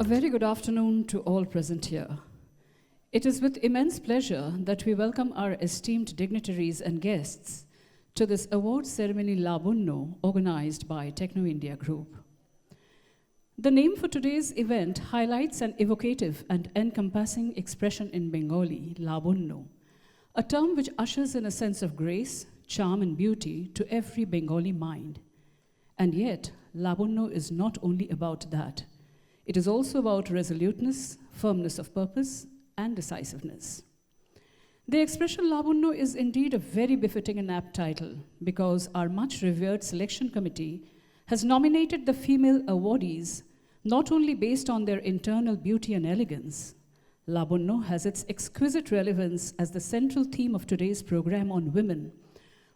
A very good afternoon to all present here. It is with immense pleasure that we welcome our esteemed dignitaries and guests to this award ceremony Labonnyo, organized by Techno India Group. The name for today's event highlights an evocative and encompassing expression in Bengali, Labonnyo, a term which ushers in a sense of grace, charm, and beauty to every Bengali mind. And yet, Labonnyo is not only about that. It is also about resoluteness, firmness of purpose, and decisiveness. The expression Labonnyo is indeed a very befitting and apt title because our much revered selection committee has nominated the female awardees not only based on their internal beauty and elegance. Labonnyo has its exquisite relevance as the central theme of today's program on women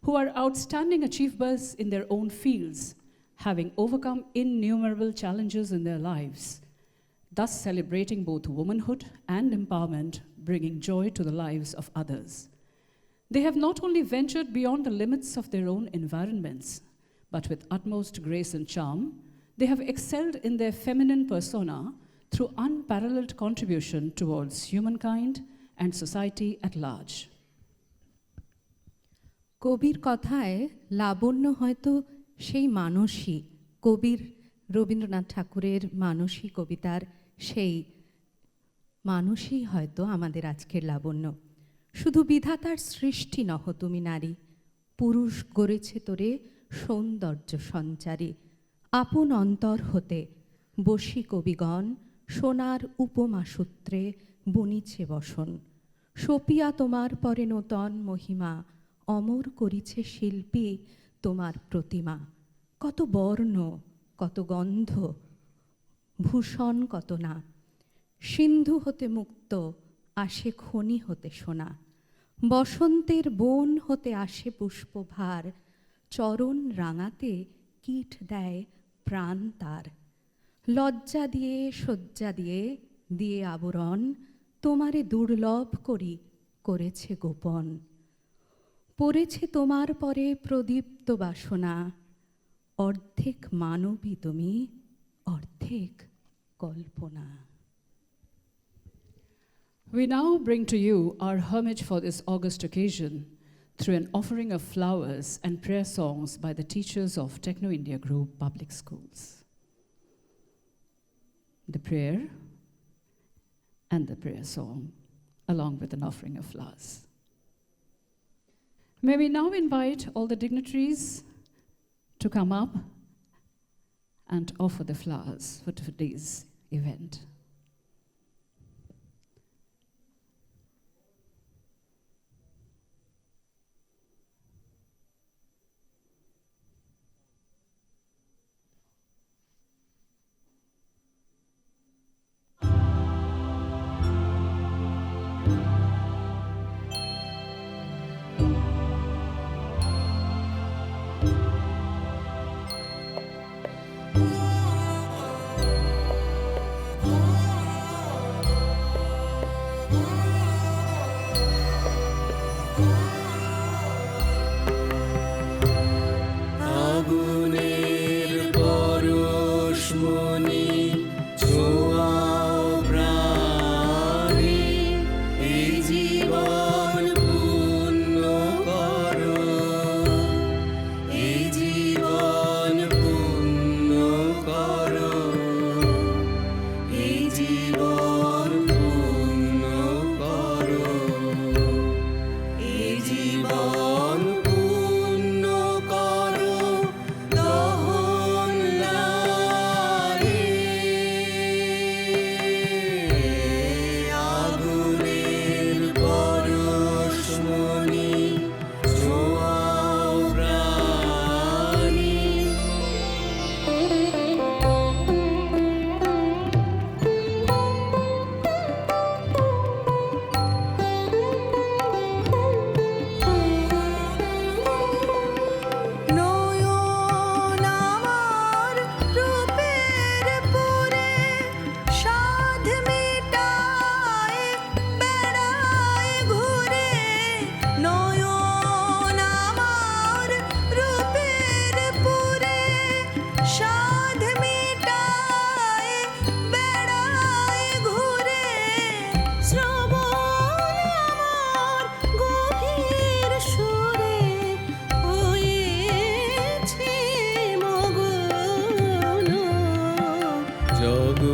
who are outstanding achievers in their own fields, having overcome innumerable challenges in their lives, thus celebrating both womanhood and empowerment, bringing joy to the lives of others. They have not only ventured beyond the limits of their own environments, but with utmost grace and charm, they have excelled in their feminine persona through unparalleled contribution towards humankind and society at large. কবির কথায় লাবণ্য হয়তো সেই মানসী, কবির রবীন্দ্রনাথ ঠাকুরের মানসী কবিতার সেই মানুষই হয়তো আমাদের আজকের লাবণ্য। শুধু বিধাতার সৃষ্টি নহ তুমি নারী, পুরুষ গড়েছে তোরে সৌন্দর্য সঞ্চারী। আপন অন্তর হতে বসি কবিগণ, সোনার উপমা সূত্রে বুনিছে বসন। সপিয়া তোমার পরে নূতন মহিমা, অমর করিছে শিল্পী তোমার প্রতিমা। কত বর্ণ, কত গন্ধ, ভূষণ কত না, সিন্ধু হতে মুক্ত আসে খনি হতে সোনা। বসন্তের বন হতে আসে পুষ্পভার, চরণ রাঙাতে কীট দেয় প্রাণ তার। লজ্জা দিয়ে শয্যা দিয়ে দিয়ে আবরণ, তোমারে দুর্লভ করি করেছে গোপন। পড়েছে তোমার পরে প্রদীপ্ত বাসনা, অর্ধেক মানবী তুমি অর্ধেক কল্পনা। We now bring to you our homage for this august occasion through an offering of flowers and prayer songs by the teachers of Techno India Group Public Schools. The prayer and the prayer song, along with an offering of flowers. May we now invite all the dignitaries to come up and offer the flowers for today's event. Oh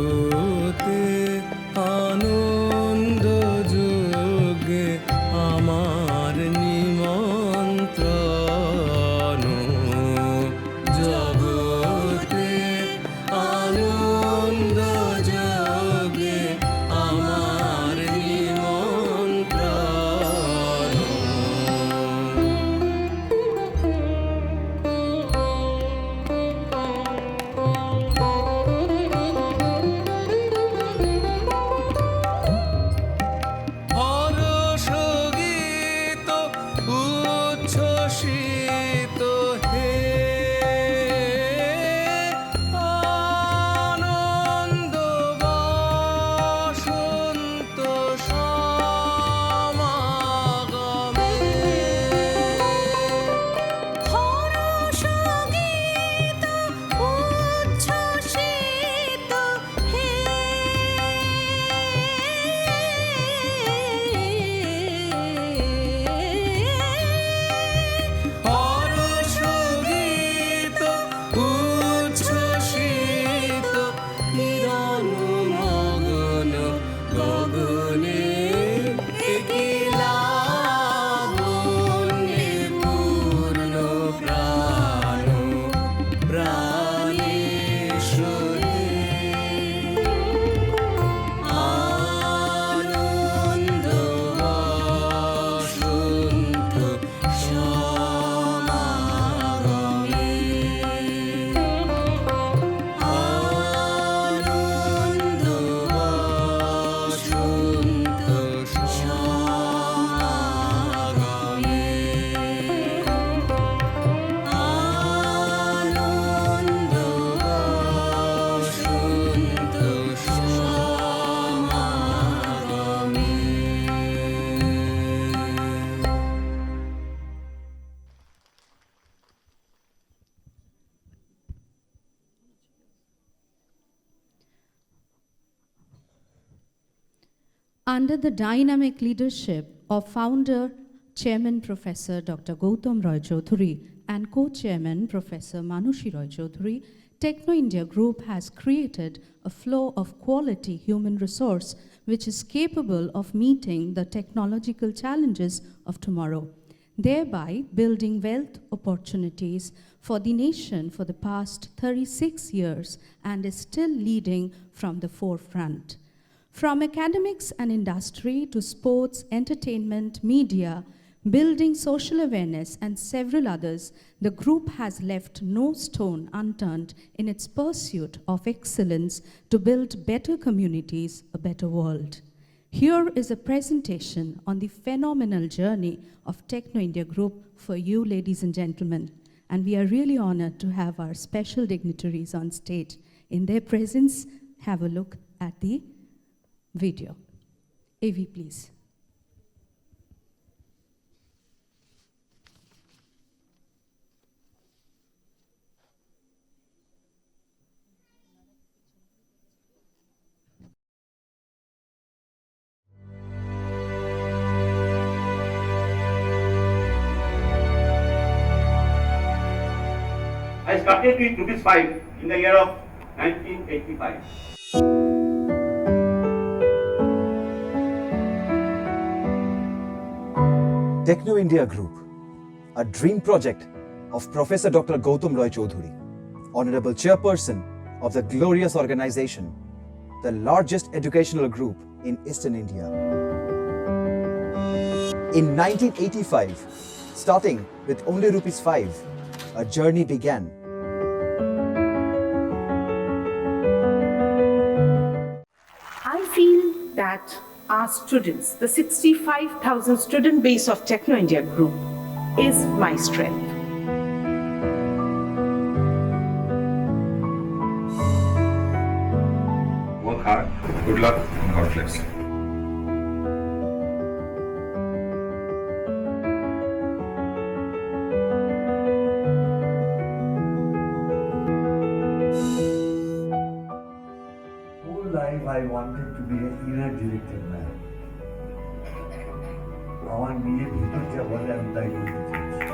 জগতে আনন্দ যোগে আমার নিমন্ত্রণ, জগতে আনন্দ যোগে আমার নিমন্ত্রণ। হর্ষগীত উচ্ছ্বসিত হে, আনন্দ বসন্ত সমাগমে। হর্ষগীত উচ্ছ্বসিত হে, হর্ষগীত উচ্ছ্বসিত কিরণ মগন গগনে, একি লাবণ্যে পূর্ণ প্রাণ প্রাণেশ্বরে। আনন্দ বসন্ত সমাগমে, আনন্দ বসন্ত সমাগমে, আনন্দ বসন্ত সমাগমে। Under the dynamic leadership of founder, Chairman Professor Dr. Gautam Roy Choudhury and co-chairman Professor Manushi Roy Choudhury, Techno India Group has created a flow of quality human resource which is capable of meeting the technological challenges of tomorrow, thereby building wealth opportunities for the nation for the past 36 years and is still leading from the forefront. From academics and industry to sports, entertainment, media, building social awareness, and several others, the group has left no stone unturned in its pursuit of excellence to build better communities, a better world. Here is a presentation on the phenomenal journey of Techno India Group for you, ladies and gentlemen. And we are really honored to have our special dignitaries on stage. In their presence, have a look at the video. AV, please. I started with ₹5 in the year of 1985. Techno India Group, a dream project of Professor Dr. Gautam Roy Choudhury, Honorable Chairperson of the glorious organization, the largest educational group in Eastern India. In 1985, starting with only ₹5, a journey began. I feel that our students, the 65,000 student base of Techno India Group, is my strength. Work hard, good luck, and God bless. Whole life I wanted to be an inner directed man. আমার নিজের ভিতর যা বলে আমি তাই করতে চেয়েছি।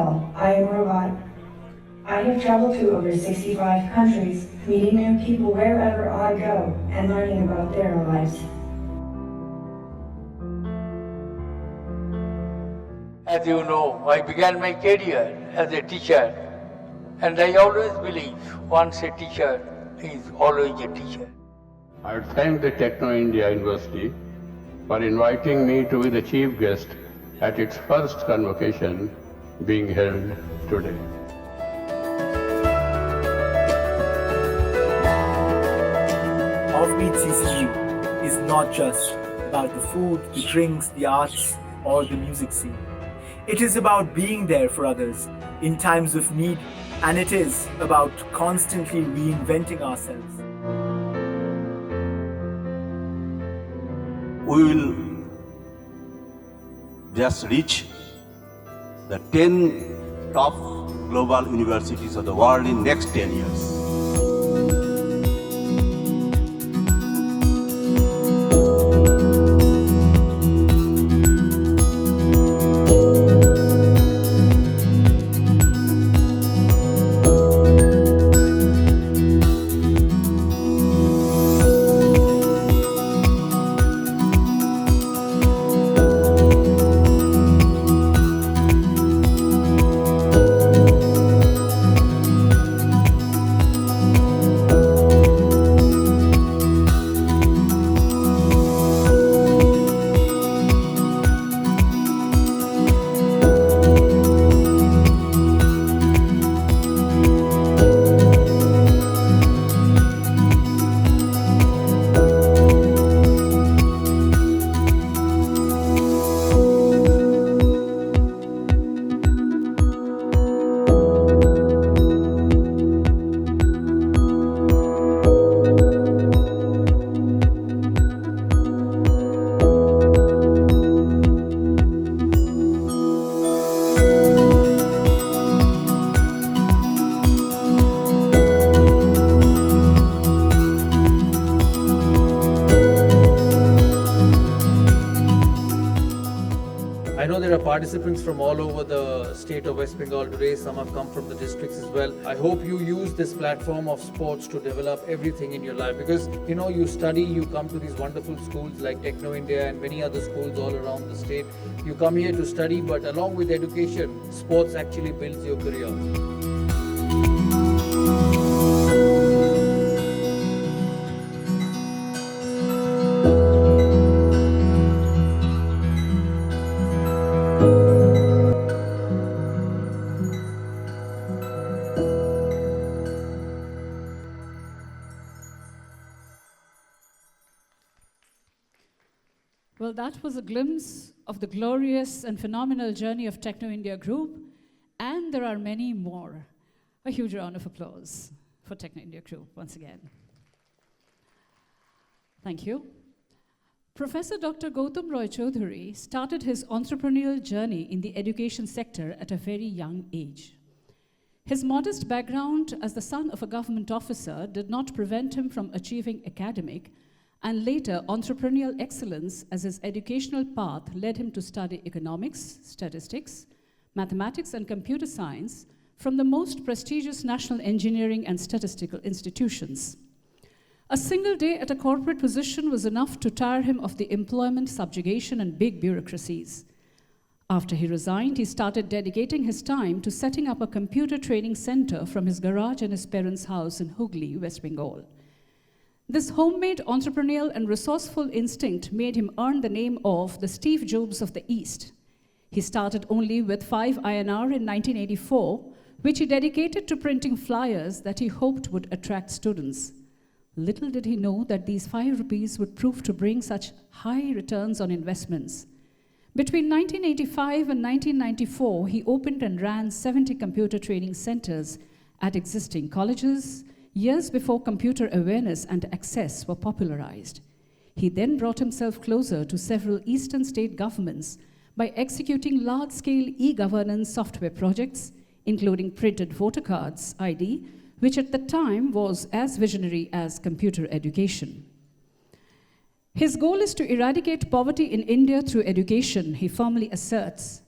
Isabel. I am Robot. I have traveled to over 65 countries, meeting new people wherever I go and learning about their lives. As you know, I began my career as a teacher, and I always believe once a teacher is always a teacher. I would thank the Techno India University for inviting me to be the chief guest at its first convocation being held today. Offbeat CCU is not just about the food, the drinks, the arts, or the music scene. It is about being there for others in times of need, and it is about constantly reinventing ourselves. We will just reach the 10 top global universities of the world in next 10 years. I know there are participants from all over the state of West Bengal today. Some have come from the districts as well. I hope you use this platform of sports to develop everything in your life, because you study, you come to these wonderful schools like Techno India and many other schools all around the state. You come here to study, but along with education, sports actually builds your career. Well, that was a glimpse of the glorious and phenomenal journey of Techno India Group, and there are many more. A huge round of applause for Techno India Group once again. Thank you. Professor Dr. Gautam Roy Choudhury started his entrepreneurial journey in the education sector at a very young age. His modest background as the son of a government officer did not prevent him from achieving academic and later entrepreneurial excellence, as his educational path led him to study economics, statistics, mathematics, and computer science from the most prestigious national engineering and statistical institutions. A single day at a corporate position was enough to tire him of the employment subjugation and big bureaucracies. After he resigned, he started dedicating his time to setting up a computer training center from his garage and his parents' house in Hooghly, West Bengal. This homemade entrepreneurial and resourceful instinct made him earn the name of the Steve Jobs of the East. He started only with 5 INR in 1984, which he dedicated to printing flyers that he hoped would attract students. Little did he know that these 5 rupees would prove to bring such high returns on investments. Between 1985 and 1994, he opened and ran 70 computer training centers at existing colleges, years before computer awareness and access were popularized. He then brought himself closer to several eastern state governments by executing large-scale e-governance software projects, including printed voter cards ID, which at the time was as visionary as computer education. His goal is to eradicate poverty in India through education, he firmly asserts.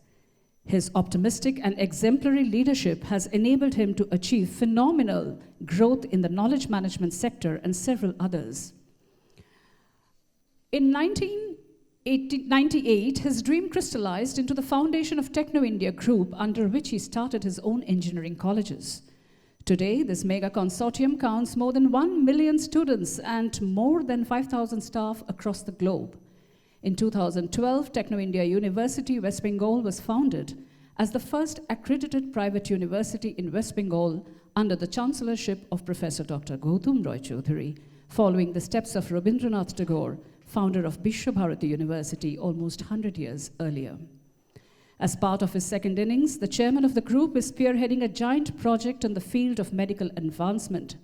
His optimistic and exemplary leadership has enabled him to achieve phenomenal growth in the knowledge management sector and several others. In 1998, his dream crystallized into the foundation of Techno India Group, under which he started his own engineering colleges. Today, this mega consortium counts more than 1 million students and more than 5,000 staff across the globe. In 2012, Techno India University, West Bengal was founded as the first accredited private university in West Bengal under the chancellorship of Professor Dr. Gautam Roy Choudhury, following the steps of Rabindranath Tagore, founder of Vishwabharati University almost 100 years earlier. As part of his second innings, the chairman of the group is spearheading a giant project in the field of medical advancement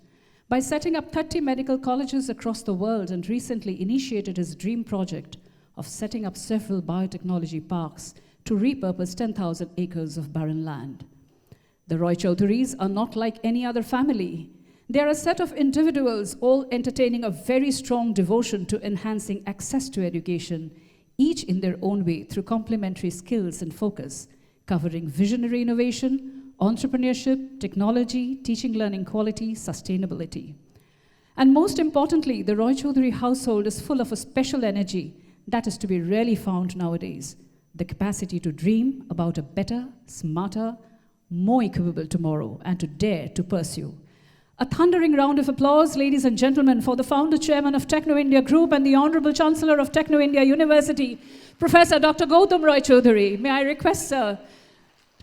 by setting up 30 medical colleges across the world, and recently initiated his dream project of setting up several biotechnology parks to repurpose 10,000 acres of barren land. The Roy Choudhurys are not like any other family. They are a set of individuals all entertaining a very strong devotion to enhancing access to education, each in their own way through complementary skills and focus, covering visionary innovation, entrepreneurship, technology, teaching learning quality, sustainability. And most importantly, the Roy Choudhury household is full of a special energy that is to be rarely found nowadays: the capacity to dream about a better, smarter, more equitable tomorrow, and to dare to pursue. A thundering round of applause, ladies and gentlemen, for the founder chairman of Techno India Group and the Honorable Chancellor of Techno India University, Professor Dr. Gautam Roy Choudhury. May I request, sir,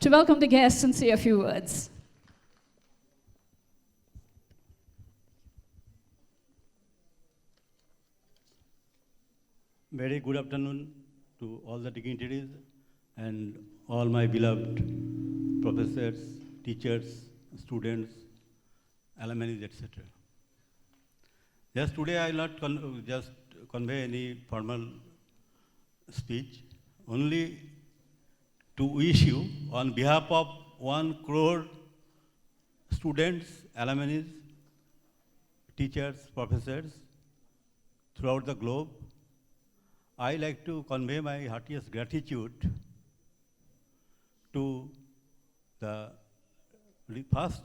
to welcome the guests and say a few words. Very good afternoon to all the dignitaries and all my beloved professors, teachers, students, alumni, etc. Just today I will not just convey any formal speech, only to wish you on behalf of 1 crore students, alumni, teachers, professors throughout the globe, I like to convey my heartiest gratitude to the first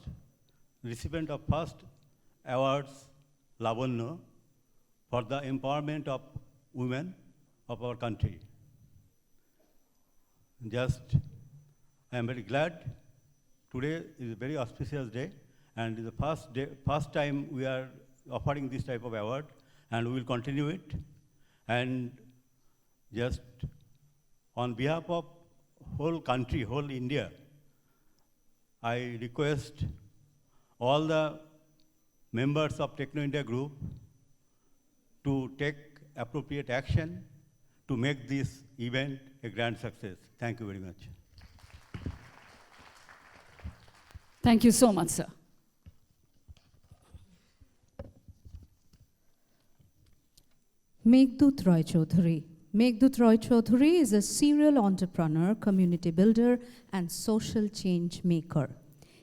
recipient of first awards, Labonnyo, for the empowerment of women of our country. I am very glad. Today is a very auspicious day, and the first time we are offering this type of award, and we will continue it. And just on behalf of whole country, whole India, I request all the members of Techno India Group to take appropriate action to make this event a grand success. Thank you very much. Thank you so much, sir. Meghdut Roy Choudhury. Meghdut Roy Choudhury is a serial entrepreneur, community builder, and social change maker.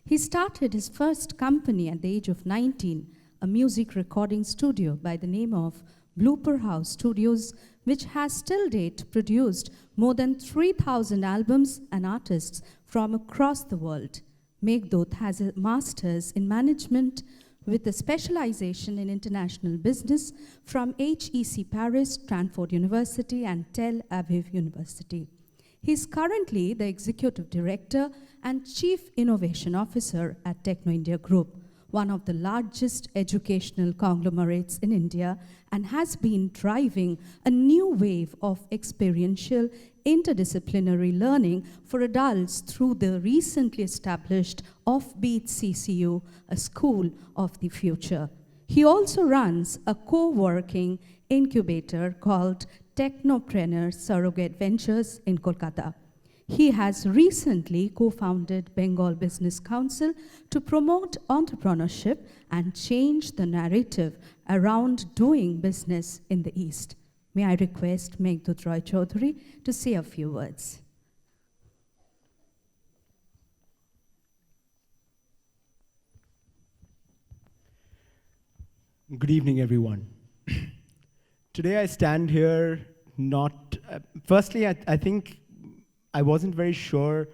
He started his first company at the age of 19, a music recording studio by the name of Blooper House Studios, which has till date produced more than 3,000 albums and artists from across the world. Meghdut has a master's in management with a specialization in international business from HEC Paris, Stanford University, and Tel Aviv University. He is currently the Executive Director and Chief Innovation Officer at Techno India Group, one of the largest educational conglomerates in India, and has been driving a new wave of experiential interdisciplinary learning for adults through the recently established Offbeat CCU, a school of the future. He also runs a co-working incubator called Technopreneur Surrogate Ventures in Kolkata. He has recently co-founded Bengal Business Council to promote entrepreneurship and change the narrative around doing business in the East. May I request Meghdut Roy Choudhury to say a few words. Good evening, everyone. Today I stand here not... firstly, I think I wasn't very sure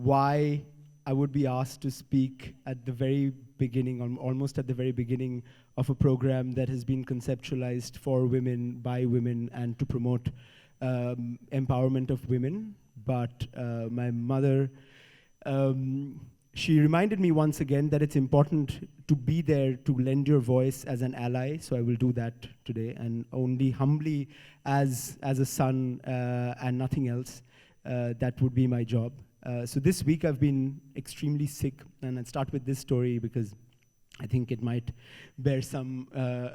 why I would be asked to speak at the very beginning, almost at the very beginning of a program that has been conceptualized for women, by women, and to promote empowerment of women. But my mother, she reminded me once again that it's important to be there to lend your voice as an ally, so I will do that today, and only humbly as a son and nothing else. That would be my job. So this week I've been extremely sick, and I'll start with this story because I think it might bear some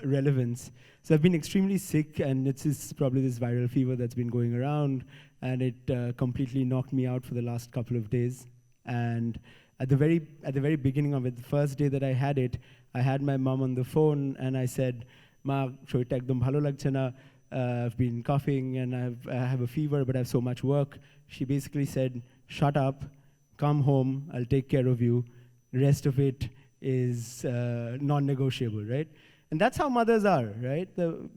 relevance. So I've been extremely sick, and it's probably this viral fever that's been going around, and it completely knocked me out for the last couple of days. And at the very beginning of it, the first day that I had it, I had my mom on the phone, and I said, "Ma, shoita ekdom bhalo lagche na. I've been coughing, and I have a fever, but I have so much work." She basically said, "Shut up, come home, I'll take care of you. Rest of it is non-negotiable," right? And that's how mothers are, right?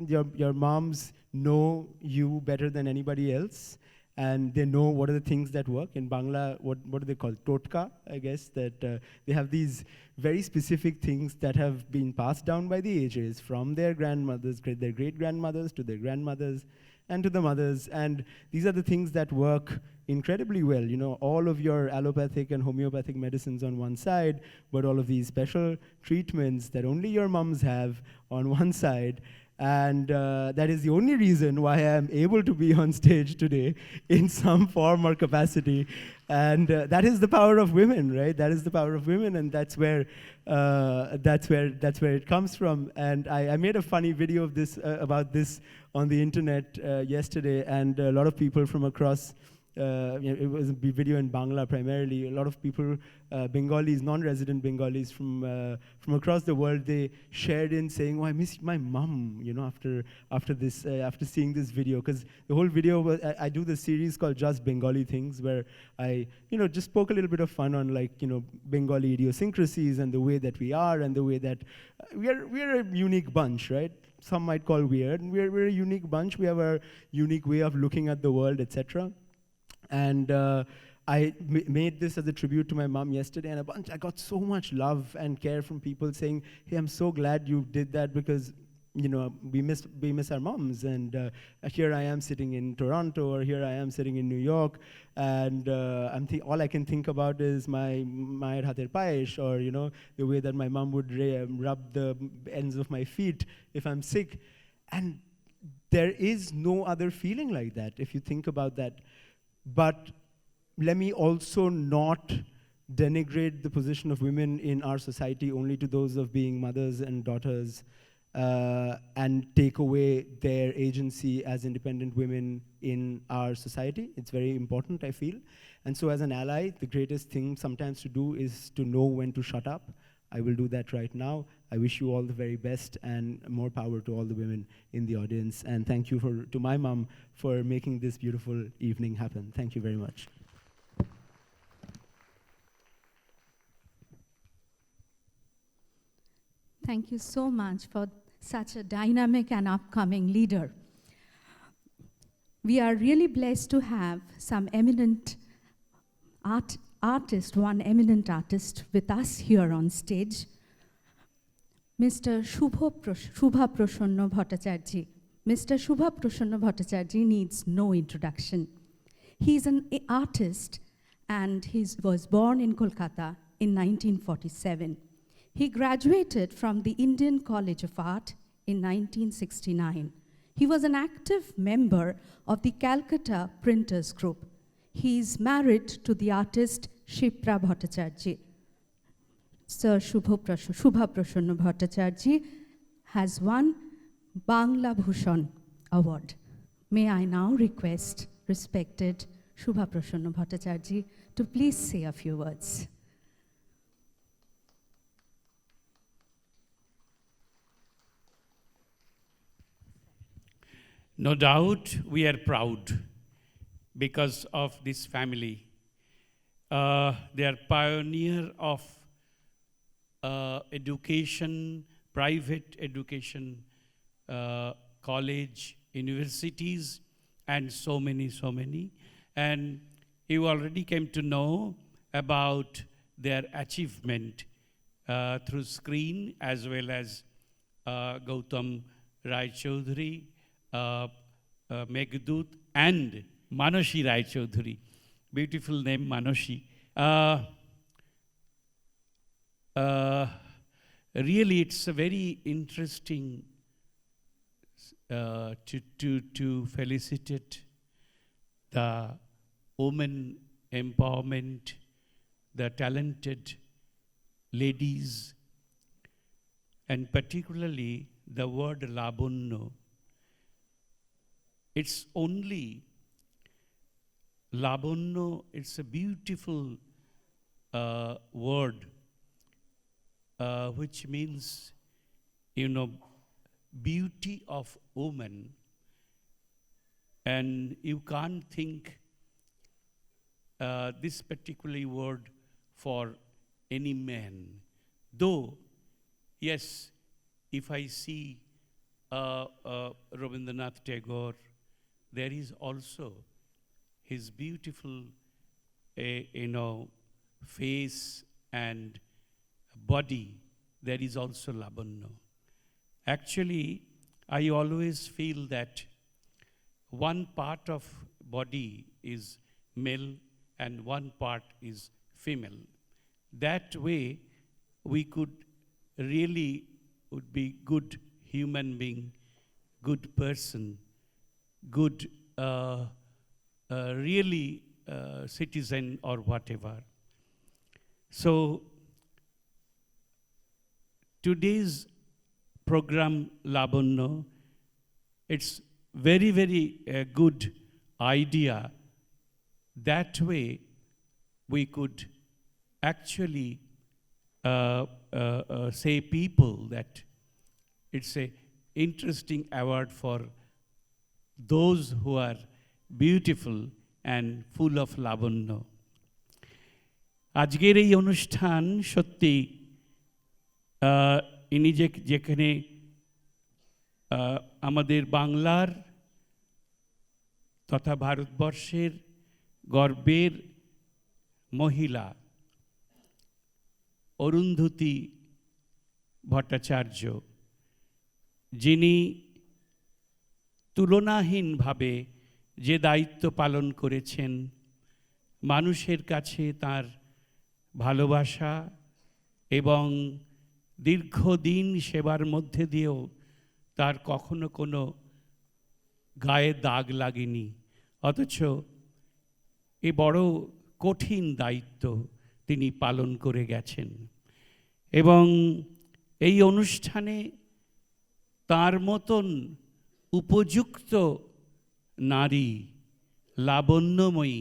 Your moms know you better than anybody else, and they know what are the things that work. In Bangla, what do they call? Totka, I guess, that they have these very specific things that have been passed down by the ages from their grandmothers, their great-grandmothers, to their grandmothers, and to the mothers. And these are the things that work incredibly well. You know, all of your allopathic and homeopathic medicines on one side, but all of these special treatments that only your moms have on one side. And that is the only reason why I am able to be on stage today in some form or capacity. And that is the power of women, right? That is the power of women, and that's where it comes from. And I made a funny video of this about this on the internet yesterday, and a lot of people from across. It was a video in Bangla primarily. A lot of people, Bengalis, non-resident Bengalis from across the world, they shared in saying, "Oh, I miss my mom," you know, after seeing this video, because the whole video was, I do this series called Just Bengali Things, where I, just spoke a little bit of fun on Bengali idiosyncrasies and the way that we are, and the way that we're a unique bunch, right? Some might call weird. We're a unique bunch. We have a unique way of looking at the world, etc. And I made this as a tribute to my mom yesterday, and I got so much love and care from people saying, "Hey, I'm so glad you did that, because we miss our moms." And here I am sitting in Toronto, or here I am sitting in New York, and all I can think about is my hater paesh, or the way that my mom would rub the ends of my feet if I'm sick. And there is no other feeling like that if you think about that. But let me also not denigrate the position of women in our society only to those of being mothers and daughters, and take away their agency as independent women in our society. It's very important, I feel. And so as an ally, the greatest thing sometimes to do is to know when to shut up. I will do that right now. I wish you all the very best, and more power to all the women in the audience. And thank you to my mom for making this beautiful evening happen. Thank you very much. Thank you so much for such a dynamic and upcoming leader. We are really blessed to have some eminent one eminent artist with us here on stage, Mr. Shubha Prasanna Bhattacharjee. Mr. Shubha Prasanna Bhattacharjee needs no introduction. He's an artist, and he was born in Kolkata in 1947. He graduated from the Indian College of Art in 1969. He was an active member of the Calcutta Printers Group. He is married to the artist Shipra Bhattacharjee. Sir Shubha Prasanna Bhattacharjee has won Bangla Bhushan Award. May I now request respected Shubha Prasanna Bhattacharjee to please say a few words. No doubt we are proud because of this family. They are pioneer of education, private education, college, universities, and so many. And you already came to know about their achievement through screen, as well as Gautam Rai Chaudhuri, Meghdut, and Manoshi Rai Chaudhuri. Beautiful name, Manoshi. Really, it's a very interesting to felicitate the women empowerment, the talented ladies, and particularly the word Labonnyo. It's only Labonnyo, it's a beautiful word which means, beauty of woman. And you can't think this particular word for any man. Though, yes, if I see Rabindranath Tagore, there is also his beautiful, face and body. There is also Labonnyo. Actually, I always feel that one part of body is male and one part is female. That way, we could really would be good human being, good person, good really citizen or whatever. So today's program Labonnyo, it's very, very good idea. That way we could actually say people that it's a interesting award for those who are beautiful and full of Labonnyo. আজকের এই অনুষ্ঠান সত্যি ইনি যেখানে আমাদের বাংলার তথা ভারতবর্ষের গর্বের মহিলা অরুন্ধতী ভট্টাচার্য, যিনি তুলনাহীনভাবে যে দায়িত্ব পালন করেছেন, মানুষের কাছে তার ভালোবাসা এবং দীর্ঘদিন সেবার মধ্যে দিয়েও তার কখনো কোনো গায়ে দাগ লাগেনি, অথচ এ বড় কঠিন দায়িত্ব তিনি পালন করে গেছেন। এবং এই অনুষ্ঠানে তার মতন উপযুক্ত নারী, লাবণ্যময়ী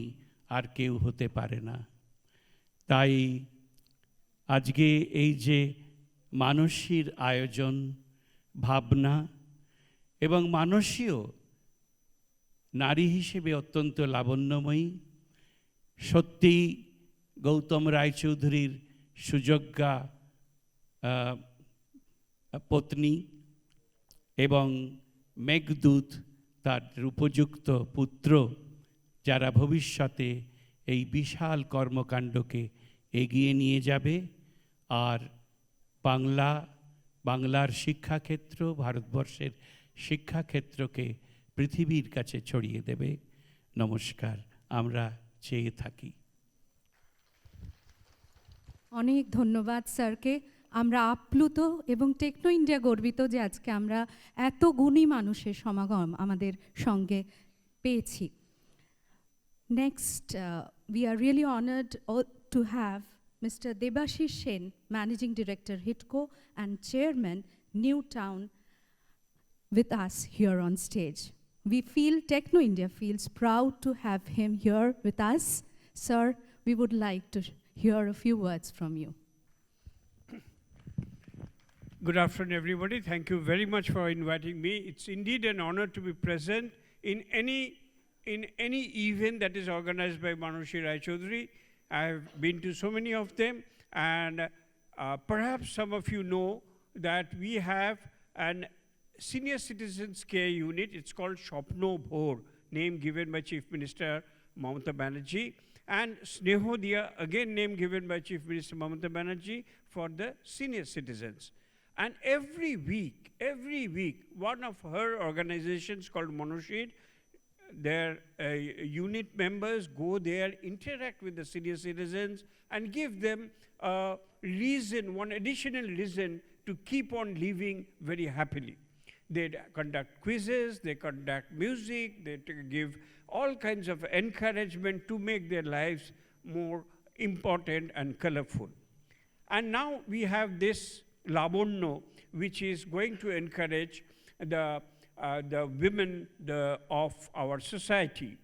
আর কেউ হতে পারে না। তাই আজকে এই যে মানসীর আয়োজন, ভাবনা এবং মানসীও নারী হিসেবে অত্যন্ত লাবণ্যময়ী, সত্যি গৌতম রায়চৌধুরীর সুযোগ্যা পত্নী এবং মেঘদূত তার উপযুক্ত পুত্র, যারা ভবিষ্যতে এই বিশাল কর্মকাণ্ডকে এগিয়ে নিয়ে যাবে আর বাংলার শিক্ষাক্ষেত্র, ভারতবর্ষের শিক্ষাক্ষেত্রকে পৃথিবীর কাছে ছড়িয়ে দেবে। নমস্কার, আমরা চেয়ে থাকি। অনেক ধন্যবাদ স্যারকে। আমরা আপ্লুত এবং টেকনো ইন্ডিয়া গর্বিত যে আজকে আমরা এত গুণী মানুষের সমাগম আমাদের সঙ্গে পেয়েছি। Next, we are really honored to have Mr. Debashish Sen, Managing Director, HITCO, and Chairman, Newtown, with us here on stage. We feel, Techno India feels proud to have him here with us. Sir, we would like to hear a few words from you. Good afternoon, everybody. Thank you very much for inviting me. It's indeed an honor to be present in any event that is organized by Manoshi Rai Chaudhuri. I've been to so many of them, and perhaps some of you know that we have an senior citizens care unit. It's called Shopno Bhor, name given by Chief Minister Mamata Banerjee. and Snehodaya, again name given by Chief Minister Mamata Banerjee, for the senior citizens. And every week, one of her organizations called Monoshid, their unit members go there, interact with the senior citizens, and give them a reason, one additional reason to keep on living very happily. They conduct quizzes, they conduct music, they give all kinds of encouragement to make their lives more important and colorful. And now we have this Labonnyo, which is going to encourage the women of our society.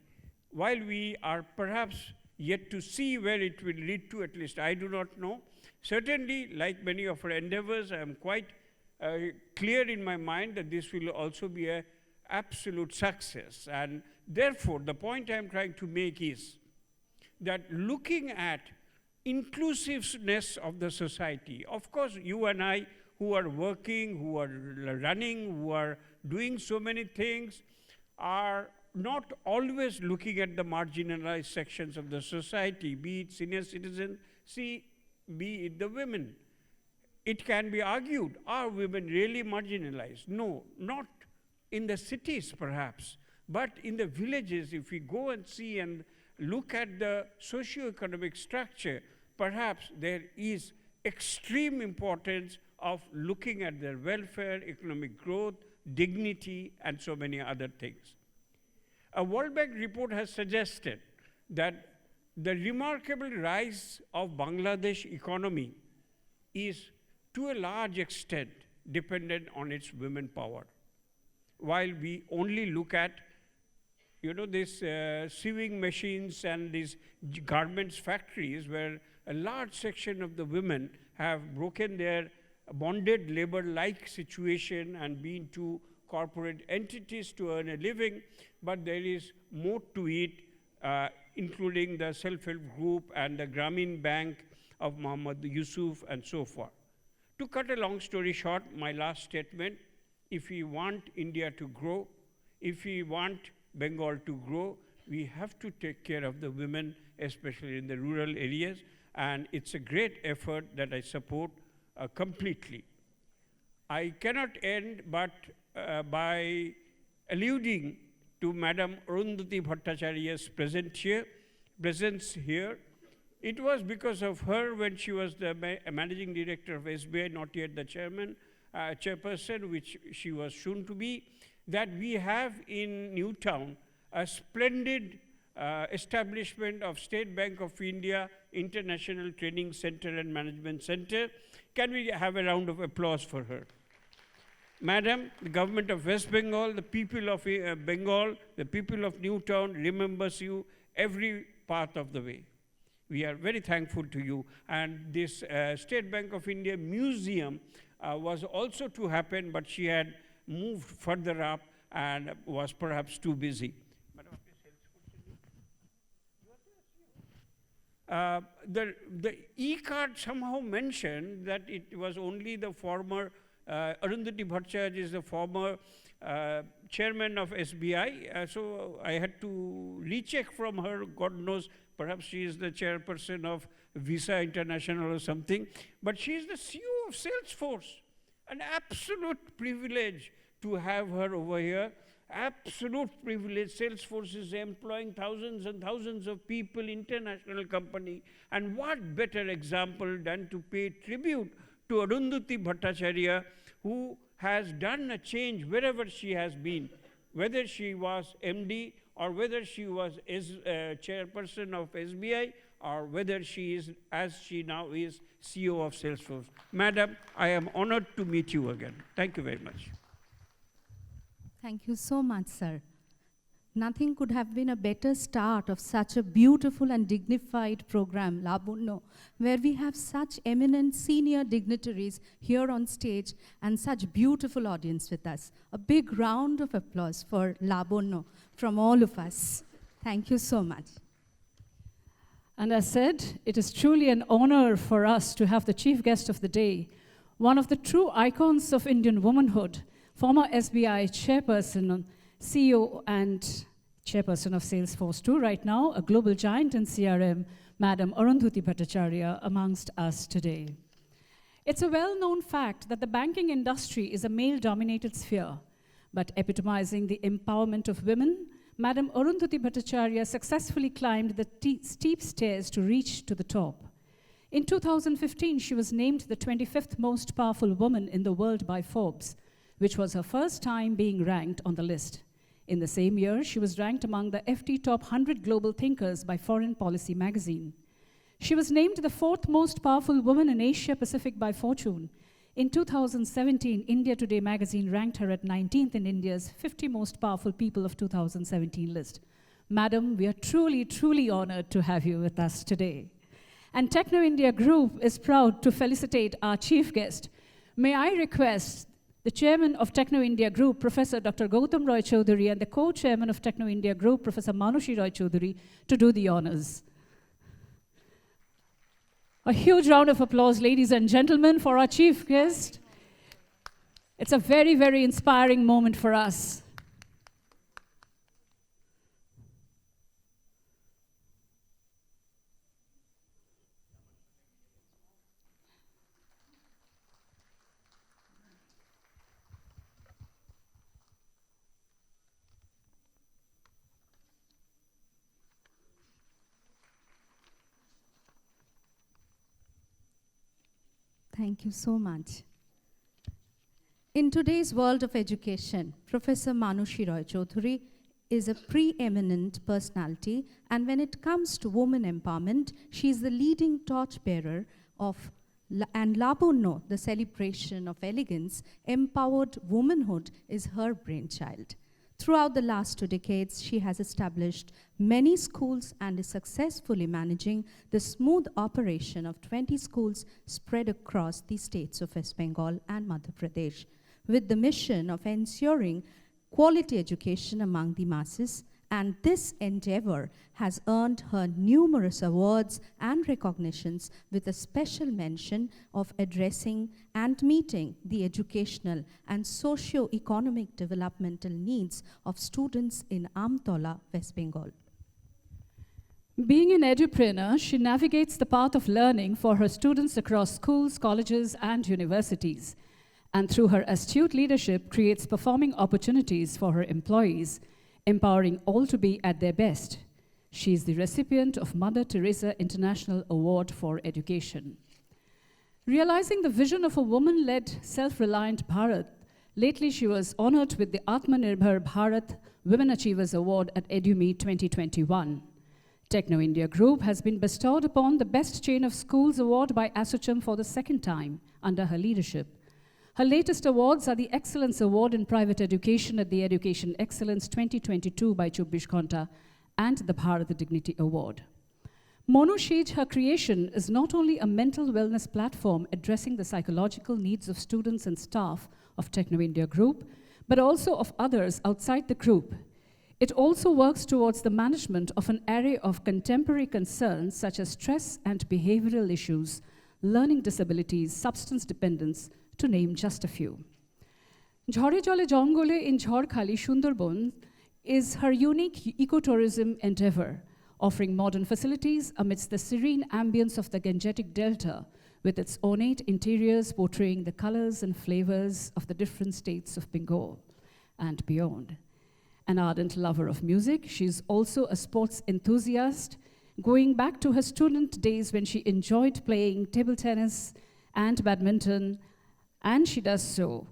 While we are perhaps yet to see where it will lead to, at least I do not know. Certainly, like many of our endeavors, I am quite clear in my mind that this will also be an absolute success. And therefore, the point I am trying to make is that looking at inclusiveness of the society, of course, you and I who are working, who are running, who are doing so many things, are not always looking at the marginalized sections of the society, be it senior citizens, be it the women. It can be argued, are women really marginalized? No, not in the cities perhaps, but in the villages. If we go and see and look at the socio-economic structure, perhaps there is extreme importance of looking at their welfare, economic growth, dignity, and so many other things. A World Bank report has suggested that the remarkable rise of Bangladesh economy is to a large extent dependent on its women power. While we only look at these sewing machines and these garments factories where a large section of the women have broken their bonded labor-like situation and been to corporate entities to earn a living, but there is more to it, including the self-help group and the Grameen Bank of Muhammad Yusuf and so forth. To cut a long story short, my last statement, if we want India to grow, if we want Bengal to grow, we have to take care of the women, especially in the rural areas, and it's a great effort that I support completely. I cannot end but by alluding to Madam Arundhati Bhattacharya's presence here. It was because of her when she was the managing director of SBI, not yet the chairperson, which she was soon to be, that we have in Newtown a splendid establishment of State Bank of India International Training Center and Management Center. Can we have a round of applause for her? Madam, the government of West Bengal, the people of Bengal, the people of Newtown remembers you every part of the way. We are very thankful to you. And this State Bank of India Museum was also to happen, but she had moved further up and was perhaps too busy. The e-card somehow mentioned that it was only the former, Arundhati Bhattacharya is the former chairman of SBI, so I had to recheck from her, God knows, perhaps she is the chairperson of Visa International or something, but she is the CEO of Salesforce. An absolute privilege to have her over here. Absolute privilege. Salesforce is employing thousands and thousands of people, international company. And what better example than to pay tribute to Arundhati Bhattacharya, who has done a change wherever she has been, whether she was MD or whether she was chairperson of SBI or whether she is, as she now is, CEO of Salesforce. Madam, I am honored to meet you again. Thank you very much. Thank you so much, sir. Nothing could have been a better start of such a beautiful and dignified program, Labonnyo, where we have such eminent senior dignitaries here on stage and such beautiful audience with us. A big round of applause for Labonnyo from all of us. Thank you so much. And as said, it is truly an honor for us to have the chief guest of the day, one of the true icons of Indian womanhood, former SBI chairperson, CEO, and Chairperson of Salesforce 2 right now, a global giant in CRM, Madam Arundhati Bhattacharya, amongst us today. It's a well-known fact that the banking industry is a male-dominated sphere, but epitomizing the empowerment of women, Madam Arundhati Bhattacharya successfully climbed the steep stairs to reach to the top. In 2015, she was named the 25th most powerful woman in the world by Forbes, which was her first time being ranked on the list. In the same year, she was ranked among the FT Top 100 Global Thinkers by Foreign Policy magazine. She was named the 4th most powerful woman in Asia Pacific by Fortune. In 2017, India Today magazine ranked her at 19th in India's 50 most powerful people of 2017 list. Madam, we are truly, truly honored to have you with us today. And Techno India Group is proud to felicitate our chief guest. May I request the chairman of Techno India Group, Professor Dr. Gautam Roy Choudhury, and the co-chairman of Techno India Group, Professor Manushi Roy Choudhury, to do the honors. A huge round of applause, ladies and gentlemen, for our chief guest. It's a very, very inspiring moment for us. Thank you so much. In today's world of education, Professor Manushi Roy Choudhury is a preeminent personality, and when it comes to women empowerment, she is the leading torchbearer of and Labonnyo, the celebration of elegance, empowered womanhood, is her brainchild. Throughout the last 2 decades, she has established many schools and is successfully managing the smooth operation of 20 schools spread across the states of West Bengal and Madhya Pradesh, with the mission of ensuring quality education among the masses. And this endeavor has earned her numerous awards and recognitions, with a special mention of addressing and meeting the educational and socio-economic developmental needs of students in Amtola, West Bengal. Being an edupreneur, she navigates the path of learning for her students across schools, colleges, and universities, and through her astute leadership creates performing opportunities for her employees, empowering all to be at their best. She is the recipient of Mother Teresa International Award for Education. Realizing the vision of a woman-led, self-reliant Bharat, lately she was honored with the Atmanirbhar Bharat Women Achievers Award at EduMeet 2021. Techno India Group has been bestowed upon the Best Chain of Schools Award by ASSOCHAM for the 2nd time under her leadership. Her latest awards are the Excellence Award in Private Education at the Education Excellence 2022 by 24 Ghanta and the Bharat Dignity Award. Monoshij, her creation, is not only a mental wellness platform addressing the psychological needs of students and staff of Techno India Group, but also of others outside the group. It also works towards the management of an array of contemporary concerns such as stress and behavioral issues, learning disabilities, substance dependence, to name just a few. Jhore Jole Jongole in Jharkhali, Sundarban is her unique ecotourism endeavor, offering modern facilities amidst the serene ambience of the Gangetic Delta, with its ornate interiors portraying the colors and flavors of the different states of Bengal and beyond. An ardent lover of music, she is also a sports enthusiast, going back to her student days when she enjoyed playing table tennis and badminton, and she does so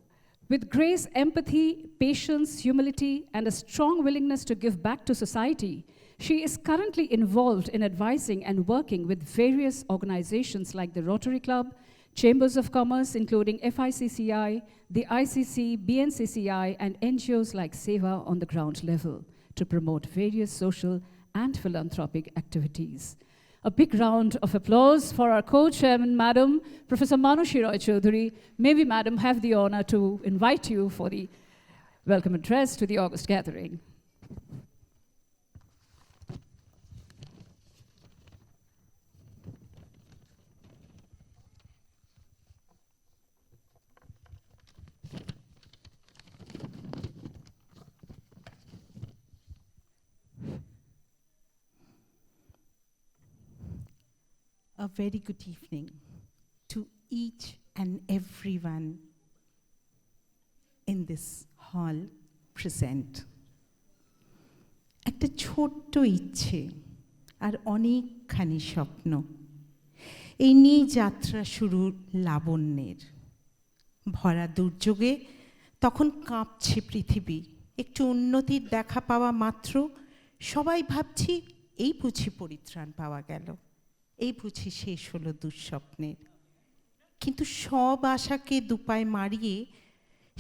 with grace, empathy, patience, humility, and a strong willingness to give back to society. She is currently involved in advising and working with various organizations like the Rotary Club, Chambers of Commerce, including FICCI, the ICC, BNCCI, and NGOs like Seva on the ground level to promote various social and philanthropic activities. A big round of applause for our co-chairman, Madam Professor Manushi Roy Choudhury. May we, Madam, have the honor to invite you for the welcome address to the August gathering. a very good evening to each and everyone in this hall present. একটা ছোট্ট ইচ্ছে আর অনেকখানি স্বপ্ন, এই নিয়ে যাত্রা শুরু লাবণ্যের। ভরা দুর্যোগে তখন কাঁপছে পৃথিবী, একটু উন্নতির দেখা পাওয়া মাত্র সবাই ভাবছি এই বুঝি পরিত্রাণ পাওয়া গেল, এই বুঝি শেষ হলো দুঃস্বপ্নের। কিন্তু সব আশাকে দুপায়ে মারিয়ে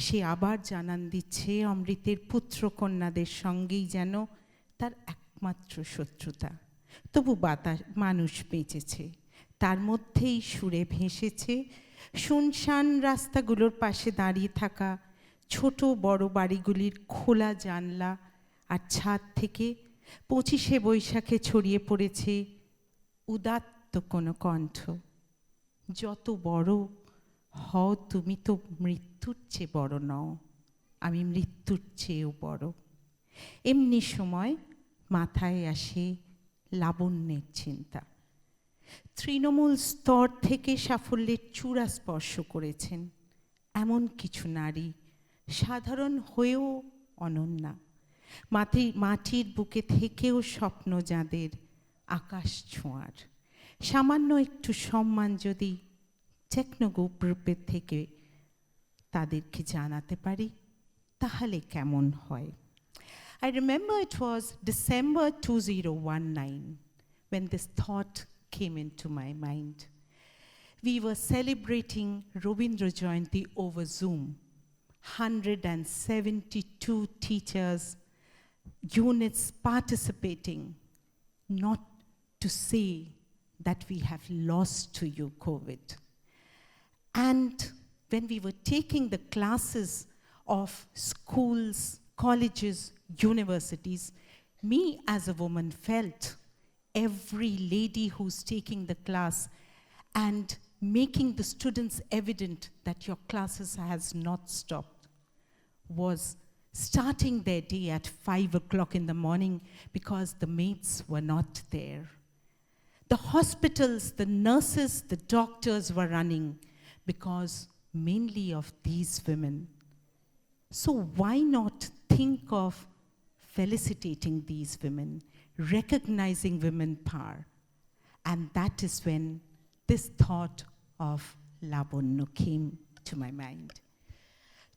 সে আবার জানান দিচ্ছে অমৃতের পুত্রকন্যাদের সঙ্গেই যেন তার একমাত্র শত্রুতা। তবু মানুষ বেঁচেছে, তার মধ্যেই সুরে ভেসেছে শুনশান রাস্তাগুলোর পাশে দাঁড়িয়ে থাকা ছোট বড় বাড়িগুলির খোলা জানলা, আর ছাদ থেকে 25শে বৈশাখে ছড়িয়ে পড়েছে উদাত্ত কোনো কণ্ঠ। যত বড় হও তুমি তো মৃত্যুর চেয়ে বড় নও, আমি মৃত্যুর চেয়েও বড়। এমনি সময় মাথায় আসে লাবণ্যের চিন্তা। তৃণমূল স্তর থেকে সাফল্যের চূড়া স্পর্শ করেছেন এমন কিছু নারী, সাধারণ হয়েও অনন্যা, মাটির বুকে থেকেও স্বপ্ন যাদের আকাশ ছোঁয়ার। সামান্য একটু সম্মান যদি টেকনো গ্রুপের থেকে তাদেরকে জানাতে পারি তাহলে কেমন হয়। I remember it was December 2019 when this thought came into my mind. We were celebrating Robindra Jayanti over Zoom. 172 teachers, units participating, not to say that we have lost to you, COVID. And when we were taking the classes of schools, colleges, universities, me as a woman felt every lady who's taking the class and making the students evident that your classes has not stopped was starting their day at 5 o'clock in the morning because the maids were not there. The hospitals, the nurses, the doctors were running because mainly of these women. So why not think of felicitating these women, recognizing women power? And that is when this thought of Labonnyo came to my mind.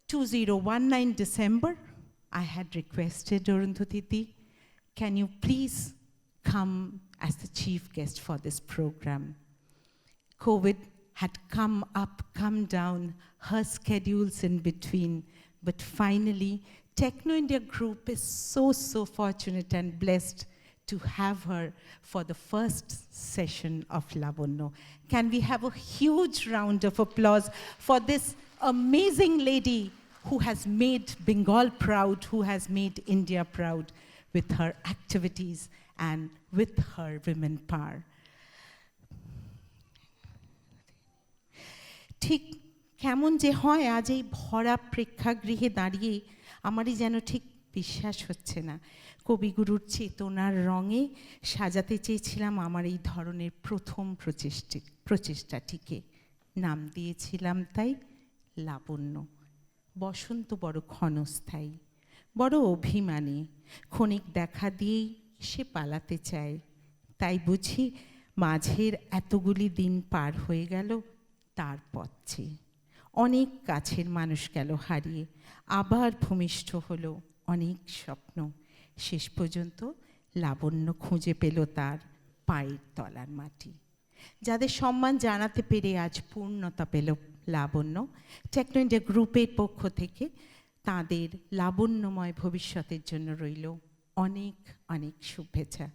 2019 December, I had requested Arundhati, can you please come as the chief guest for this program? COVID had come up, come down, her schedules in between, but finally, Techno India Group is so fortunate and blessed to have her for the first session of Labonnyo. Can we have a huge round of applause for this amazing lady who has made Bengal proud, who has made India proud with her activities and with her women power. ঠিক কেমন যে হয় আজ এই ভরা প্রেক্ষাগৃহে দাঁড়িয়ে আমারই যেন ঠিক বিশ্বাস হচ্ছে না। কবিগুরুর চেতনার রঙে সাজাতে চেয়েছিলাম আমার এই ধরনের প্রথম প্রচেষ্টাটিকে, নাম দিয়েছিলাম তাই লাবণ্য। বসন্ত বড় ক্ষণস্থায়ী, বড় অভিমানী, ক্ষণিক দেখা দিয়েই সে পালাতে চায়। তাই বুঝি মাঝের এতগুলি দিন পার হয়ে গেল তার পথে। অনেক কাছের মানুষ গেল হারিয়ে, আবার ভূমিষ্ঠ হলো অনেক স্বপ্ন। শেষ পর্যন্ত লাবণ্য খুঁজে পেল তার পায়ের তলার মাটি। যাদের সম্মান জানাতে পেরে আজ পূর্ণতা পেল লাবণ্য, টেকনো ইন্ডিয়া গ্রুপের পক্ষ থেকে তাদের লাবণ্যময় ভবিষ্যতের জন্য রইল অনেক অনেক শুভেচ্ছা।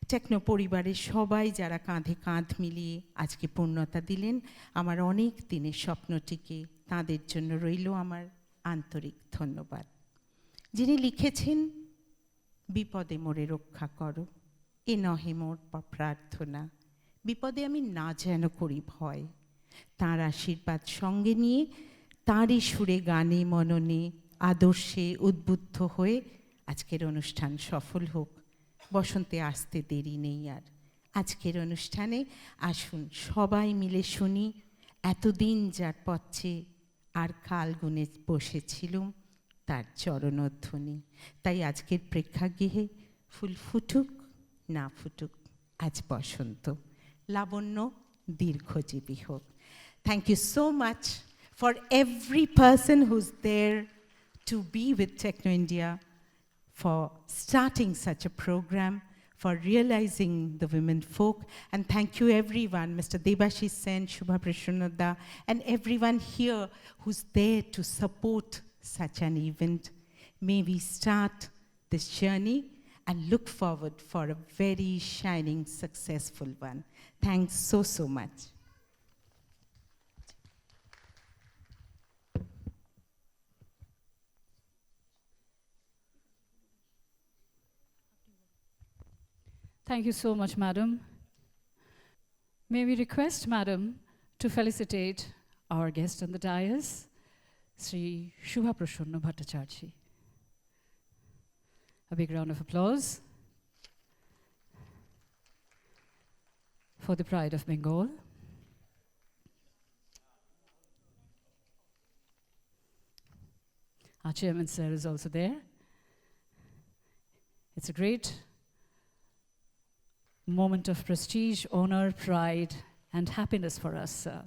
টেকনো পরিবারের সবাই যারা কাঁধে কাঁধ মিলিয়ে আজকে পূর্ণতা দিলেন আমার অনেক দিনের স্বপ্নটিকে, তাদের জন্য রইল আমার আন্তরিক ধন্যবাদ। যিনি লিখেছেন বিপদে মোরে রক্ষা করো, এ নহে মোর প্রার্থনা, বিপদে আমি না যেন করি ভয়, তাঁর আশীর্বাদ সঙ্গে নিয়ে তাঁরই সুরে গানে মননে আদর্শে উদ্বুদ্ধ হয়ে আজকের অনুষ্ঠান সফল হোক। বসন্তে আসতে দেরি নেই আর, আজকের অনুষ্ঠানে আসুন সবাই মিলে শুনি এতদিন যার পথে আর কাল গুনে বসেছিলুম তার চরণধ্বনি। তাই আজকের প্রেক্ষাগৃহে ফুল ফুটুক না ফুটুক, আজ বসন্ত। লাবণ্য দীর্ঘজীবী হোক। Thank you so much for every person who's there to be with Techno India, for starting such a program, for realizing the women folk. And thank you everyone, Mr. Debashish Sen, Shubha Prashanada, and everyone here who's there to support such an event. May we start this journey and look forward for a very shining, successful one. Thanks so much. Thank you so much, Madam. May we request, Madam, to felicitate our guest on the dais, Sri Shubha Prashanna Bhattacharya. A big round of applause for the pride of Bengal. Our chairman, sir, is also there. It's a great moment of prestige, honor, pride, and happiness for us, sir,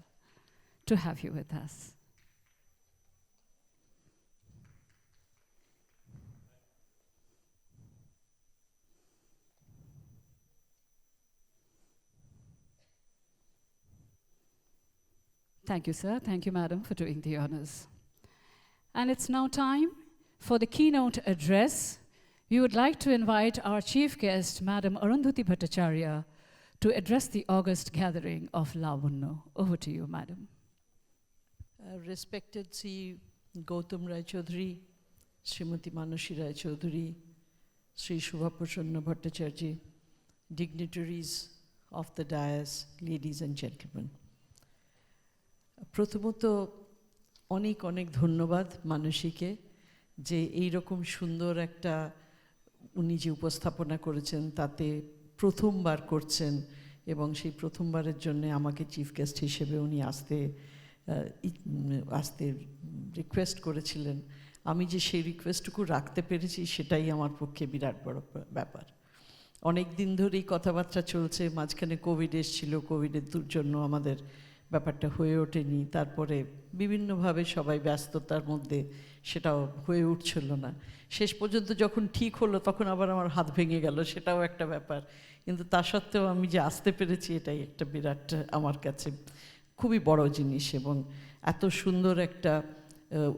to have you with us. Thank you, sir. Thank you, madam, for doing the honors. And it's now time for the keynote address. We would like to invite our chief guest, Madam Arundhati Bhattacharya, to address the August gathering of Labonnyo. Over to you, Madam. Respected Sri Gautam Rai Chaudhuri, Srimati Manushi Rai Chaudhuri, Sri Shubha Prashanna Bhattacharya, dignitaries of the dais, ladies and gentlemen. প্রথমত অনেক অনেক ধন্যবাদ মানুষীকে যে এই রকম সুন্দর একটা উনি যে উপস্থাপনা করেছেন তাতে প্রথমবার করছেন এবং সেই প্রথমবারের জন্য আমাকে চিফ গেস্ট হিসেবে উনি আসতে রিকোয়েস্ট করেছিলেন। আমি যে সেই রিকোয়েস্টটুকু রাখতে পেরেছি সেটাই আমার পক্ষে বিরাট বড় ব্যাপার। অনেক দিন ধরেই কথাবার্তা চলছে, মাঝখানে কোভিড এসেছিল, কোভিডের জন্য আমাদের ব্যাপারটা হয়ে ওঠেনি, তারপরে বিভিন্নভাবে সবাই ব্যস্ততার মধ্যে সেটাও হয়ে উঠছিল না। শেষ পর্যন্ত যখন ঠিক হলো তখন আবার আমার হাত ভেঙে গেল, সেটাও একটা ব্যাপার। কিন্তু তা সত্ত্বেও আমি যে আসতে পেরেছি এটাই একটা বিরাট আমার কাছে খুবই বড় জিনিস, এবং এত সুন্দর একটা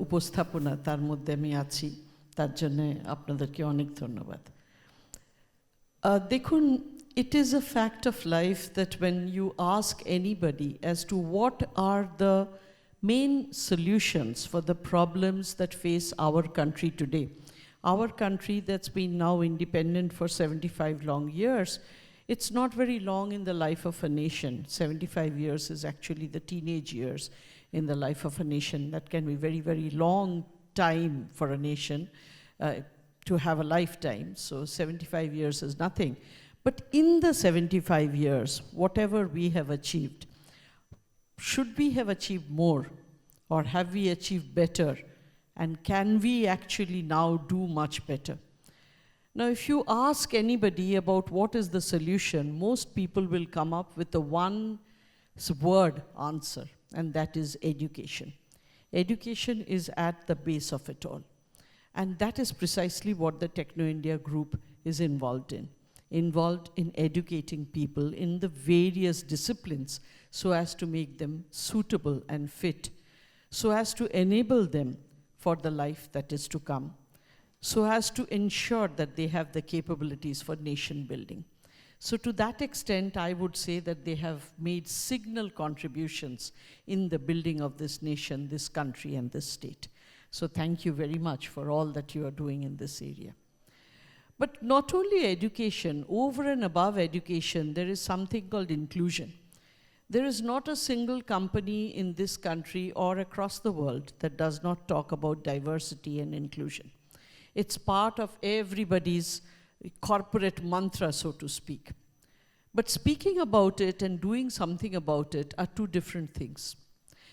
উপস্থাপনা তার মধ্যে আমি আছি, তার জন্যে আপনাদেরকে অনেক ধন্যবাদ। দেখুন, it is a fact of life that when you ask anybody as to what are the main solutions for the problems that face our country today, our country that's been now independent for 75 long years, it's not very long in the life of a nation. 75 years is actually the teenage years in the life of a nation. That can be very, very long time for a nation to have a lifetime. So 75 years is nothing. But in the 75 years, whatever we have achieved, should we have achieved more, or have we achieved better? And can we actually now do much better? Now, if you ask anybody about what is the solution, most people will come up with a one-word answer, and that is education. Education is at the base of it all. And that is precisely what the Techno India group is involved in educating people in the various disciplines so as to make them suitable and fit, so as to enable them for the life that is to come, so as to ensure that they have the capabilities for nation building. So to that extent, I would say that they have made signal contributions in the building of this nation, this country, and this state. So thank you very much for all that you are doing in this area. But not only education, over and above education, there is something called inclusion. There is not a single company in this country or across the world that does not talk about diversity and inclusion. It's part of everybody's corporate mantra, so to speak. But speaking about it and doing something about it are two different things.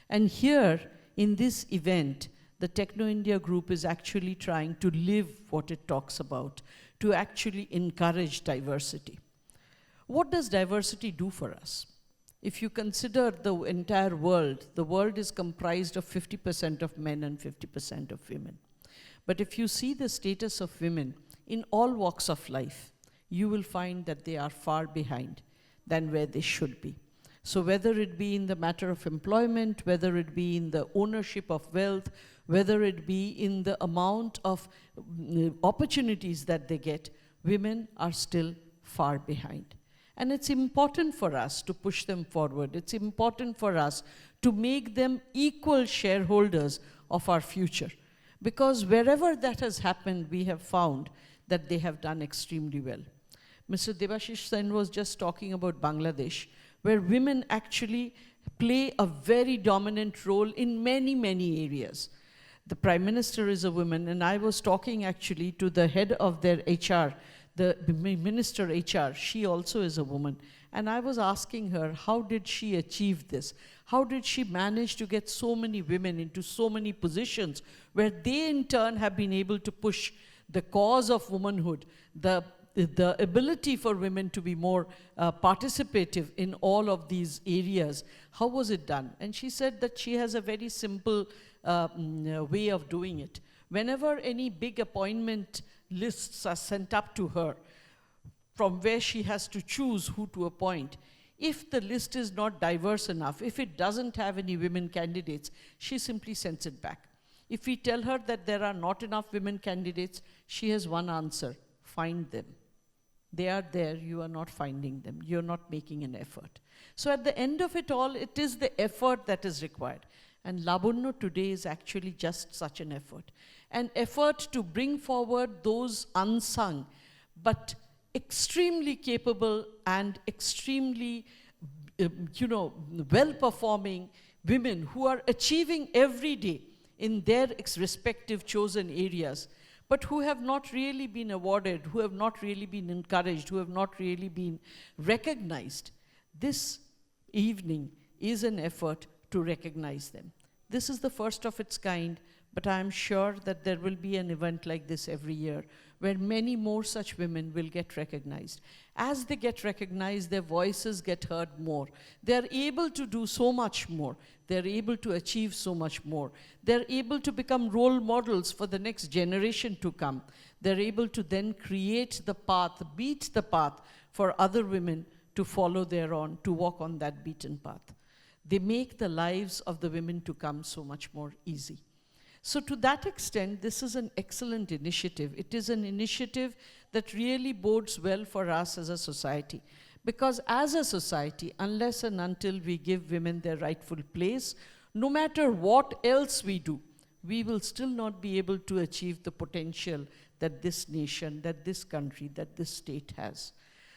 And here, in this event, the Techno India group is actually trying to live what it talks about, to actually encourage diversity. What does diversity do for us? If you consider the entire world, the world is comprised of 50% of men and 50% of women. But if you see the status of women in all walks of life, you will find that they are far behind than where they should be. So whether it be in the matter of employment, whether it be in the ownership of wealth, whether it be in the amount of opportunities that they get, women are still far behind. And it's important for us to push them forward. It's important for us to make them equal shareholders of our future. Because wherever that has happened, we have found that they have done extremely well. Mr. Debashish Sen was just talking about Bangladesh, where women actually play a very dominant role in many, many areas. The Prime Minister is a woman, and I was talking actually to the head of their HR, the Minister HR, she also is a woman. And I was asking her, how did she achieve this? How did she manage to get so many women into so many positions where they in turn have been able to push the cause of womanhood, the ability for women to be more participative in all of these areas? How was it done? And she said that she has a very simple way of doing it. Whenever any big appointment lists are sent up to her, from where she has to choose who to appoint, if the list is not diverse enough, if it doesn't have any women candidates, she simply sends it back. If we tell her that there are not enough women candidates, she has one answer: find them. They are there, you are not finding them, you're not making an effort. So at the end of it all, it is the effort that is required. And Labonnyo today is actually just such an effort to bring forward those unsung, but extremely capable and extremely, well-performing women who are achieving every day in their respective chosen areas, but who have not really been awarded, who have not really been encouraged, who have not really been recognized. This evening is an effort to recognize them. This is the first of its kind, but I am sure that there will be an event like this every year where many more such women will get recognized. As they get recognized, their voices get heard more. They're able to do so much more. They're able to achieve so much more. They're able to become role models for the next generation to come. They're able to then create the path, beat the path for other women to follow thereon, to walk on that beaten path. They make the lives of the women to come so much more easy. So to that extent, this is an excellent initiative. It is an initiative that really bodes well for us as a society. Because as a society, unless and until we give women their rightful place, no matter what else we do, we will still not be able to achieve the potential that this nation, that this country, that this state has.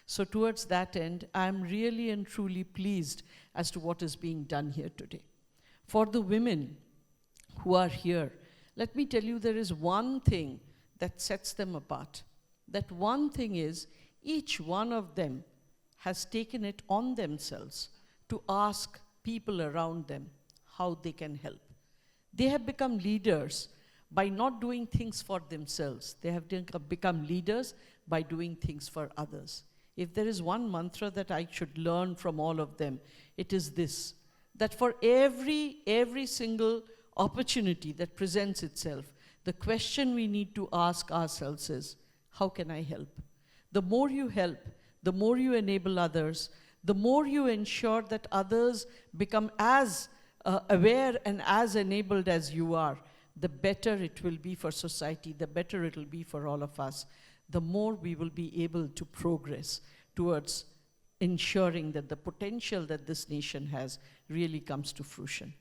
So towards that end, I'm really and truly pleased as to what is being done here today. For the women who are here, let me tell you, there is one thing that sets them apart. That one thing is, each one of them has taken it on themselves to ask people around them how they can help. They have become leaders by not doing things for themselves. They have become leaders by doing things for others. If there is one mantra that I should learn from all of them, it is this: that for every single opportunity that presents itself, the question we need to ask ourselves is, how can I help? The more you help, the more you enable others, the more you ensure that others become as aware and as enabled as you are, the better it will be for society, the better it will be for all of us, the more we will be able to progress towards ensuring that the potential that this nation has really comes to fruition.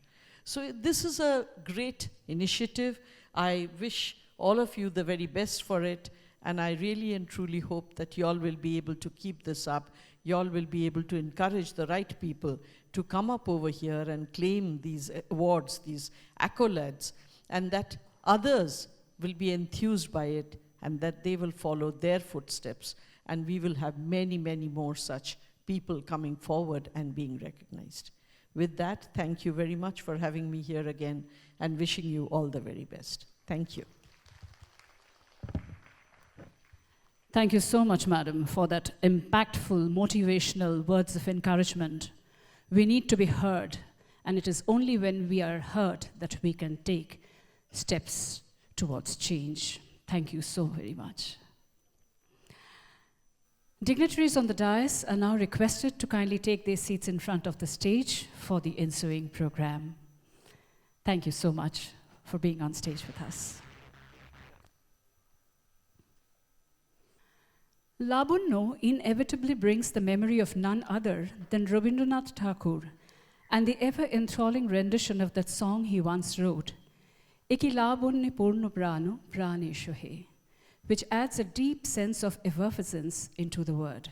So this is a great initiative. I wish all of you the very best for it, and I really and truly hope that you all will be able to keep this up. You all will be able to encourage the right people to come up over here and claim these awards, these accolades, and that others will be enthused by it and that they will follow their footsteps, and we will have many, many more such people coming forward and being recognized. With that, thank you very much for having me here again and wishing you all the very best. Thank you. Thank you so much, madam, for that impactful, motivational words of encouragement. We need to be heard, and it is only when we are heard that we can take steps towards change. Thank you so very much. Dignitaries on the dais are now requested to kindly take their seats in front of the stage for the ensuing program. Thank you so much for being on stage with us. Labonnyo inevitably brings the memory of none other than Rabindranath Tagore and the ever-enthralling rendition of that song he once wrote, Eki Labonnyo Purno Prano Pranesho He, which adds a deep sense of effervescence into the word.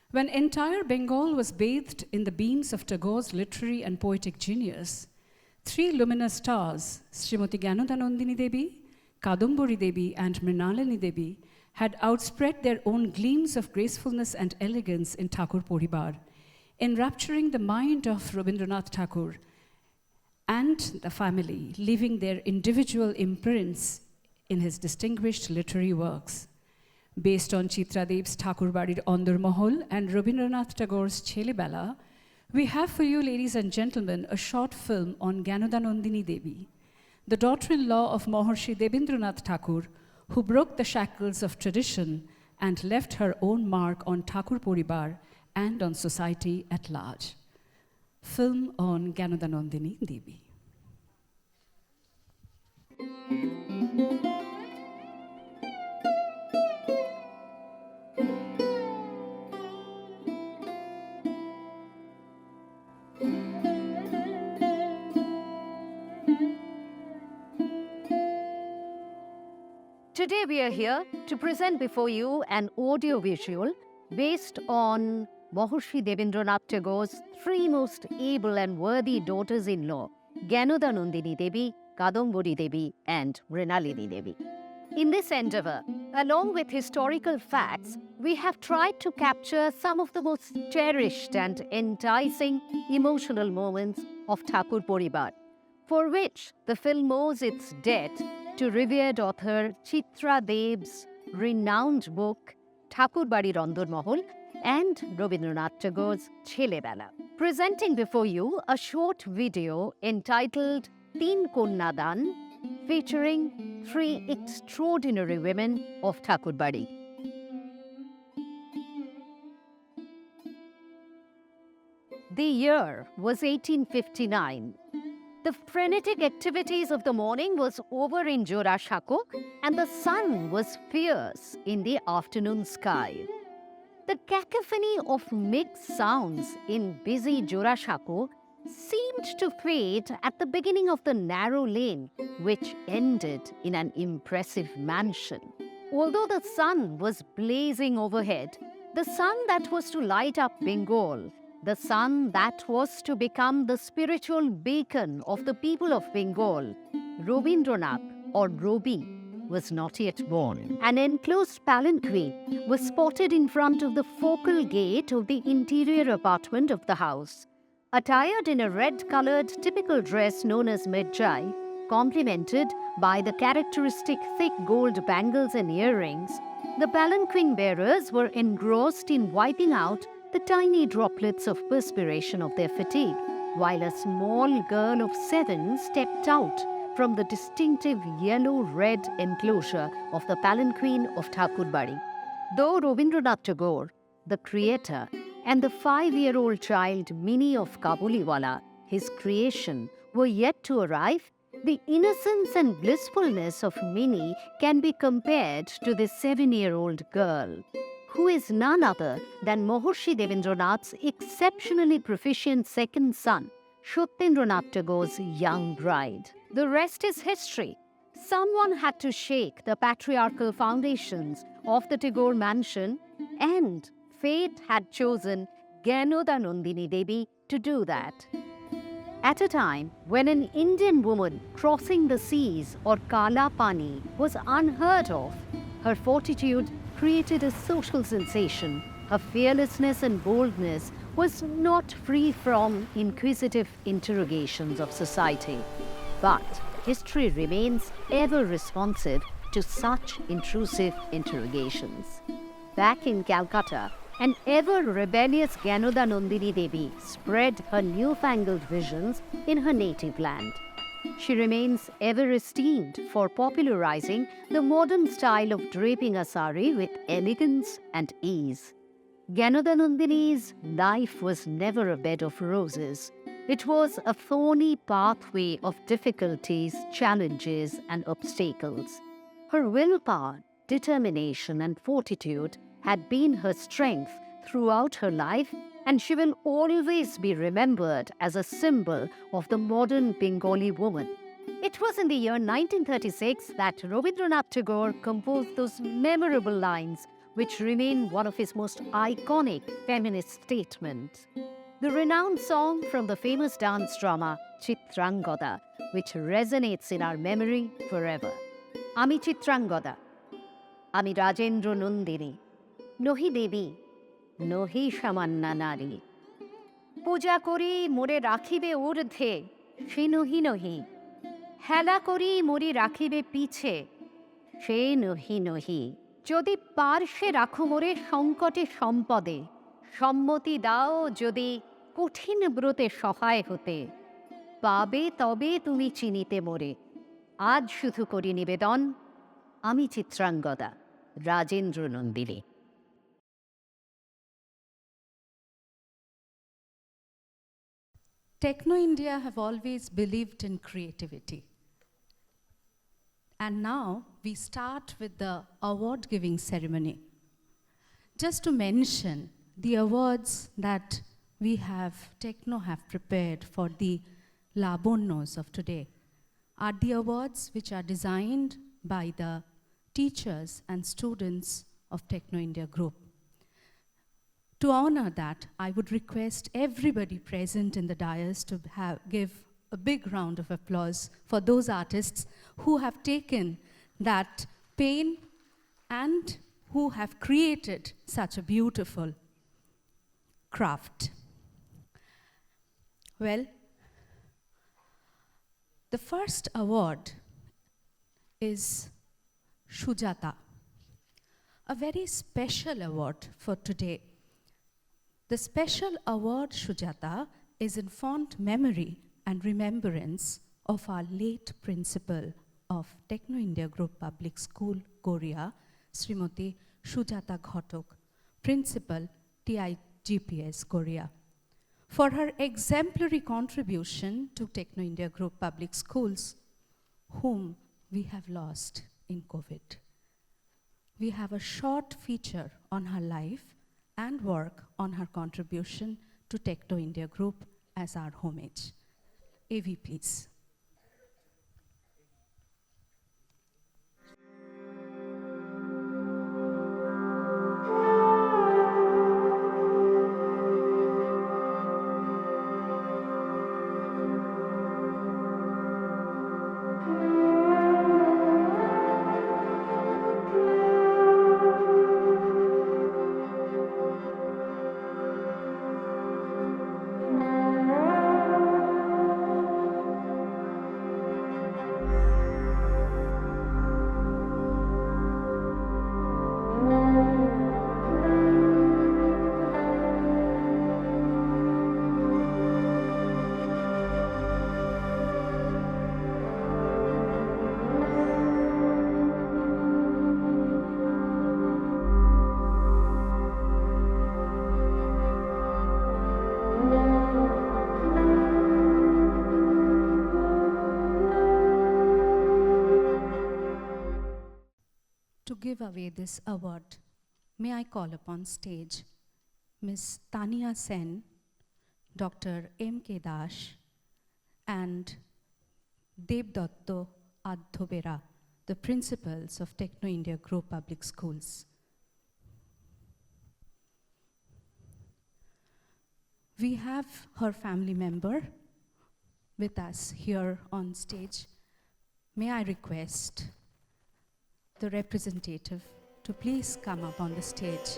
When entire Bengal was bathed in the beams of Tagore's literary and poetic genius, three luminous stars, Srimati Gyanodhanandini Devi, Kadambari Devi, and Mrinalini Devi, had outspread their own gleams of gracefulness and elegance in Thakur Poribar, enrapturing the mind of Rabindranath Tagore and the family, leaving their individual imprints in his distinguished literary works. Based on Chitra Dev's Thakur Barir Ondor Mahal and Rabindranath Tagore's Chelebela, we have for you, ladies and gentlemen, a short film on Gyanodhanandini Devi, the daughter-in-law of Maharshi Debendranath Tagore, who broke the shackles of tradition and left her own mark on Thakur Poribar and on society at large. Film on Gyanodhanandini Devi. Today we are here to present before you an audio-visual based on Maharshi Debendranath Tagore's three most able and worthy daughters-in-law, Gyanodhanandini Devi, Kadambari Devi, and Mrinalini Devi. In this endeavor, along with historical facts, we have tried to capture some of the most cherished and enticing emotional moments of Thakur Poribar, for which the film owes its debt to revered author Chitra Dev's renowned book Thakur Barir Ondor Mahal and Rabindranath Tagore's Chelebela. Presenting before you a short video entitled Teen Konna Dan, featuring three extraordinary women of Thakur Barir. The year was 1859. The frenetic activities of the morning was over in Jorashako, and the sun was fierce in the afternoon sky. The cacophony of mixed sounds in busy Jorashako seemed to fade at the beginning of the narrow lane, which ended in an impressive mansion. Although the sun was blazing overhead, the sun that was to light up Bengal, the sun that was to become the spiritual beacon of the people of Bengal, Rabindranath, or Robi, was not yet born. An enclosed palanquin was spotted in front of the focal gate of the interior apartment of the house. Attired in a red-colored typical dress known as medjai, complemented by the characteristic thick gold bangles and earrings, the palanquin bearers were engrossed in wiping out the tiny droplets of perspiration of their fatigue, while a small girl of 7 stepped out from the distinctive yellow-red enclosure of the palanquin of Thakur Barir. Though Rabindranath Tagore, the creator, and the 5-year-old child Minnie of Kabuliwala, his creation, were yet to arrive, the innocence and blissfulness of Minnie can be compared to this 7-year-old girl, who is none other than Maharshi Debendranath's exceptionally proficient second son, Satyendranath Tagore's young bride. The rest is history. Someone had to shake the patriarchal foundations of the Tagore mansion, and fate had chosen Gyanodhanandini Devi to do that. At a time when an Indian woman crossing the seas or Kala Pani was unheard of, her fortitude created a social sensation Her fearlessness and boldness was not free from inquisitive interrogations of society, but history remains ever responsive to such intrusive interrogations. Back in Calcutta, an ever rebellious Ganoda Nandini Devi spread her newfangled visions in her native land. She remains ever esteemed for popularizing the modern style of draping a sari with elegance and ease. Ganodanandini's life was never a bed of roses. It was a thorny pathway of difficulties, challenges, and obstacles. Her willpower, determination, and fortitude had been her strength throughout her life, and she will always be remembered as a symbol of the modern Bengali woman. It was in the year 1936 that Rabindranath Tagore composed those memorable lines which remain one of his most iconic feminist statements. The renowned song from the famous dance drama Chitrangada, which resonates in our memory forever. Ami Chitrangada, Ami Rajendra Nandini, Nohi Devi, Nohi Shamanna Nari. Puja kori more rakhibe urdhe, she nohi nohi. Hela kori more rakhibe piche, she nohi nohi. যদি পার্শ্বে রাখো মোরে সংকটে সম্পদে, সম্মতি দাও যদি কঠিন ব্রতে সহায় হতে, পাবে তবে তুমি চিনিতে মোরে। আজ শুধু করি নিবেদন, আমি Chitrangada, Rajendra Nandini. Techno India have always believed in creativity. And now we start with the award-giving ceremony. Just to mention the awards that Techno have prepared for the Labonnyos of today are the awards which are designed by the teachers and students of Techno India Group. To honor that, I would request everybody present in the dais to give a big round of applause for those artists who have taken that pain and who have created such a beautiful craft. Well, the first award is Shujata, a very special award for today. The special award Shujata is in fond memory and remembrance of our late principal of Techno India Group Public School, Goria, Srimati Shujata Ghotok, Principal TIGPS Goria, for her exemplary contribution to Techno India Group Public Schools, whom we have lost in COVID. We have a short feature on her life and work on her contribution to Techno India Group as our homage. AV, please. To give away this award, may I call upon stage Ms. Tania Sen, Dr. M.K. Dash, and Devdatto Adhobera, the principals of Techno India Group Public Schools. We have her family member with us here on stage. May I request the representative to please come up on the stage.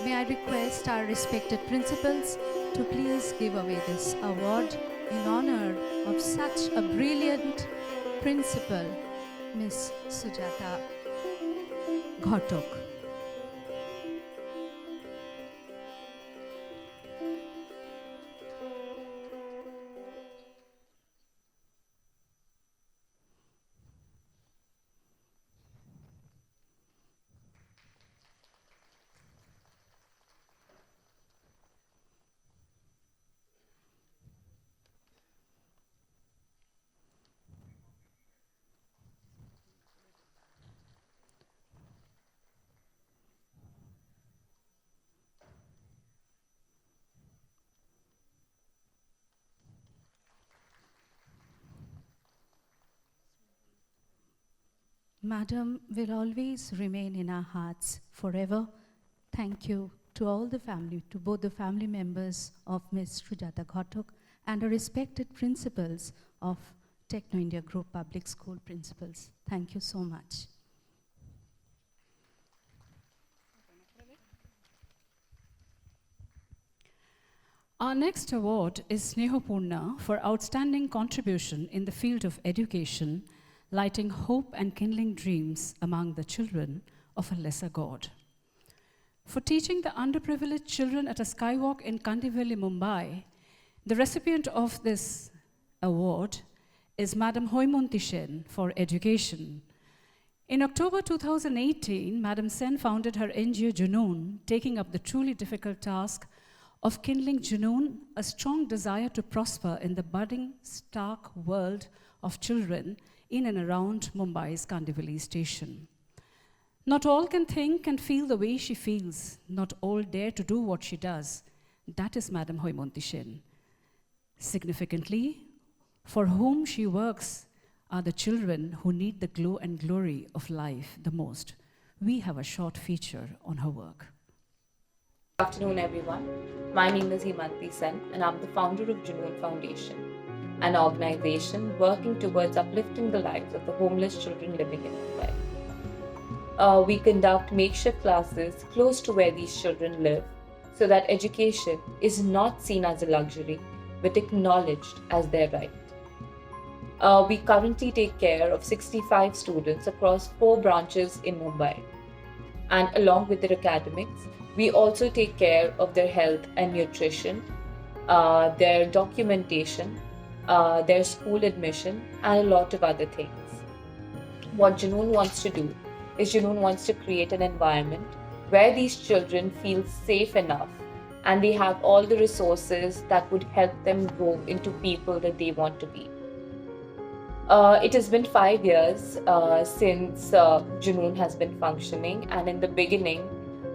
May I request our respected principals to please give away this award in honor of such a brilliant principal, Miss Sujata Ghotok. Madam will always remain in our hearts forever. Thank you to all the family, to both the family members of Ms. Sujata Ghotok and the respected principals of Techno India Group Public School principals. Thank you so much. Our next award is Snehopurna for outstanding contribution in the field of education, lighting hope and kindling dreams among the children of a lesser God. For teaching the underprivileged children at a skywalk in Kandivali, Mumbai, the recipient of this award is Madam Hoymonti Sen for education. In October 2018, Madam Sen founded her NGO Junoon, taking up the truly difficult task of kindling Junoon, a strong desire to prosper in the budding, stark world of children in and around Mumbai's Kandivali station. Not all can think and feel the way she feels. Not all dare to do what she does. That is Madam Hoymonti Sen. Significantly, for whom she works are the children who need the glow and glory of life the most. We have a short feature on her work. Good afternoon, everyone. My name is Himanti Sen, and I'm the founder of Junoon Foundation, an organization working towards uplifting the lives of the homeless children living in Mumbai. We conduct makeshift classes close to where these children live so that education is not seen as a luxury but acknowledged as their right. We currently take care of 65 students across 4 branches in Mumbai. And along with their academics, we also take care of their health and nutrition, their documentation, their school admission, and a lot of other things. What Junoon wants to do is Junoon wants to create an environment where these children feel safe enough and they have all the resources that would help them grow into people that they want to be. It has been 5 years since Junoon has been functioning, and in the beginning,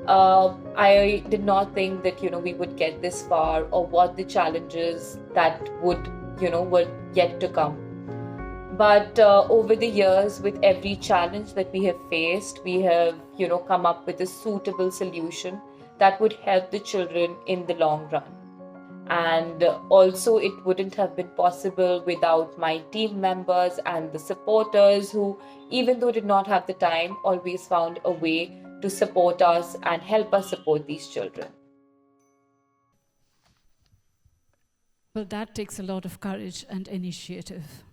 I did not think that we would get this far, or what the challenges that would were yet to come. But over the years, with every challenge that we have faced, we have come up with a suitable solution that would help the children in the long run. And also, it wouldn't have been possible without my team members and the supporters who, even though did not have the time, always found a way to support us and help us support these children. Well, that takes a lot of courage and initiative.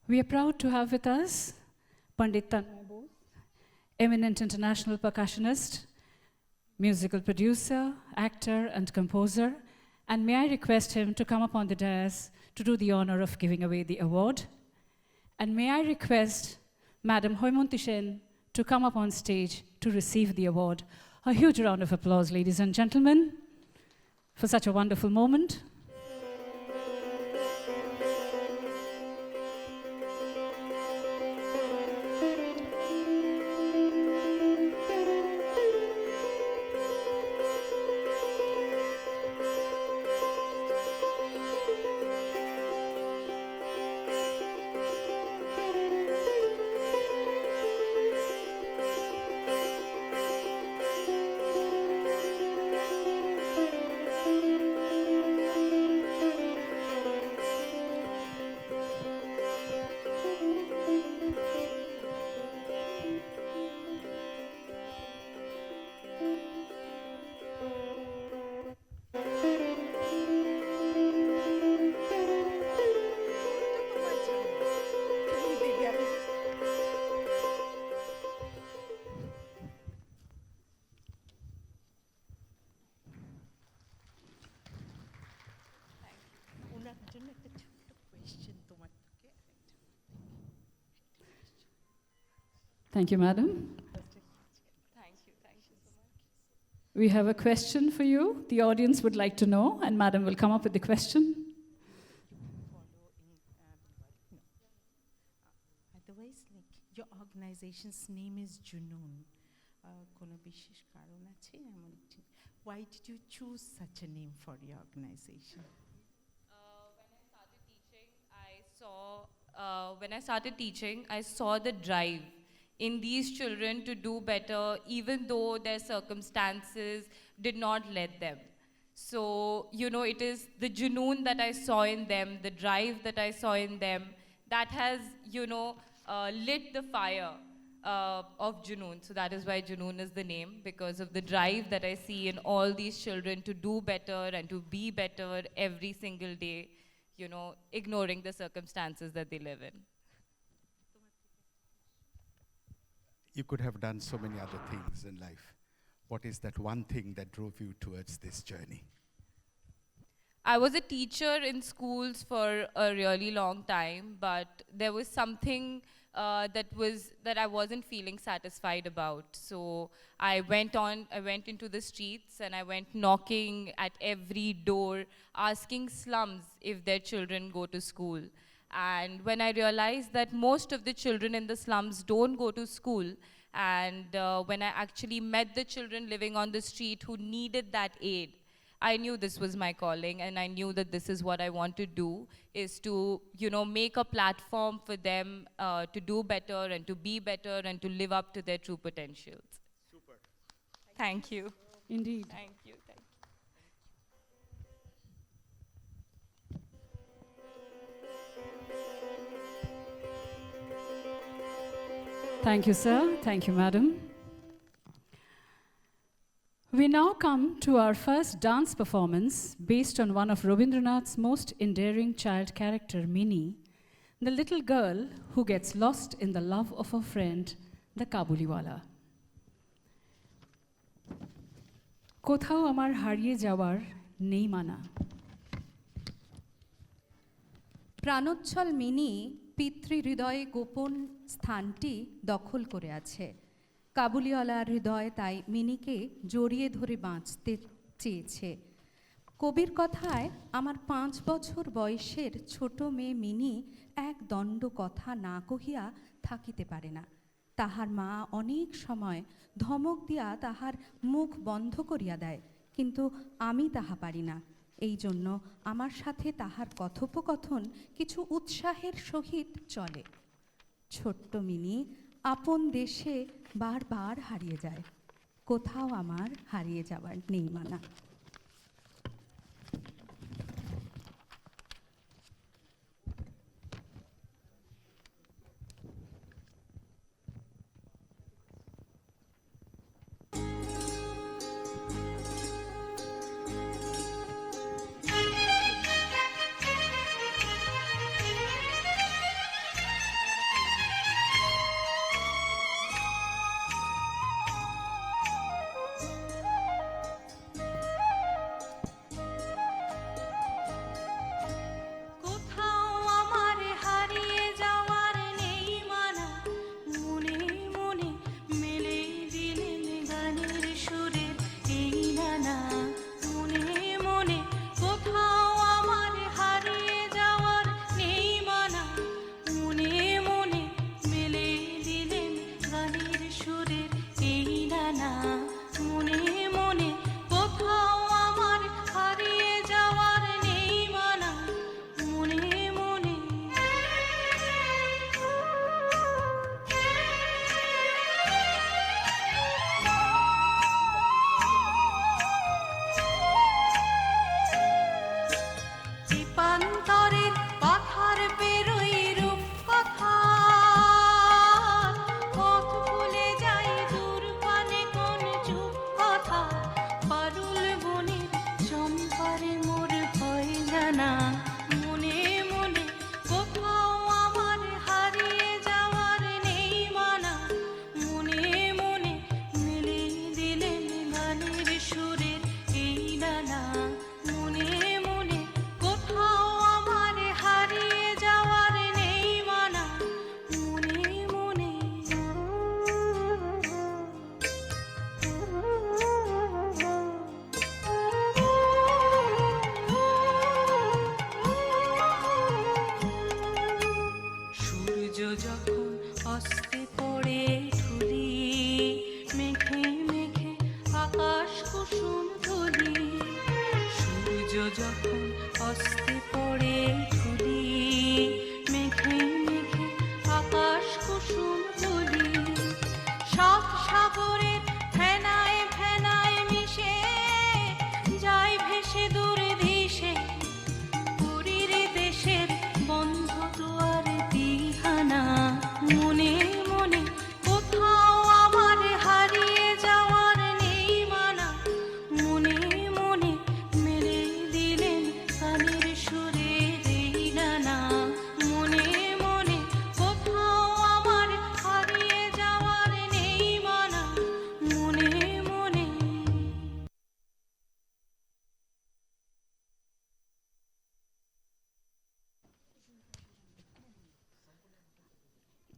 We are proud to have with us Pandit Tanmay Bose, eminent international percussionist, musical producer, actor, and composer. And may I request him to come up on the dais to do the honor of giving away the award. And may I request Madam Hoymonti Sen to come up on stage to receive the award. A huge round of applause, ladies and gentlemen, for such a wonderful moment. জন্য একটা ছোট্ট question তোমার থেকে। Thank you, madam. Thank you so much. We have a question for you. The audience would like to know, and madam will come up with the question. Otherwise, like your organization's name is Junoon. কোনো বিশেষ কারণ আছে এমন? Why did you choose such a name for your organization? When I started teaching, I saw the drive in these children to do better, even though their circumstances did not let them. So, it is the junoon that I saw in them, the drive that I saw in them, that has, lit the fire of Junoon. So that is why Junoon is the name, because of the drive that I see in all these children to do better and to be better every single day, ignoring the circumstances that they live in. You could have done so many other things in life. What is that one thing that drove you towards this journey? I was a teacher in schools for a really long time, but there was something that I wasn't feeling satisfied about. So I went into the streets and I went knocking at every door, asking slums if their children go to school. And when I realized that most of the children in the slums don't go to school, and when I actually met the children living on the street who needed that aid, I knew this was my calling, and I knew that this is what I want to do, is to, make a platform for them to do better and to be better and to live up to their true potentials. Super. Thank you. Indeed. Thank you. Thank you. Thank you, sir. Thank you, madam. We now come to our first dance performance based on one of Rabindranath's most endearing child character, Minnie, the little girl who gets lost in the love of her friend, the Kabuliwala. কোথাও আমার হারিয়ে যাওয়ার নেই মানা। প্রাণোচ্ছল mini পিতৃহৃদয়ে গোপন স্থানটি দখল করে আছে। কাবুলিওয়ালার হৃদয় তাই মিনিকে জড়িয়ে ধরে বাঁচতে চেয়েছে। কবির কথায়, আমার 5 বছর বয়সের ছোট মেয়ে মিনি এক দণ্ড কথা না কহিয়া থাকিতে পারে না। তাহার মা অনেক সময় ধমক দিয়া তাহার মুখ বন্ধ করিয়া দেয়, কিন্তু আমি তাহা পারি না। এই জন্য আমার সাথে তাহার কথোপকথন কিছু উৎসাহের সহিত চলে। ছোট্ট মিনি আপন দেশে বারবার হারিয়ে যায়। কোথাও আমার হারিয়ে যাবার নেই মানা।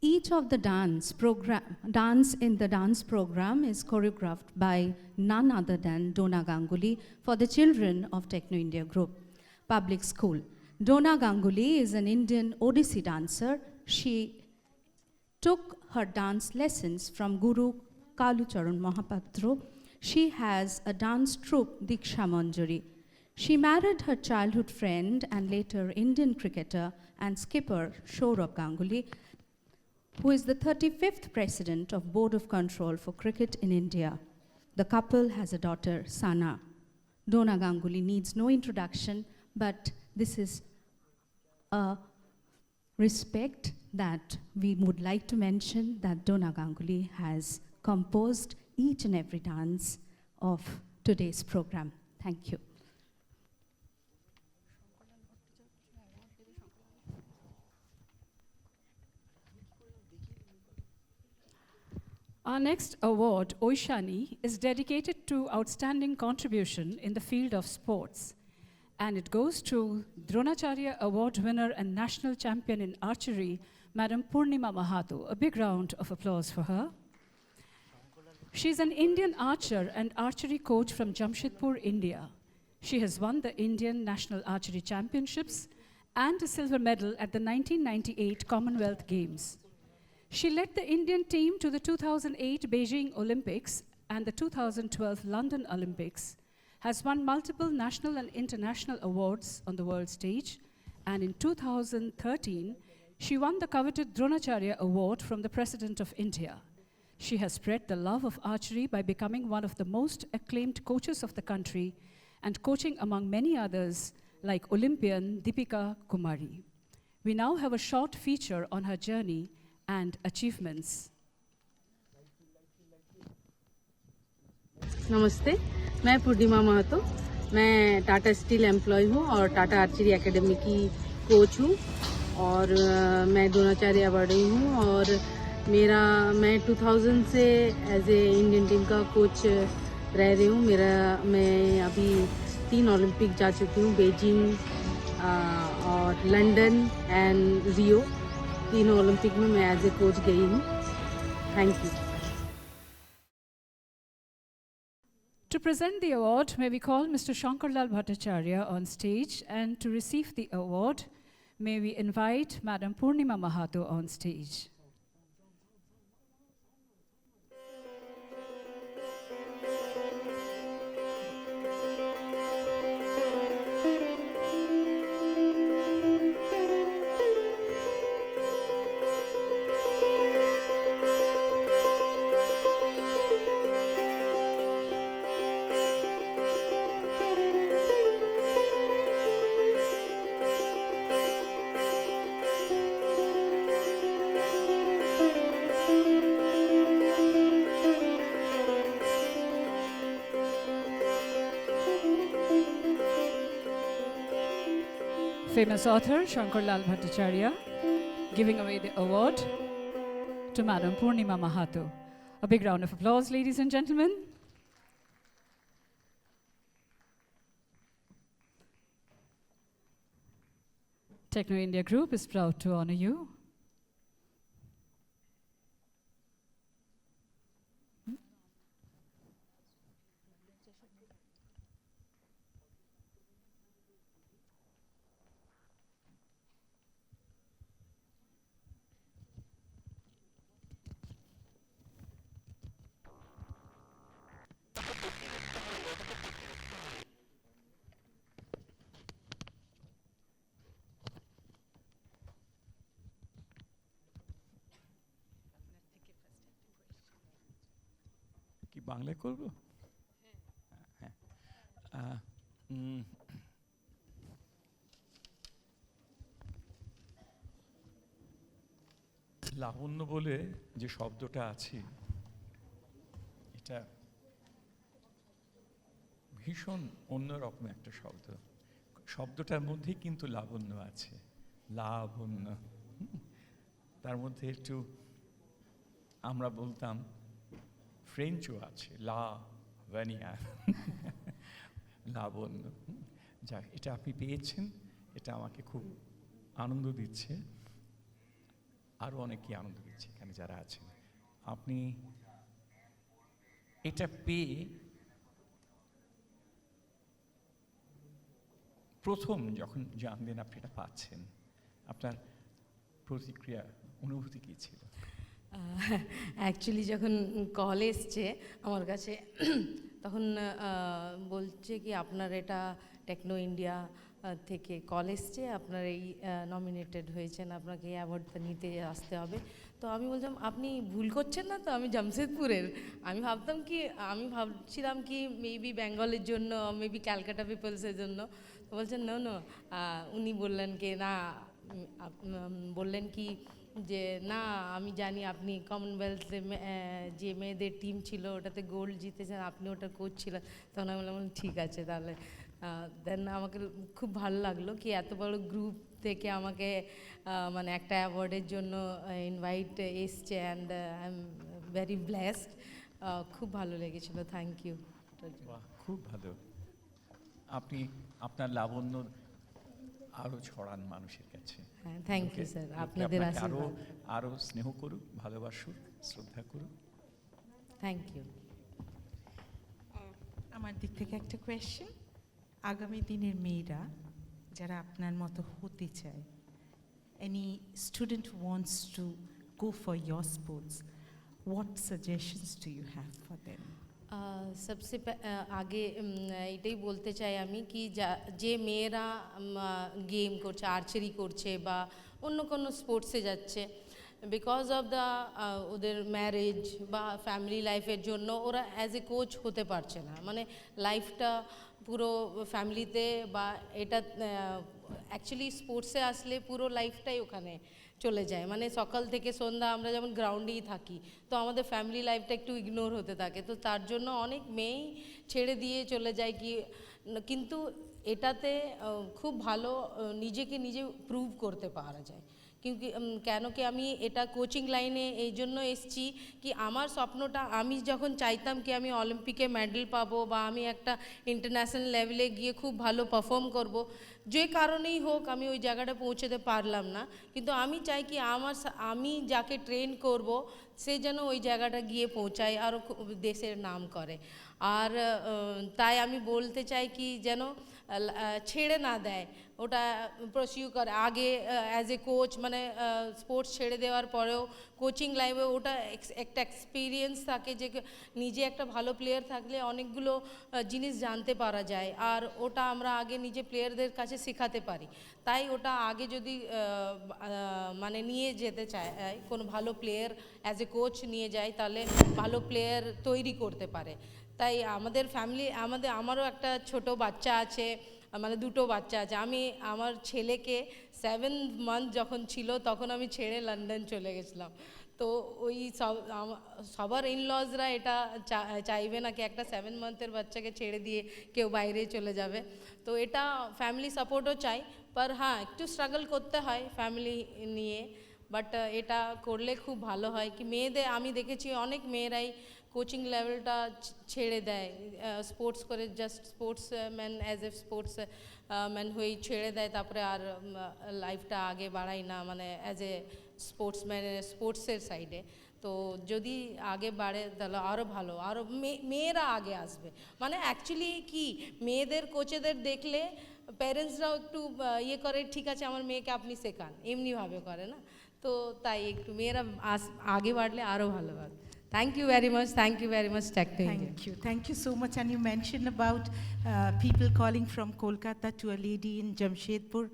Each of the dance in the dance program is choreographed by none other than Dona Ganguly for the children of Techno India Group Public School. Dona Ganguly is an Indian Odissi dancer. She took her dance lessons from Guru Kalucharan Mahapatro. She has a dance troupe, Diksha Manjari. She married her childhood friend and later Indian cricketer and skipper Sourav Ganguly, who is the 35th president of Board of Control for Cricket in India. The couple has a daughter, Sana. Dona Ganguly needs no introduction, but this is a respect that we would like to mention, that Dona Ganguly has composed each and every dance of today's program. Thank you. Our next award, Oishani, is dedicated to outstanding contribution in the field of sports. And it goes to Dronacharya Award winner and national champion in archery, Madam Purnima Mahato. A big round of applause for her. She's an Indian archer and archery coach from Jamshedpur, India. She has won the Indian National Archery Championships and a silver medal at the 1998 Commonwealth Games. She led the Indian team to the 2008 Beijing Olympics and the 2012 London Olympics, has won multiple national and international awards on the world stage, and in 2013, she won the coveted Dronacharya Award from the President of India. She has spread the love of archery by becoming one of the most acclaimed coaches of the country and coaching among many others like Olympian Deepika Kumari. We now have a short feature on her journey and achievements. नमस्ते, मैं पूर्णिमा महतो। मैं Tata steel employ हूँ और Tata archery academy की coach हूँ और मैं Dronacharya awardee हूँ और मैं 2000 से एज ए इंडियन टीम का कोच रह रही हूँ। मैं अभी 3 ओलंपिक जा चुकी हूँ, बेजिंग और लंदन एंड रियो। तीनों ओलंपिक में मैं एज ए कोच गई हूँ। Thank you. To present the award, may we call Mr. Shankarlal Bhattacharya on stage, and to receive the award, may we invite Madam Purnima Mahato on stage. Famous author Shankarlal Bhattacharya giving away the award to Madam Purnima Mahato. A big round of applause, ladies and gentlemen. Techno India Group is proud to honor you. কি বাংলায় করব? লাবণ্য বলে যে শব্দটা আছে, এটা ভীষণ অন্যরকম একটা শব্দ। শব্দটার মধ্যেই কিন্তু লাবণ্য আছে, লাবণ্য। তার মধ্যে একটু আমরা বলতাম ফ্রেঞ্চও আছে, লা ভ্যানিয়া, লাবণ্য। যাক, এটা আপনি পেয়েছেন, এটা আমাকে খুব আনন্দ দিচ্ছে। আরও অনেকেই আনন্দ পেয়েছে এখানে যারা আছেন। আপনি এটা পেয়ে প্রথম যখন জানলেন আপনি এটা পাচ্ছেন, আপনার প্রতিক্রিয়া, অনুভূতি কী ছিল? অ্যাকচুয়ালি যখন কল এসছে আমার কাছে তখন বলছে কি আপনার এটা টেকনো ইন্ডিয়া থেকে কল এসছে, আপনার এই নমিনেটেড হয়েছেন, আপনাকে এই অ্যাওয়ার্ডটা নিতে আসতে হবে। তো আমি বললাম আপনি ভুল করছেন না তো, আমি জামশেদপুরের। আমি ভাবছিলাম কি মেবি বেঙ্গলের জন্য, মেবি ক্যালকাটা পিপলসের জন্য। তো বলছেন নো নো, উনি বললেন কি না, বললেন কি যে না আমি জানি আপনি কমনওয়েলথে যে মেয়েদের টিম ছিল ওটাতে গোল্ড জিতেছেন, আপনি ওটা কোচ ছিলেন। তখন আমি বললাম ঠিক আছে তাহলে। দেন আমাকে খুব ভালো লাগলো কি এত বড় গ্রুপ থেকে আমাকে মানে একটা অ্যাওয়ার্ডের জন্য ইনভাইট এসছে, and I am very blessed. খুব ভালো লেগেছিল, থ্যাংক ইউ। খুব ভালো। আপনি আপনার লাবণ্য আরও ছড়ান মানুষের কাছে। হ্যাঁ, থ্যাংক ইউ স্যার, আপনাদের আশীর্বাদ। আরও স্নেহ করুক, ভালোবাসুক, শ্রদ্ধা করুক। Thank you. আমার দিক থেকে একটা কোয়েশ্চেন, আগামী দিনের মেয়েরা যারা আপনার মতো হতে চায়, any student who wants to go for your sports, what suggestions do you have for them? সবসে আগে এটাই বলতে চাই আমি কি যে মেয়েরা গেম করছে, আর্চারি করছে বা অন্য কোনো স্পোর্টসে যাচ্ছে, বিকজ অফ দ্য ওদের ম্যারেজ বা ফ্যামিলি লাইফের জন্য ওরা অ্যাজ এ কোচ হতে পারছে না, মানে লাইফটা পুরো ফ্যামিলিতে বা এটা অ্যাকচুয়ালি স্পোর্টসে আসলে পুরো লাইফটাই ওখানে চলে যায়, মানে সকাল থেকে সন্ধ্যা আমরা যেমন গ্রাউন্ডেই থাকি, তো আমাদের ফ্যামিলি লাইফটা একটু ইগনোর হতে থাকে, তো তার জন্য অনেক মেয়েই ছেড়ে দিয়ে চলে যায় কি, কিন্তু এটাতে খুব ভালো নিজেকে নিজে প্রুভ করতে পারা যায়। কিন্তু কেন কি আমি এটা কোচিং লাইনে এই জন্য এসেছি কি আমার স্বপ্নটা, আমি যখন চাইতাম কি আমি অলিম্পিকে মেডেল পাবো বা আমি একটা ইন্টারন্যাশনাল লেভেলে গিয়ে খুব ভালো পারফর্ম করব, যে কারণেই হোক আমি ওই জায়গাটা পৌঁছতে পারলাম না, কিন্তু আমি চাই কি আমি যাকে ট্রেন করব সে যেন ওই জায়গাটা গিয়ে পৌঁছায় আর দেশের নাম করে। আর তাই আমি বলতে চাই কি যেন ছেড়ে না দেয়, ওটা প্রসিউ করে আগে অ্যাজ এ কোচ, মানে স্পোর্টস ছেড়ে দেওয়ার পরেও কোচিং লাইফে ওটা একটা এক্সপিরিয়েন্স থাকে যে নিজে একটা ভালো প্লেয়ার থাকলে অনেকগুলো জিনিস জানতে পারা যায়, আর ওটা আমরা আগে নিজে প্লেয়ারদের কাছে শেখাতে পারি। তাই ওটা আগে যদি মানে নিয়ে যেতে চায় কোনো ভালো প্লেয়ার অ্যাজ এ কোচ নিয়ে যায় তাহলে ভালো প্লেয়ার তৈরি করতে পারে। তাই আমাদের ফ্যামিলি, আমারও একটা ছোট বাচ্চা আছে, মানে দুটো বাচ্চা আছে। আমি আমার ছেলেকে 7 মান্থ যখন ছিল তখন আমি ছেড়ে লন্ডন চলে গেছিলাম, তো ওই সবার ইনলজরা এটা চাইবে না কি একটা 7 মান্থের বাচ্চাকে ছেড়ে দিয়ে কেউ বাইরে চলে যাবে, তো এটা ফ্যামিলি সাপোর্টও চাই, पर হ্যাঁ একটু স্ট্রাগল করতে হয় ফ্যামিলি নিয়ে, বাট এটা করলে খুব ভালো হয় কি মেয়েদের আমি দেখেছি অনেক মেয়েরাই কোচিং লেভেলটা ছেড়ে দেয়, স্পোর্টস করে just sportsman as a sports man হয়েই ছেড়ে দেয়, তারপরে আর লাইফটা আগে বাড়ায় না, মানে অ্যাজ এ স্পোর্টসম্যানের স্পোর্টসের সাইডে। তো যদি আগে বাড়ে তাহলে আরও ভালো, আরও মেয়েরা আগে আসবে, মানে অ্যাকচুয়ালি কি মেয়েদের কোচেদের দেখলে প্যারেন্টসরাও একটু ইয়ে করে, ঠিক আছে আমার মেয়েকে আপনি শেখান, এমনিভাবে করে না, তো তাই একটু মেয়েরা আগে বাড়লে আরও ভালো হবে। Thank you very much. Thank you very much, Techno India. Thank you. Thank you so much. And you mentioned about people calling from Kolkata to a lady in Jamshedpur.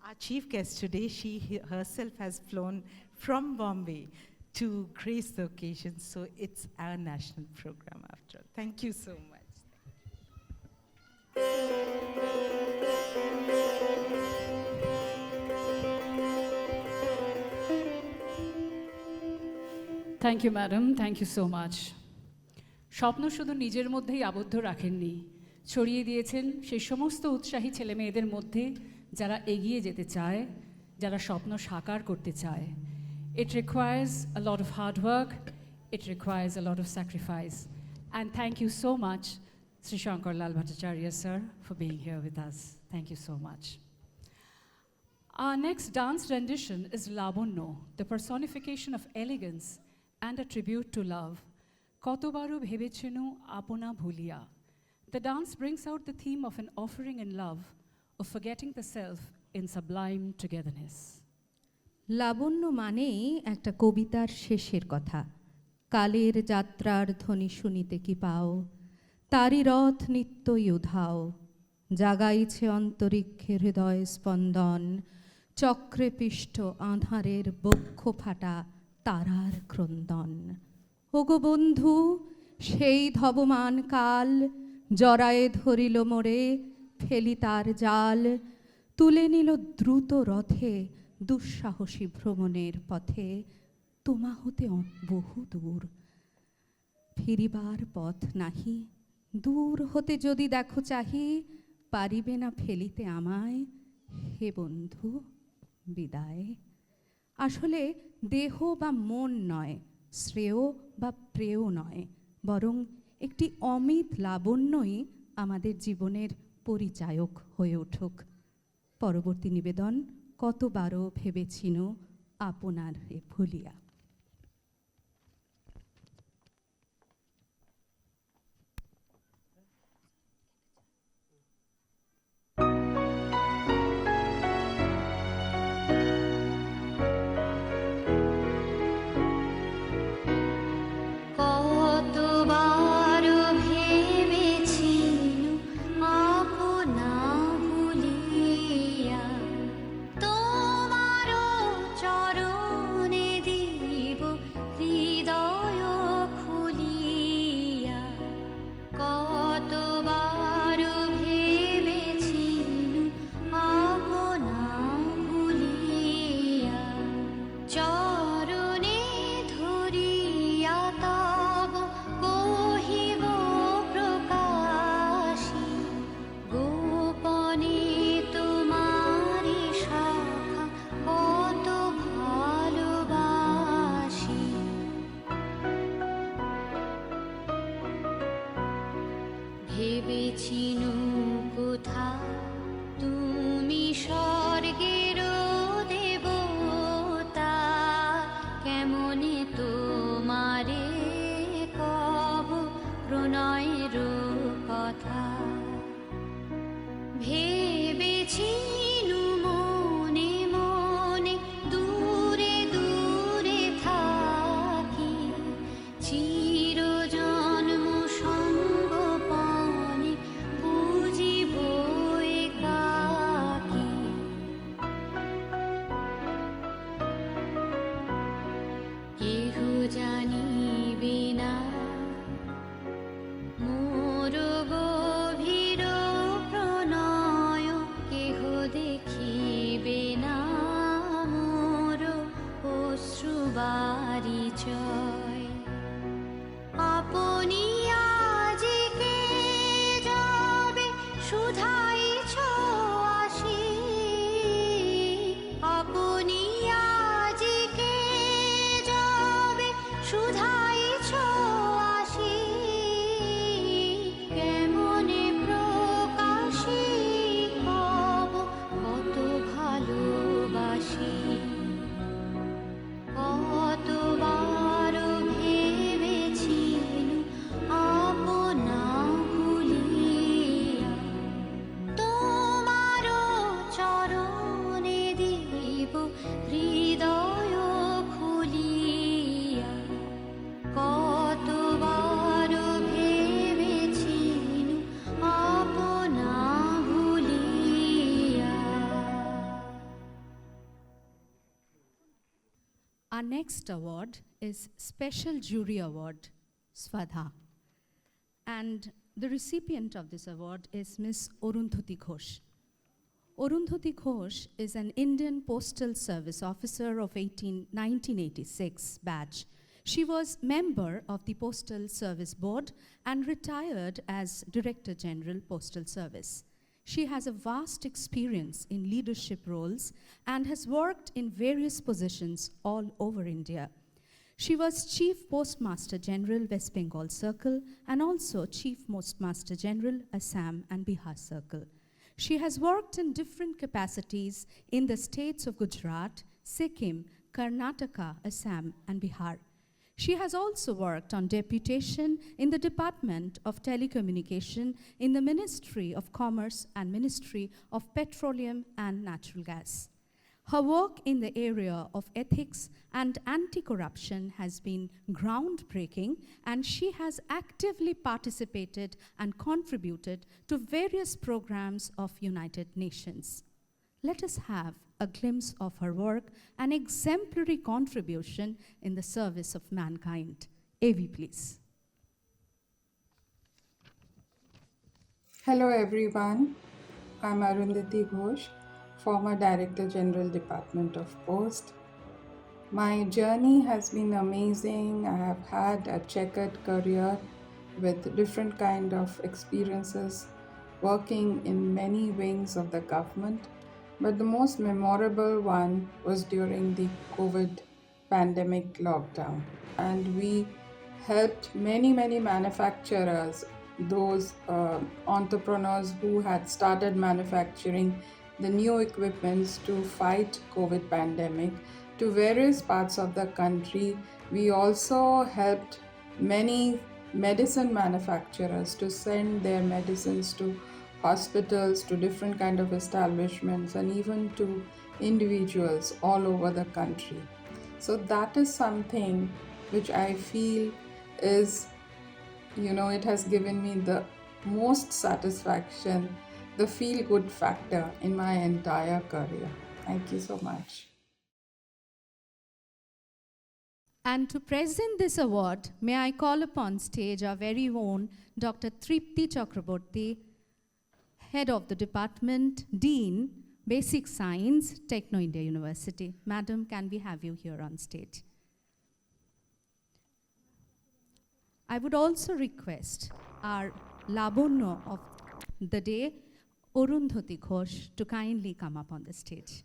Our chief guest today, she herself has flown from Bombay to grace the occasion. So it's our national program after all. Thank you so much. Thank you madam, thank you so much. স্বপ্ন শুধু নিজের মধ্যেই আবদ্ধ রাখেননি, ছড়িয়ে দিয়েছেন সেই সমস্ত উৎসাহী ছেলে মেয়েদের মধ্যে যারা এগিয়ে যেতে চায়, যারা স্বপ্ন সাকার করতে চায়। It requires a lot of hard work, it requires a lot of sacrifice, and thank you so much Shri Shankar Lal Bhattacharya sir for being here with us. Thank you so much. Our next dance rendition is Labonnyo, the personification of elegance and a tribute to love. Kotobaru bhebechenu apona bhulia. The dance brings out the theme of an offering in love, of forgetting the self in sublime togetherness. লাবণ্য মানেই একটা কবিতার শেষের কথা। কালের যাত্রার ধ্বনি শুনিতে কি পাও, তারি রথ নিত্যই উধাও, জাগাইছে অন্তরিক্ষে হৃদয় স্পন্দন, চক্রে পিষ্ট আঁধারের বক্ষ ফাটা তারার ক্রন্দন। ওগো বন্ধু, সেই ধবমান কাল জরায়ে ধরিল মোরে, ফেলি তার জাল, তুলে নিল দ্রুত রথে দুঃসাহসী ভ্রমণের পথে, তোমা হতে বহু দূর, ফিরিবার পথ নাহি, দূর হতে যদি দেখো চাহি, পারিবে না ফেলিতে আমায়, হে বন্ধু বিদায়। আসলে দেহ বা মন নয়, শ্রেয় বা প্রেয় নয়, বরং একটি অমিত লাবণ্যই আমাদের জীবনের পরিচায়ক হয়ে উঠুক। পরবর্তী নিবেদন, কতবারও ভেবেছিন আপনার রে ভুলিয়া। ভেবেছিনু কোথা তুমি স্বর্গের দেবতা, কেমনে তোমারে কব প্রণয়ের কথা। ভেবেছিনু মনে মনে দূরে দূরে থাকি, চিরজন্ম সঙ্গোপনে বুঝিব একাকী। কেহ জানিবে না মোর গভীর প্রণয়, কেহ দেখিবে না মোর অশ্রুবারিচয়। আপনি আজিকে যাবে শুধাইছ আসি, আপনি আজিকে যাবে শুধাইছ আসি, কেমনে প্রকাশি কব কত ভালোবাসি। কতবার ভেবেছিনু আপনা ভুলিয়া, তোমার চরণে দিব হৃদয় খুলিয়া। কতবার ভেবেছিনু আপনা ভুলিয়া। Our next award is Special Jury Award, Svadha. And the recipient of this award is Miss Arundhati Ghosh. Arundhati Ghosh is an Indian Postal Service officer of 1986 batch. She was member of the Postal Service Board and retired as Director General Postal Service. She has a vast experience in leadership roles and has worked in various positions all over India. She was Chief Postmaster General, West Bengal Circle, and also Chief Postmaster General, Assam and Bihar Circle. She has worked in different capacities in the states of Gujarat, Sikkim, Karnataka, Assam, and Bihar. She has also worked on deputation in the Department of Telecommunication in the Ministry of Commerce and Ministry of Petroleum and Natural Gas. Her work in the area of ethics and anti-corruption has been groundbreaking, and she has actively participated and contributed to various programs of United Nations. Let us have a glimpse of her work and exemplary contribution in the service of mankind. AV, please. Hello everyone, I'm Arundhati Ghosh, former Director General Department of Post. My journey has been amazing. I have had a checkered career with different kind of experiences working in many wings of the government. But the most memorable one was during the COVID pandemic lockdown. And we helped many manufacturers, those entrepreneurs who had started manufacturing the new equipments to fight COVID pandemic to various parts of the country. We also helped many medicine manufacturers to send their medicines to hospitals, to different kind of establishments, and even to individuals all over the country. So that is something which I feel is, it has given me the most satisfaction, the feel-good factor in my entire career. Thank you so much. And to present this award, may I call upon stage our very own Dr. Tripti Chakraborty, Head of the Department, Dean, Basic Science, Techno India University. Madam, can we have you here on stage? I would also request our Labonnyo of the day, Arundhati Ghosh, to kindly come up on the stage.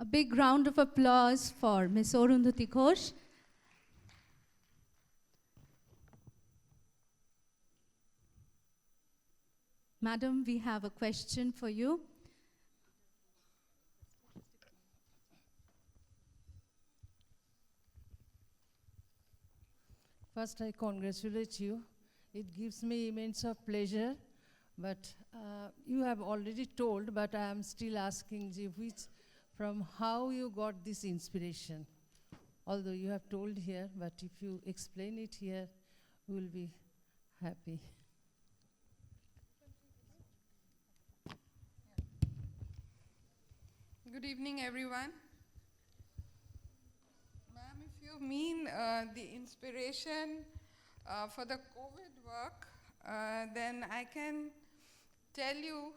A big round of applause for Ms. Arundhati Ghosh. Madam, we have a question for you. First, I congratulate you. It gives me immense of pleasure, but you have already told, but I am still asking you from how you got this inspiration. Although you have told here, but if you explain it here, we will be happy. Good evening, everyone. Ma'am, if you mean the inspiration for the COVID work, then I can tell you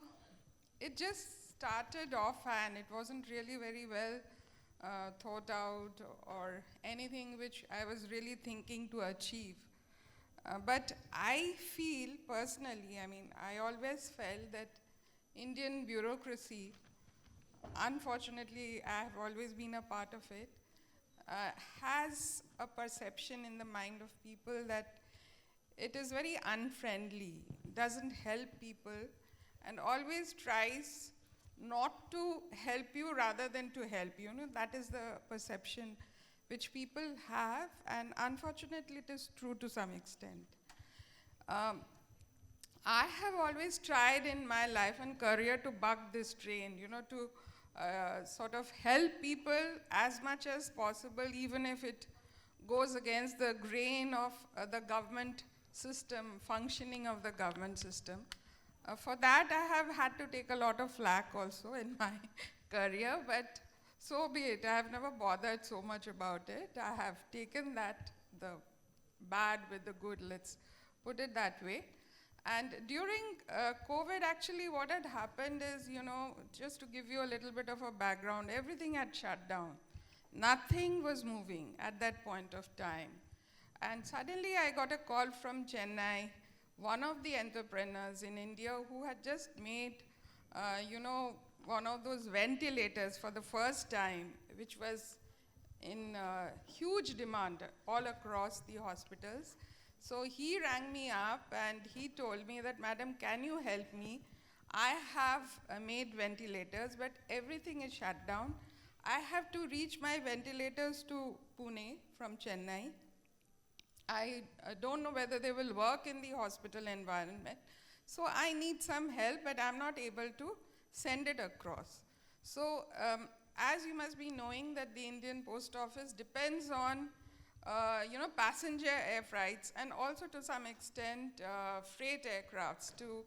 it just started off and it wasn't really very well thought out or anything which I was really thinking to achieve. But I feel personally, I always felt that Indian bureaucracy, unfortunately, I have always been a part of it, has a perception in the mind of people that it is very unfriendly, doesn't help people, and always tries not to help you rather than to help you. That is the perception which people have, and unfortunately it is true to some extent. I have always tried in my life and career to buck this train, to sort of help people as much as possible, even if it goes against the grain of the government system, functioning of the government system. For that, I have had to take a lot of flack also in my career, but so be it. I have never bothered so much about it. I have taken that, the bad with the good, let's put it that way. And during COVID, actually, what had happened is, just to give you a little bit of a background, everything had shut down. Nothing was moving at that point of time. And suddenly I got a call from Chennai, one of the entrepreneurs in India who had just made, one of those ventilators for the first time, which was in huge demand all across the hospitals. So he rang me up and he told me that, Madam, can you help me? I have made ventilators, but everything is shut down. I have to reach my ventilators to Pune from Chennai. I don't know whether they will work in the hospital environment. So I need some help, but I'm not able to send it across. So as you must be knowing that the Indian Post Office depends on passenger air freights and also to some extent freight aircrafts to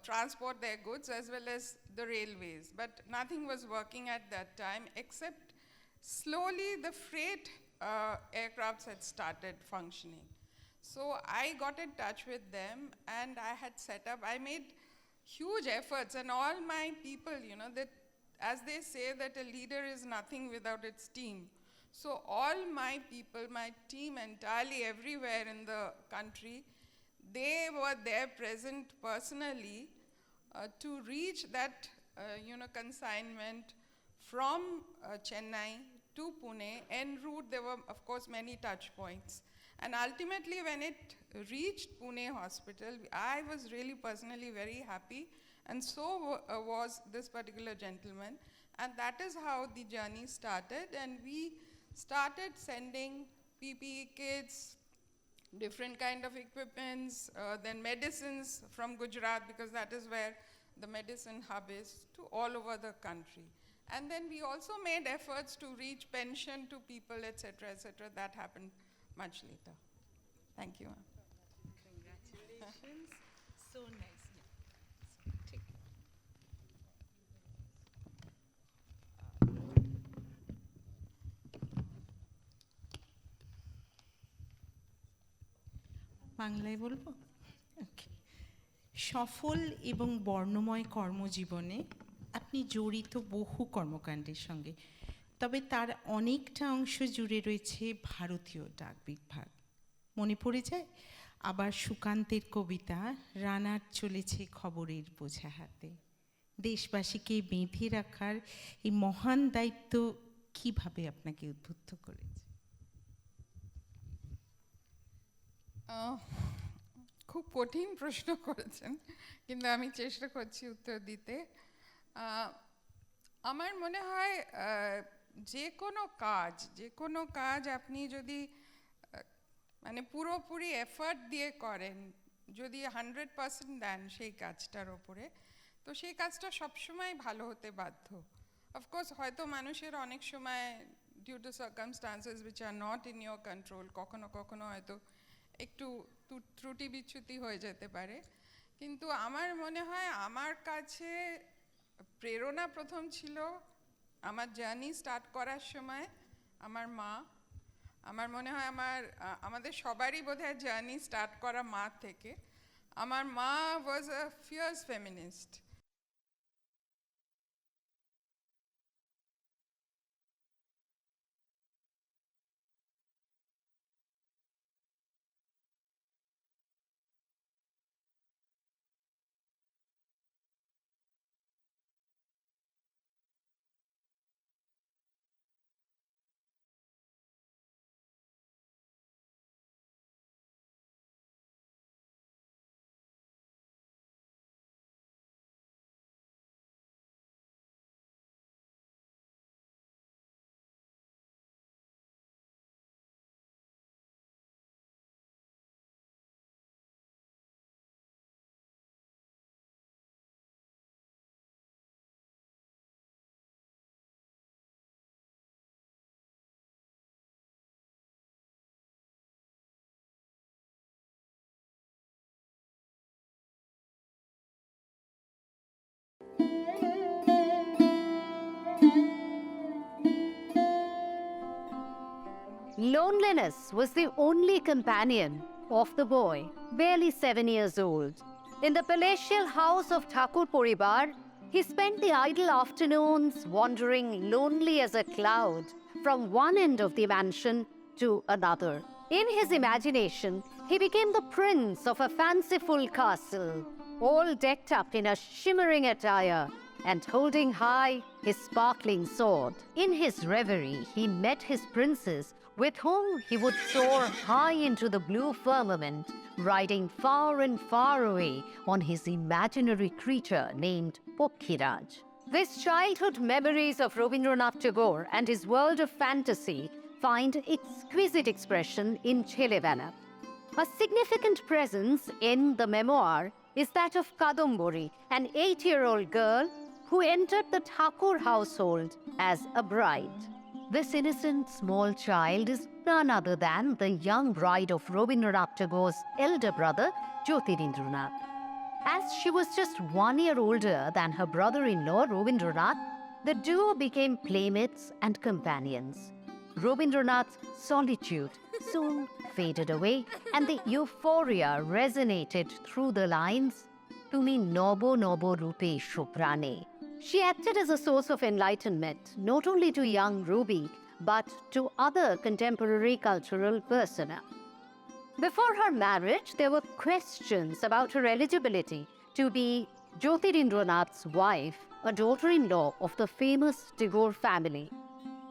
transport their goods as well as the railways. But nothing was working at that time except slowly the freight aircrafts had started functioning. So I got in touch with them and I made huge efforts, and all my people, that as they say that a leader is nothing without its team. So all my people, my team entirely everywhere in the country, they were there present personally to reach that consignment from Chennai to Pune. En route, there were, of course, many touch points. And ultimately, when it reached Pune Hospital, I was really personally very happy, and so was this particular gentleman. And that is how the journey started. And we started sending PPE kits, different kind of equipments, then medicines from Gujarat, because that is where the medicine hub is, to all over the country. And then we also made efforts to reach pension to people, etc., etc. That happened much later. Thank you. Congratulations. So nice. Take বাংলায় বলবো? Okay. সফল এবং বর্ণময় কর্মজীবনে আপনি জড়িত বহু কর্মকাণ্ডের সঙ্গে, তবে তার অনেকটা অংশ জুড়ে রয়েছে ভারতীয় ডাক বিভাগ। মনে পড়ে যায় আবার সুকান্তের কবিতা, রানার চলেছে খবরের বোঝা হাতে। দেশবাসীকে বেঁধে রাখার এই মহান দায়িত্ব কিভাবে আপনাকে উদ্বুদ্ধ করেছে? খুব কঠিন প্রশ্ন করেছেন, কিন্তু আমি চেষ্টা করছি উত্তর দিতে। আমার মনে হয় যে কোনো কাজ আপনি যদি মানে পুরোপুরি এফর্ট দিয়ে করেন, যদি 100% দেন সেই কাজটার ওপরে, তো সেই কাজটা সবসময় ভালো হতে বাধ্য। অফকোর্স হয়তো মানুষের অনেক সময় due to circumstances which are not in your control কখনো কখনো হয়তো একটু ত্রুটি বিচ্যুতি হয়ে যেতে পারে, কিন্তু আমার মনে হয় আমার কাছে প্রেরণা প্রথম ছিল আমার জার্নি স্টার্ট করার সময় আমার মা। আমার মনে হয় আমাদের সবারই বোধহয় জার্নি স্টার্ট করা মা থেকে। আমার মা was a fierce feminist. Loneliness was the only companion of the boy, barely 7 years old. In the palatial house of Thakur Poribar, he spent the idle afternoons wandering lonely as a cloud from one end of the mansion to another. In his imagination, he became the prince of a fanciful castle, all decked up in a shimmering attire and holding high his sparkling sword. In his reverie, he met his princess, with whom he would soar high into the blue firmament, riding far and far away on his imaginary creature named Pokhiraj. These childhood memories of Rabindranath Tagore and his world of fantasy find exquisite expression in Chelebela. A significant presence in the memoir is that of Kadambari, an 8-year-old girl who entered the Thakur household as a bride. This innocent small child is none other than the young bride of Rabindranath Tagore's elder brother, Jyotirindranath. As she was just 1 year older than her brother-in-law, Rabindranath, the duo became playmates and companions. Rabindranath's solitude soon faded away, and the euphoria resonated through the lines, "Tumi nobo nobo rupe shuprane." She acted as a source of enlightenment, not only to young Ruby, but to other contemporary cultural persona. Before her marriage, there were questions about her eligibility to be Jyotirindranath's wife, a daughter-in-law of the famous Tagore family.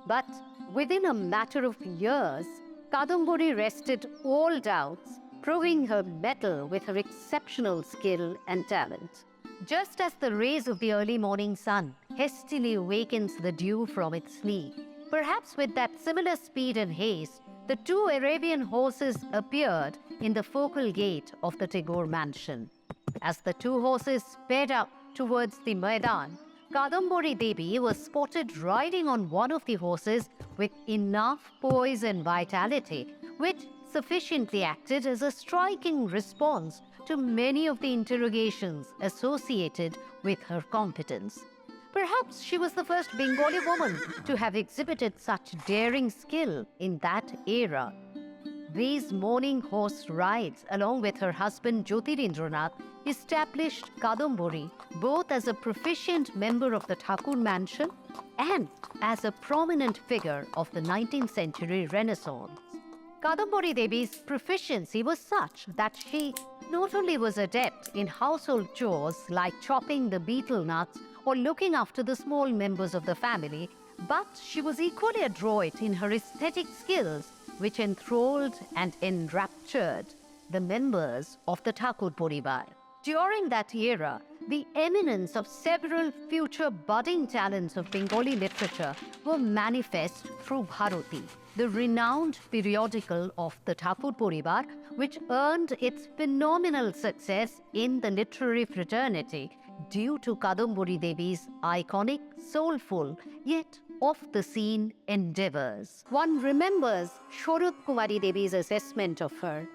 But within a matter of years, Kadambari wrested all doubts, proving her mettle with her exceptional skill and talent. Just as the rays of the early morning sun hastily awakens the dew from its sleep, perhaps with that similar speed and haste, the 2 Arabian horses appeared in the focal gate of the Tagore mansion. As the 2 horses sped up towards the Maidan, Kadambari Devi was spotted riding on one of the horses with enough poise and vitality, which sufficiently acted as a striking response to many of the interrogations associated with her competence. Perhaps she was the first Bengali woman to have exhibited such daring skill in that era. These morning horse rides, along with her husband Jyotirindranath, established Kadambari both as a proficient member of the Thakur mansion and as a prominent figure of the 19th century Renaissance. Kadambari Devi's proficiency was such that she not only was adept in household chores like chopping the betel nuts or looking after the small members of the family, but she was equally adroit in her aesthetic skills, which enthralled and enraptured the members of the Thakur Poribar. During that era, the eminence of several future budding talents of Bengali literature were manifest through Bharati, the renowned periodical of the Thakur Poribar, which earned its phenomenal success in the literary fraternity due to Kadambari Devi's iconic, soulful, yet off-the-scene endeavors. One remembers Sharad Kumari Devi's assessment of her.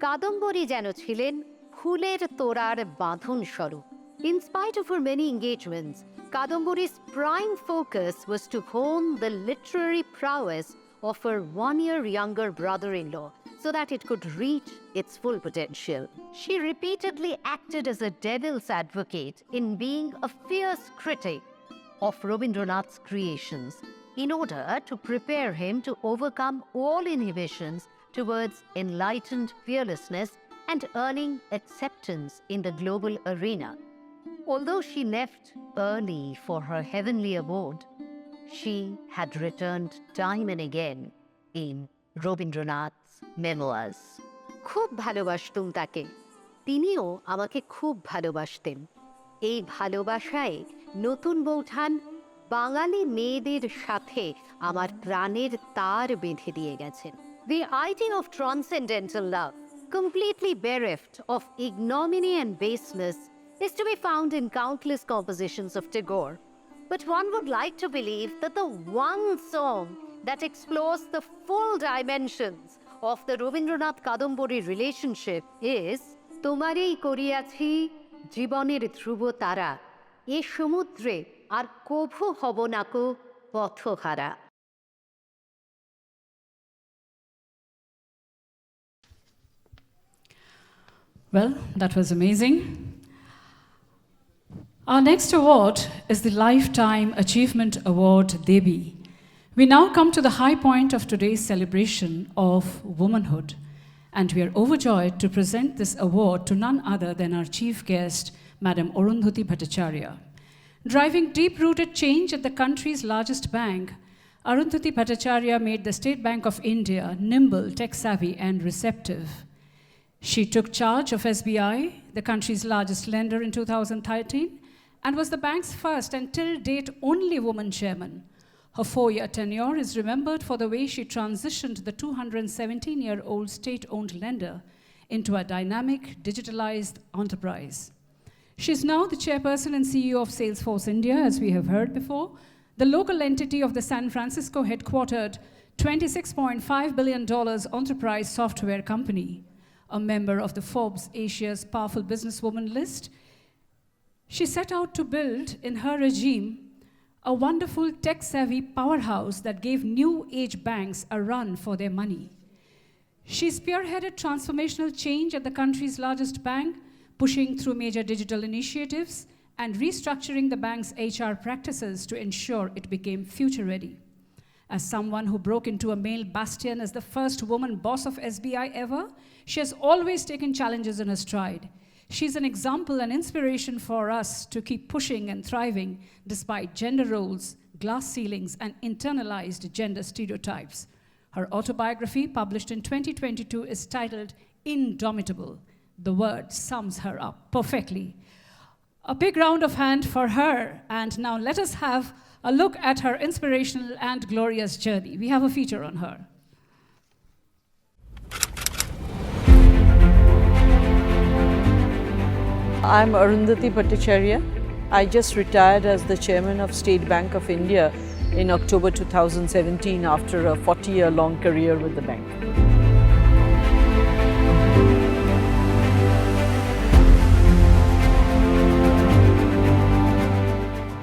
Kadambari jeno chilen ফুলের তোড়ার বাঁধন স্বরূপ. In spite of her many engagements, Kadambari's prime focus was to hone the literary prowess of her 1 year younger brother-in-law so that it could reach its full potential. She repeatedly acted as a devil's advocate in being a fierce critic of Rabindranath's creations in order to prepare him to overcome all inhibitions towards enlightened fearlessness and earning acceptance in the global arena. Although she left early for her heavenly abode, she had returned time and again in Rabindranath's memoirs. খুব ভালোবাসতুম তাকে, তিনিও আমাকে খুব ভালোবাসতেন। এই ভালোবাসায় নতুন বৌঠান বাঙালি মেয়েদের সাথে আমার প্রাণের তার বেঁধে দিয়ে গেছেন। The idea of transcendental love, completely bereft of ignominy and baseness, is to be found in countless compositions of Tagore. But one would like to believe that the one song that explores the full dimensions of the Rabindranath Kadambari relationship is Tomarei Koriachi Jiboner Dhrubo Tara, এ সমুদ্রে আর কভু হব নাকো পথহারা। Well, that was amazing. Our next award is the Lifetime Achievement Award, Devi. We now come to the high point of today's celebration of womanhood, and we are overjoyed to present this award to none other than our chief guest, Madam Arundhati Bhattacharya. Driving deep-rooted change at the country's largest bank, Arundhati Bhattacharya made the State Bank of India nimble, tech-savvy, and receptive. She took charge of SBI, the country's largest lender, in 2013, and was the bank's first and till date only woman chairman. Her 4-year tenure is remembered for the way she transitioned the 217-year-old state-owned lender into a dynamic, digitalized enterprise. She's now the chairperson and CEO of Salesforce India, as we have heard before, the local entity of the San Francisco headquartered $26.5 billion enterprise software company, a member of the Forbes Asia's Powerful Businesswoman list. She set out to build, in her regime, a wonderful tech-savvy powerhouse that gave new-age banks a run for their money. She spearheaded transformational change at the country's largest bank, pushing through major digital initiatives and restructuring the bank's HR practices to ensure it became future-ready. As someone who broke into a male bastion as the first woman boss of SBI ever, she has always taken challenges in her stride. She's an example and inspiration for us to keep pushing and thriving despite gender roles, glass ceilings, and internalized gender stereotypes. Her autobiography, published in 2022, is titled Indomitable. The word sums her up perfectly. A big round of hand for her, and now let us have a look at her inspirational and glorious journey. We have a feature on her. I'm Arundhati Bhattacharya. I just retired as the chairman of State Bank of India in October 2017 after a 40-year-long career with the bank.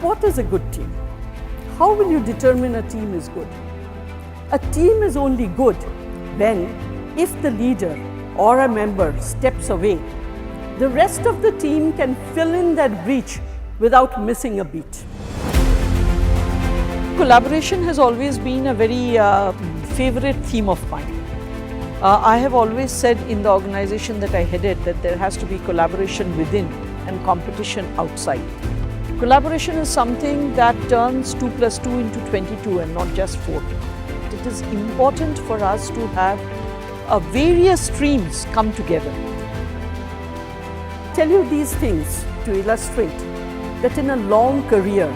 What is a good team? How will you determine a team is good? A team is only good when, if the leader or a member steps away, the rest of the team can fill in that breach without missing a beat. Collaboration has always been a very favorite theme of mine. I have always said in the organization that I headed that there has to be collaboration within and competition outside. Collaboration is something that turns 2 + 2 into 22 and not just 4. It is important for us to have various streams come together. Tell you these things to illustrate that in a long career,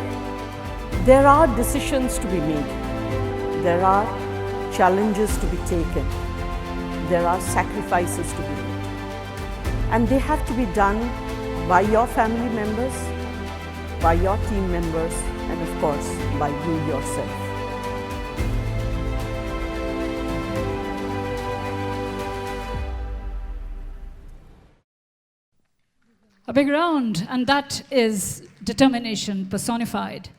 there are decisions to be made, there are challenges to be taken, there are sacrifices to be made, and they have to be done by your family members, by your team members, and of course, by you yourself. A big round, and that is determination personified.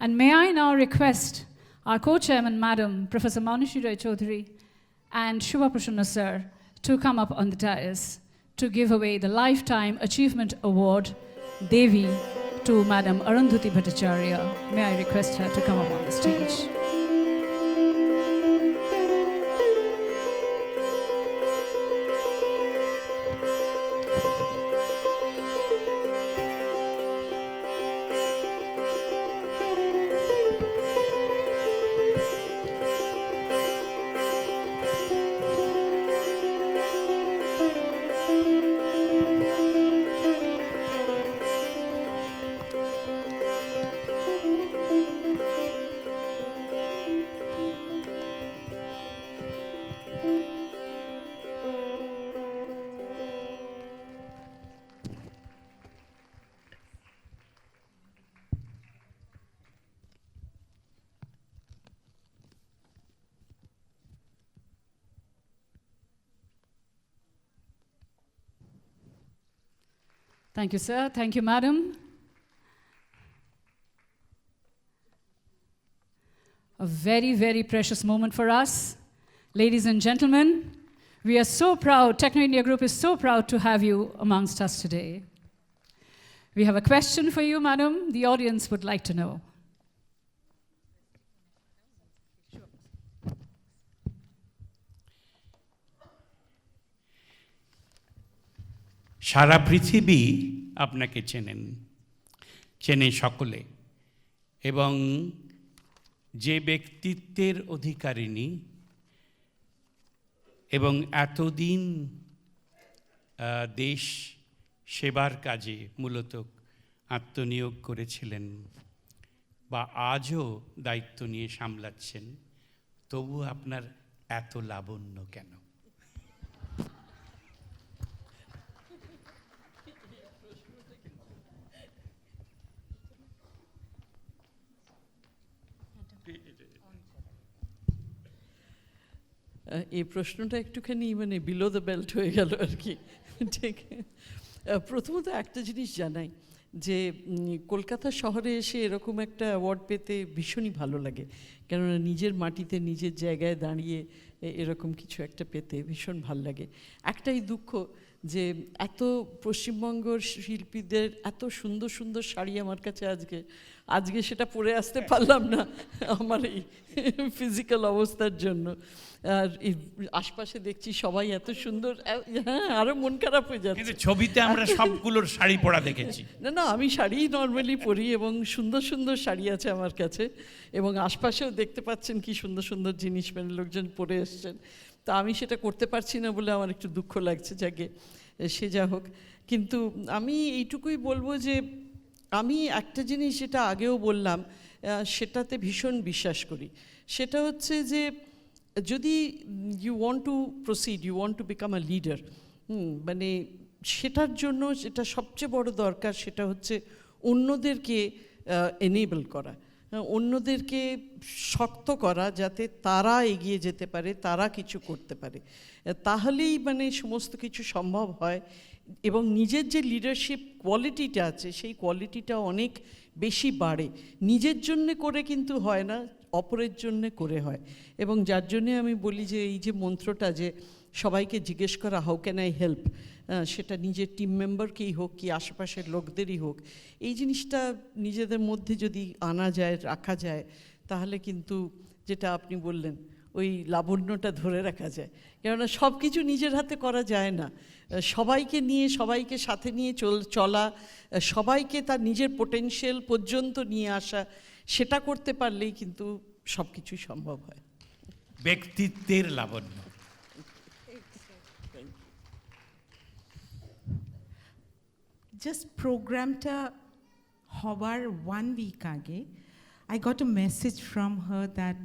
And may I now request our co-chairman, Madam Professor Manushi Roy Chaudhary and Shubha Prasanna sir to come up on the dais to give away the Lifetime Achievement Award, Devi, to Madam Arundhati Bhattacharya. May I request her to come up on the stage. Thank you, sir. Thank you, madam. A very, very precious moment for us. Ladies and gentlemen, we are so proud, Techno India Group is so proud to have you amongst us today. We have a question for you, madam. The audience would like to know. সারা পৃথিবী আপনাকে চেনে সকলে, এবং যে ব্যক্তিত্বের অধিকারিণী এবং এতদিন দেশ সেবার কাজে মূলত আত্মনিয়োগ করেছিলেন বা আজও দায়িত্ব নিয়ে সামলাচ্ছেন, তবু আপনার এত লাবণ্য কেন? এই প্রশ্নটা একটুখানি মানে বিলো দ্য বেল্ট হয়ে গেল আর কি। ঠিক, প্রথমত একটা জিনিস জানাই যে কলকাতা শহরে এসে এরকম একটা অ্যাওয়ার্ড পেতে ভীষণই ভালো লাগে, কেননা নিজের মাটিতে নিজের জায়গায় দাঁড়িয়ে এরকম কিছু একটা পেতে ভীষণ ভালো লাগে। একটাই দুঃখ যে এত পশ্চিমবঙ্গের শিল্পীদের এত সুন্দর সুন্দর শাড়ি আমার কাছে আজকে সেটা পরে আসতে পারলাম না আমার এই ফিজিক্যাল অবস্থার জন্য। আর আশপাশে দেখছি সবাই এত সুন্দর, হ্যাঁ আরো মন খারাপ হয়ে যাচ্ছে। কিন্তু ছবিতে আমরা সবগুলোর শাড়ি পরা দেখেছি। না আমি শাড়িই নর্মালি পরি এবং সুন্দর সুন্দর শাড়ি আছে আমার কাছে, এবং আশপাশেও দেখতে পাচ্ছেন কি সুন্দর সুন্দর জিনিস মানে লোকজন পরে এসছেন। তা আমি সেটা করতে পারছি না বলে আমার একটু দুঃখ লাগছে, যাকে সে যা হোক। কিন্তু আমি এইটুকুই বলবো যে আমি একটা জিনিস যেটা আগেও বললাম সেটাতে ভীষণ বিশ্বাস করি, সেটা হচ্ছে যে যদি you want to proceed, you want to become a leader, মানে সেটার জন্য যেটা সবচেয়ে বড় দরকার সেটা হচ্ছে অন্যদেরকে এনেবল করা, অন্যদেরকে শক্ত করা যাতে তারা এগিয়ে যেতে পারে, তারা কিছু করতে পারে, তাহলেই মানে সমস্ত কিছু সম্ভব হয়। এবং নিজের যে লিডারশিপ কোয়ালিটিটা আছে সেই কোয়ালিটিটা অনেক বেশি বাড়ে। নিজের জন্যে করে কিন্তু হয় না, অপরের জন্যে করে হয়। এবং যার জন্যে আমি বলি যে এই যে মন্ত্রটা যে সবাইকে জিজ্ঞেস করা হাউ ক্যান আই হেল্প, সেটা নিজের টিম মেম্বারকেই হোক কি আশেপাশের লোকদেরই হোক, এই জিনিসটা নিজেদের মধ্যে যদি আনা যায়, রাখা যায়, তাহলে কিন্তু যেটা আপনি বললেন ওই লাবণ্যটা ধরে রাখা যায়। কেননা সব কিছু নিজের হাতে করা যায় না, সবাইকে নিয়ে সবাইকে সাথে নিয়ে চলা, সবাইকে তার নিজের পোটেনশিয়াল পর্যন্ত নিয়ে আসা, সেটা করতে পারলেই কিন্তু সব কিছুই সম্ভব হয়। ব্যক্তিত্বের লাবণ্য। Just programটা হবার 1 week আগে I got a message from her that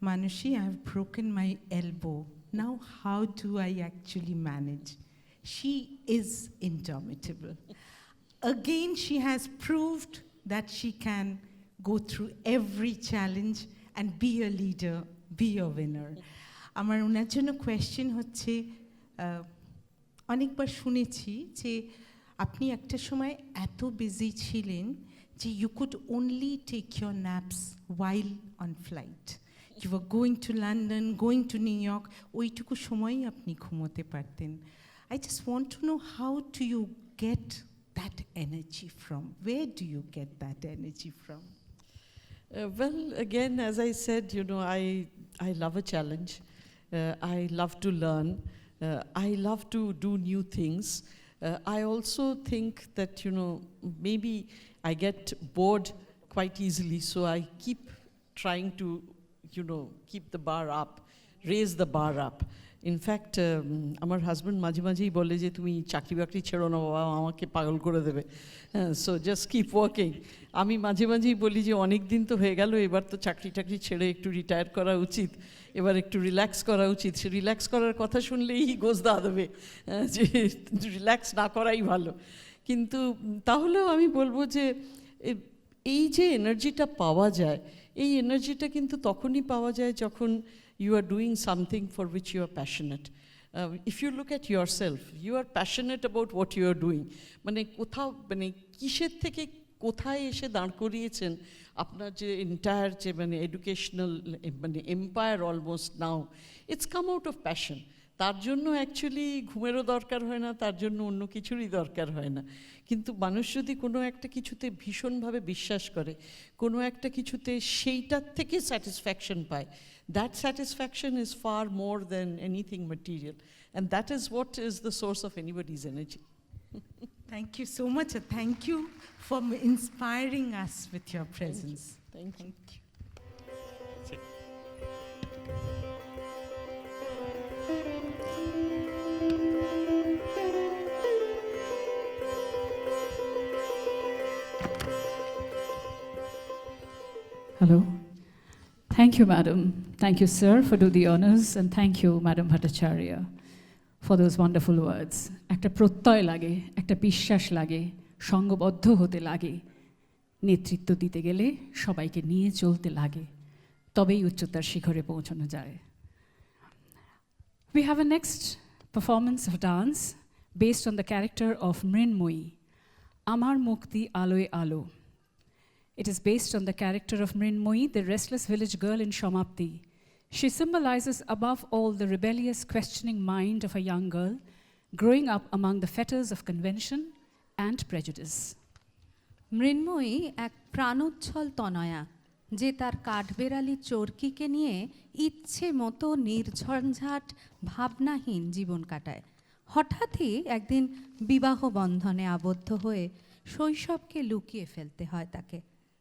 Manushi, I have broken my elbow. Now how do I actually manage? She is indomitable. Again, she has proved that she can go through every challenge and be a leader, be a winner. আমার ওনার জন্য question হচ্ছে, অনেকবার শুনেছি যে আপনি একটা সময় এত বিজি ছিলেন যে you could only take your naps while on flight. You were going to London, going to New York, ওইটুকু সময়ই আপনি ঘুমোতে পারতেন। I just want to know, how do you get that energy from? Where do you get that energy from? Well, again, as I said, you know, I love a challenge. I love to learn. I love to do new things. I also think that, you know, maybe I get bored quite easily, so I keep trying to, you know, keep the bar up, raise the bar up. In fact, আমার husband মাঝে মাঝেই বলে যে তুমি চাকরি বাকরি ছেড়ো না বাবা, আমাকে পাগল করে দেবে, সো জাস্ট কিপ ওয়ার্কিং। আমি মাঝে মাঝেই বলি যে অনেক দিন তো হয়ে গেল, এবার তো চাকরি টাকরি ছেড়ে একটু রিটায়ার করা উচিত, এবার একটু রিল্যাক্স করা উচিত। সে রিল্যাক্স করার কথা শুনলেই গোজ দা দেবে যে রিল্যাক্স না করাই ভালো। কিন্তু তাহলেও আমি বলবো যে এই যে এনার্জিটা পাওয়া যায়, এই এনার্জিটা কিন্তু তখনই পাওয়া যায় যখন you are doing something for which you are passionate. If you look at yourself, you are passionate about what you are doing. মানে কোথাও মানে কিসের থেকে কোথায় এসে দাঁড় করিয়েছেন আপনার যে এন্টায়ার যে মানে এডুকেশনাল মানে empire almost now, it's come out of passion. তার জন্য অ্যাকচুয়ালি ঘুমেরও দরকার হয় না, তার জন্য অন্য কিছুরই দরকার হয় না। কিন্তু মানুষ যদি কোনো একটা কিছুতে ভীষণভাবে বিশ্বাস করে, কোনো একটা কিছুতে সেইটার থেকে স্যাটিসফ্যাকশন পায়, that satisfaction is far more than anything material, and that is what is the source of anybody's energy. Thank you so much. Thank you for inspiring us with your presence. Thank you. Hello. Thank you, madam. Thank you, sir, for doing the honors, and thank you, Madam Bhattacharya, for those wonderful words. একটা প্রত্যয় লাগে, একটা বিশ্বাস লাগে, সঙ্গবদ্ধ হতে লাগে, নেতৃত্ব দিতে গেলে সবাইকে নিয়ে চলতে লাগে, তবেই উচ্চতার শিখরে পৌঁছানো যায়। We have a next performance of dance based on the character of Mrinmoyi, Amar Mukti Aloe Alo. It is based on the character of Mrinmoyi, the restless village girl in Shamapti. She symbolizes above all the rebellious, questioning mind of a young girl growing up among the fetters of convention and prejudice. মৃন্ময়ী এক প্রাণোচ্ছল তনয়া, যে তার কাঠবেড়ালি চরকিকে নিয়ে ইচ্ছে মতো নির্ঝঞ্ঝাট ভাবনাহীন জীবন কাটায়। হঠাৎই একদিন বিবাহ বন্ধনে আবদ্ধ হয়ে শৈশবকে লুকিয়ে ফেলতে হয় তাকে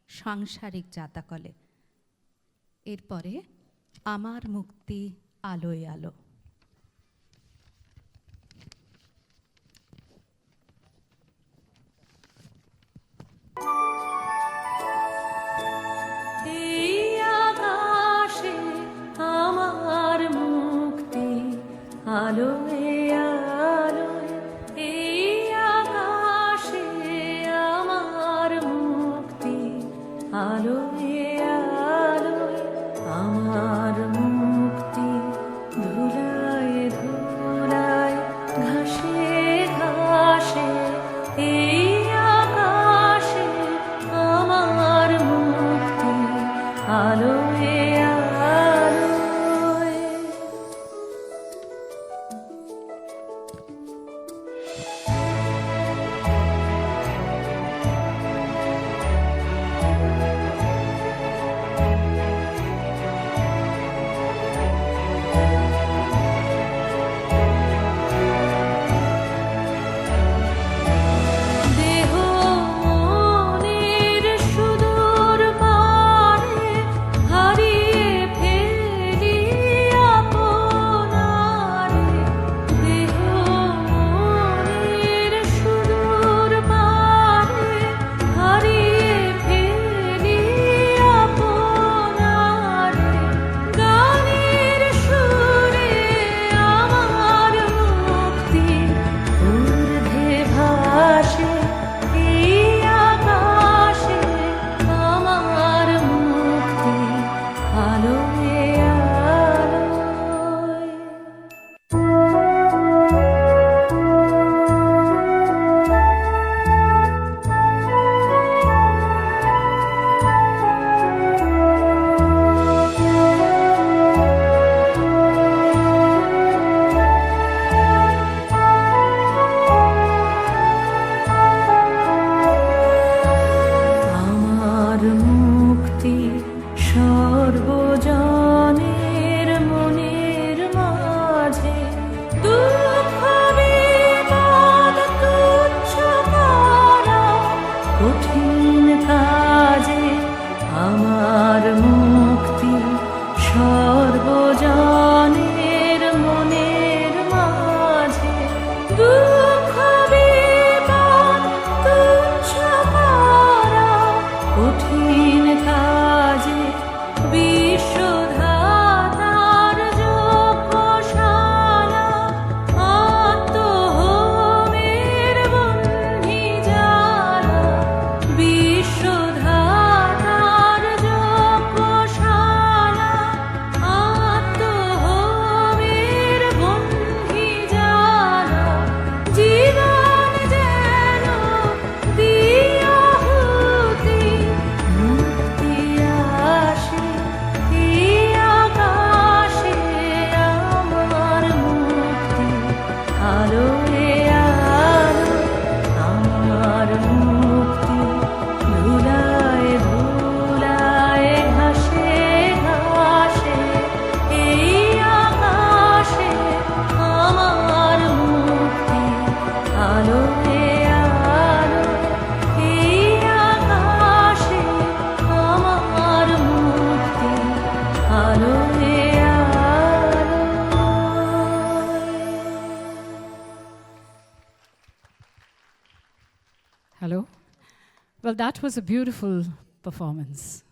সাংসারিক জাতাকলে। এরপরে আমার মুক্তি আলোয় আলো। এই আকাশে আমার মুক্তি আলোয় আলোয়, এই আকাশে আমার মুক্তি আলোয় আলোয়, আমার মুক্তি ধুলায় ধুলায় ঘাসে ঘাসে, এই আকাশে আমার মুক্তি আলোয় আলোয়। দেহ মনের সুদূর পারে হারিয়ে ফেলি আপনারে, দেহ মনের সুদূর পারে হারিয়ে ফেলি আপনারে, গানের সুরে আমার মুক্তি ঊর্ধ্বে ভাসে, এই আকাশে আমার মুক্তি আলোয় আলোয়। আমার মুক্তি সর্বজনের মনের মাঝে, দুঃখ বিপদ তুচ্ছ করা কঠিন কাজে, আমার মুক্তি সর্বজনের মনের মাঝে, দুঃখ বিপদ তুচ্ছ করা কঠিন কাজে, বিশ্বধ Well, that was a beautiful performance.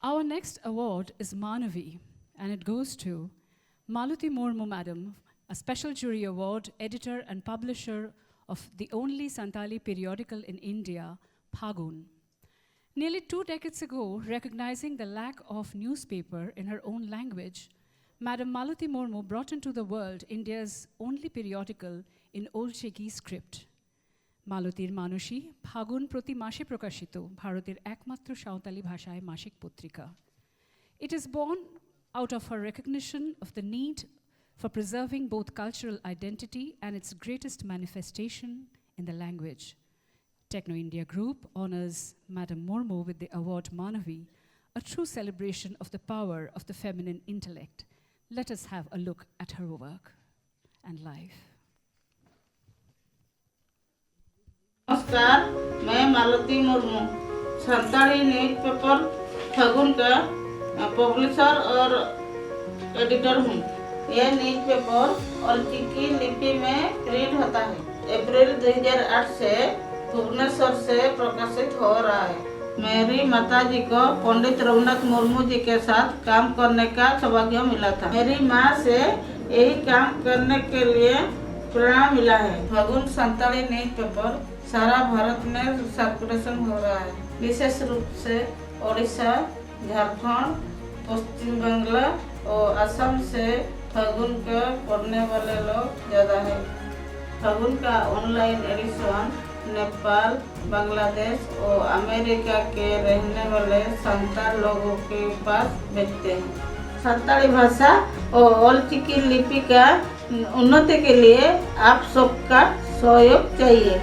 Our next award is Manavi, and it goes to Maluti Murmu Madam, a special jury award, editor and publisher of the only Santali periodical in India, Phagun. Nearly 2 decades ago, recognizing the lack of newspaper in her own language, Madam Maluti Murmu brought into the world India's only periodical in Old Cheki script. মালতীর Manushi ফাগুন প্রতি মাসে প্রকাশিত ভারতের একমাত্র সাঁওতালি ভাষায় মাসিক পত্রিকা. It is born out of her recognition of the need for preserving both cultural identity and its greatest manifestation in the language. Techno India Group honors Madam Murmu with the award Manavi, a true celebration of the power of the feminine intellect. Let us have a look at her work and life. नमस्कार, मैं मालती Murmu Santali news paper फागुन का publisher और editor हूँ। यह news paper और चिकी लिपि में print होता है। अप्रैल 2008 से भुवनेश्वर से प्रकाशित हो रहा है। मेरी माताजी को पंडित रघुनाथ मुर्मू जी के साथ काम करने का सौभाग्य मिला था। मेरी माँ से यही काम करने के लिए प्रेरणा मिला है। फागुन संताली न्यूज पेपर सारा भारत में सर्कुलेशन हो रहा है, विशेष रूप से ओडिशा, झारखंड, पश्चिम बंगाल और असम से फागुन के पढ़ने वाले लोग ज़्यादा है। फागुन का ऑनलाइन एडिशन नेपाल, बांग्लादेश और अमेरिका के रहने वाले संताल लोगों के पास भेजते हैं। संताली भाषा और ओल्ड लिपि का उन्नति के लिए आप सबका सहयोग चाहिए।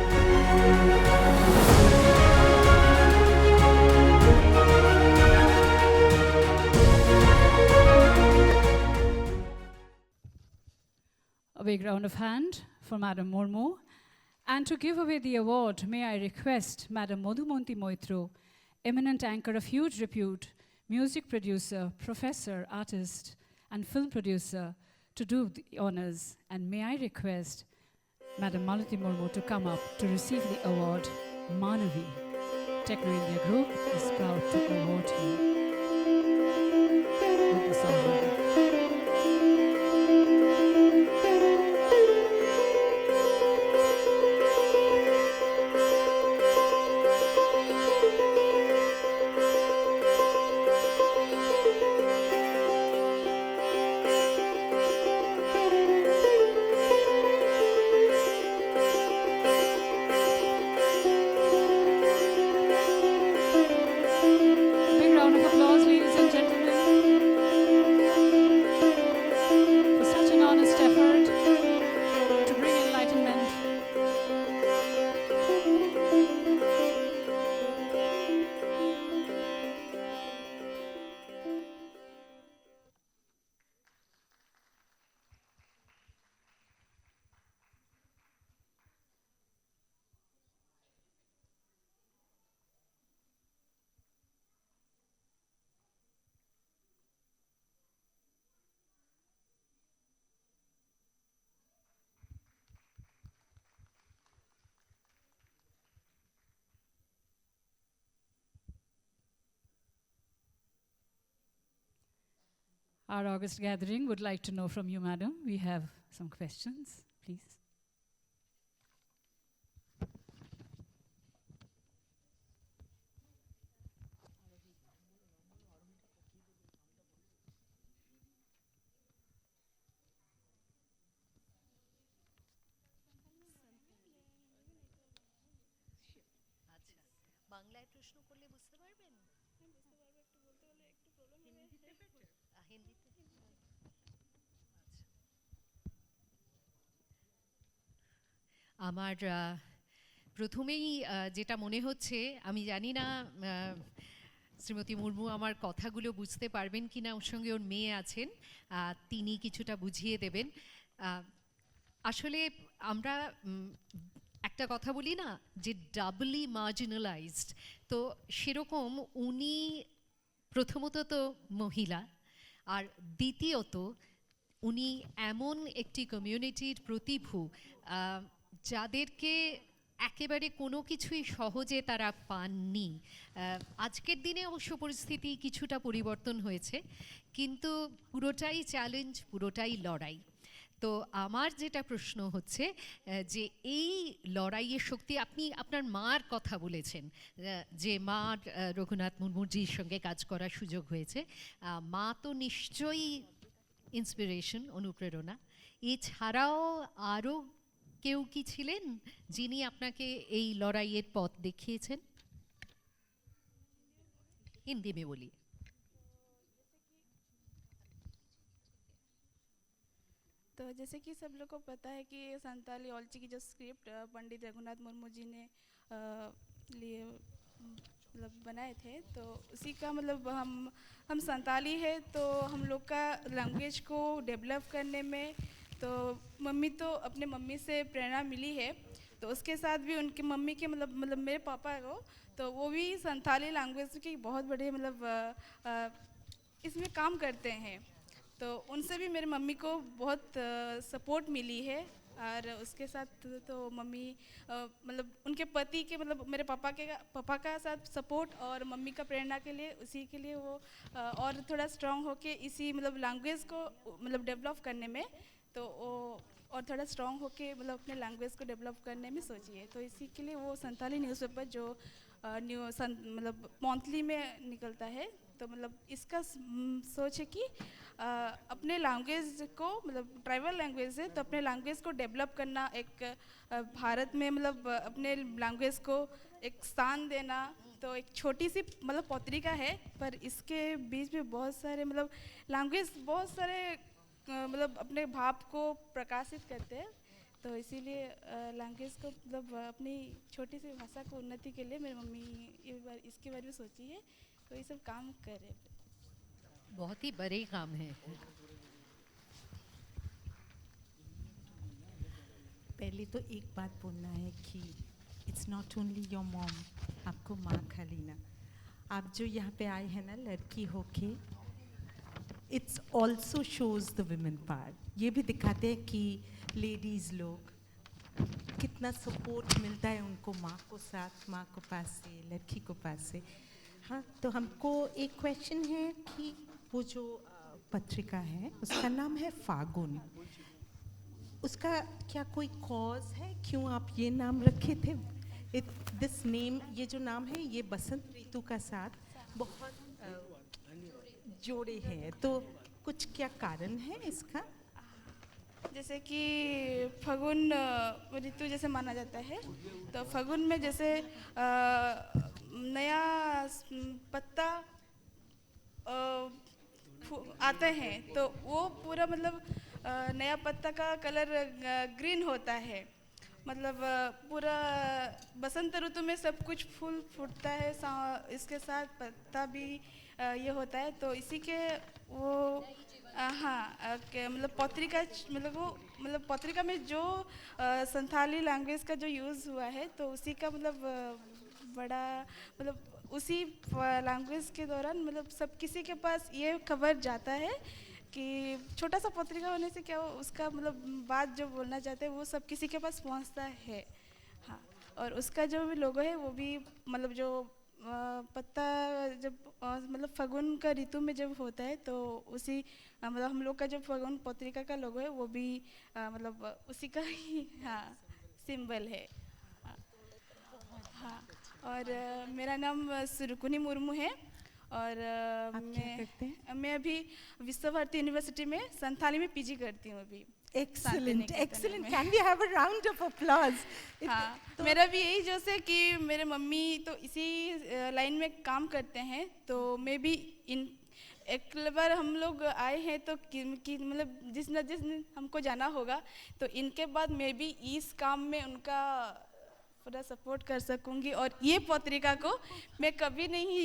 A big round of hand for Madam Murmu. And to give away the award, may I request Madam Madhumonti Moitro, eminent anchor of huge repute, music producer, professor, artist, and film producer, to do the honors. And may I request Madam Maluti Murmu to come up to receive the award, Manavi. Techno India Group is proud to award you with this award. Our August gathering would like to know from you, madam. We have some questions, please. বাংলায় প্রশ্ন করলে বুঝতে পারবেন? বুঝতে পারবো, একটু বলতে গেলে একটু প্রবলেম হবে। হিন্দিতে বেটার? হিন্দিতে। আমার প্রথমেই যেটা মনে হচ্ছে, আমি জানি না শ্রীমতী মুর্মু আমার কথাগুলো বুঝতে পারবেন কিনা, ওর সঙ্গে ওর মেয়ে আছেন, তিনি কিছুটা বুঝিয়ে দেবেন। আসলে আমরা একটা কথা বলি না যে ডাবলি মার্জিনালাইজড, তো সেরকম উনি প্রথমত তো মহিলা, আর দ্বিতীয়ত উনি এমন একটি কমিউনিটির প্রতিভূ যাদেরকে একেবারে কোনো কিছুই সহজে তারা পাননি। আজকের দিনে অবশ্য পরিস্থিতি কিছুটা পরিবর্তন হয়েছে, কিন্তু পুরোটাই চ্যালেঞ্জ, পুরোটাই লড়াই। তো আমার যেটা প্রশ্ন হচ্ছে যে এই লড়াইয়ের শক্তি, আপনি আপনার মার কথা বলেছেন, যে মা রঘুনাথ মুর্মুজির সঙ্গে কাজ করার সুযোগ হয়েছে। মা তো নিশ্চয়ই ইন্সপিরেশন, অনুপ্রেরণা। এছাড়াও আরও কেউ কি ছিলেন যিনি আপনাকে এই লড়াইয়ের পথ দেখিয়েছেন? হিন্দি में बोलिए। तो जैसे कि सब लोग को पता है कि संताली ऑलची की जो स्क्रिप्ट पंडित रघुनाथ मुर्मू जी ने लिए मतलब बनाए थे, तो उसी का मतलब हम संताली है तो हम लोग का लैंग्वेज को डेवलप करने में तो मम्मी तो अपने मम्मी से प्रेरणा मिली है। तो उसके साथ भी उनके मम्मी के मतलब मेरे पापा को तो वो भी संताली लैंग्वेज की बहुत बड़े इसमें काम करते हैं। तो उनसे भी मेरे मम्मी को बहुत सपोर्ट मिली है। और उसके साथ तो मम्मी मतलब उनके पति के मतलब मेरे पापा का साथ सपोर्ट और मम्मी का प्रेरणा के लिए उसी के लिए वो और थोड़ा स्ट्रांग होके इसी मतलब लैंग्वेज को मतलब डेवलप करने में तो वो और थोड़ा स्ट्रांग होके मतलब अपने लैंग्वेज को डेवलप करने में सोची है। तो इसी के लिए वो संताली न्यूज़पेपर जो मतलब मंथली में निकलता है, तो मतलब इसका सोच है कि अपने लैंग्वेज को मतलब ट्राइबल लैंग्वेज है तो अपने लैंग्वेज को डेवलप करना, एक भारत में मतलब अपने लैंग्वेज को एक स्थान देना। तो एक छोटी सी मतलब पत्रिका है, पर इसके बीच में बहुत सारे मतलब लैंग्वेज बहुत सारे मतलब अपने भाव को प्रकाशित करते हैं। तो इसीलिए लैंग्वेज को मतलब अपनी छोटी सी भाषा को उन्नति के लिए मेरी मम्मी इसके बारे में सोची है, तो ये सब काम कर रहे हैं। बहुत ही बड़े काम है। पहले तो एक बात बोलना है कि it's not only your mom, आपको माँ खाली ना, आप जो यहाँ पे आए हैं ना लड़की होके, it's also shows the women part. ये भी दिखाते हैं कि लेडीज़ लोग कितना सपोर्ट मिलता है उनको, माँ को साथ, माँ को पास से, लड़की को पास से। हाँ, तो हमको एक क्वेश्चन है कि वो जो पत्रिका है उसका नाम है फागुन, उसका क्या कोई कॉज है, क्यों आप ये नाम रखे थे? दिस नेम, ये जो नाम है ये बसंत ऋतु का साथ बहुत जोड़े हैं, तो कुछ क्या कारण है इसका? जैसे कि फागुन ऋतु जैसे माना जाता है, तो फागुन में जैसे नया पत्ता आते हैं, तो वो पूरा मतलब नया पत्ता का कलर ग्रीन होता है। मतलब पूरा बसंत ऋतु में सब कुछ फूल फूटता है, इसके साथ पत्ता भी ये होता है। तो इसी के वो हाँ मतलब पत्रिका मतलब पत्रिका में जो संथाली लैंग्वेज का जो यूज़ हुआ है, तो उसी का मतलब बड़ा मतलब उसी लैंग्वेज के दौरान मतलब सब किसी के पास ये खबर जाता है कि छोटा सा पत्रिका होने से क्या उसका मतलब बात जो बोलना चाहते हैं वो सब किसी के पास पहुंचता है। हाँ, और उसका जो भी लोगो है वो भी मतलब जो पत्ता जब मतलब फागुन का ऋतु में जब होता है, तो उसी मतलब हम लोग का जो फागुन पत्रिका का लोगो है वो भी मतलब उसी का ही हाँ सिंबल है। हाँ, और मेरा नाम सुरुकुनी मुर्मू है और मैं अभी विश्व भारती यूनिवर्सिटी में संथाली में पीजी करती हूँ अभी। Excellent excellent, can we have a round of applause? हाँ, तो मेरा भी यही जैसे कि मेरे मम्मी तो इसी लाइन में काम करते हैं, तो मैं भी इन एक बार हम लोग आए हैं तो कि मतलब जिस न हमको जाना होगा, तो इनके बाद मैं भी इस काम में उनका पूरा सपोर्ट कर सकूंगी। और ये पत्रिका को मैं कभी नहीं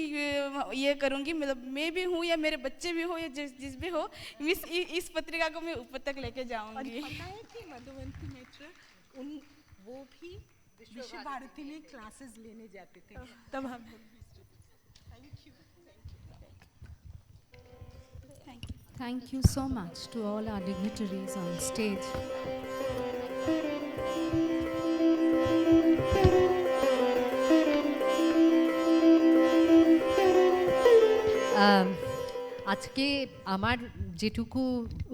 ये करूंगी, मतलब मैं भी हूँ या मेरे बच्चे भी हो या जिस भी हो, इस पत्रिका को मैं ऊपर तक लेके जाऊंगी। पता है कि मधुवंती मित्र वो भी विश्व भारती में क्लासेस लेने जाते थे, तब हम Thank you so much to all our dignitaries on stage. আজকে আমার যেটুকু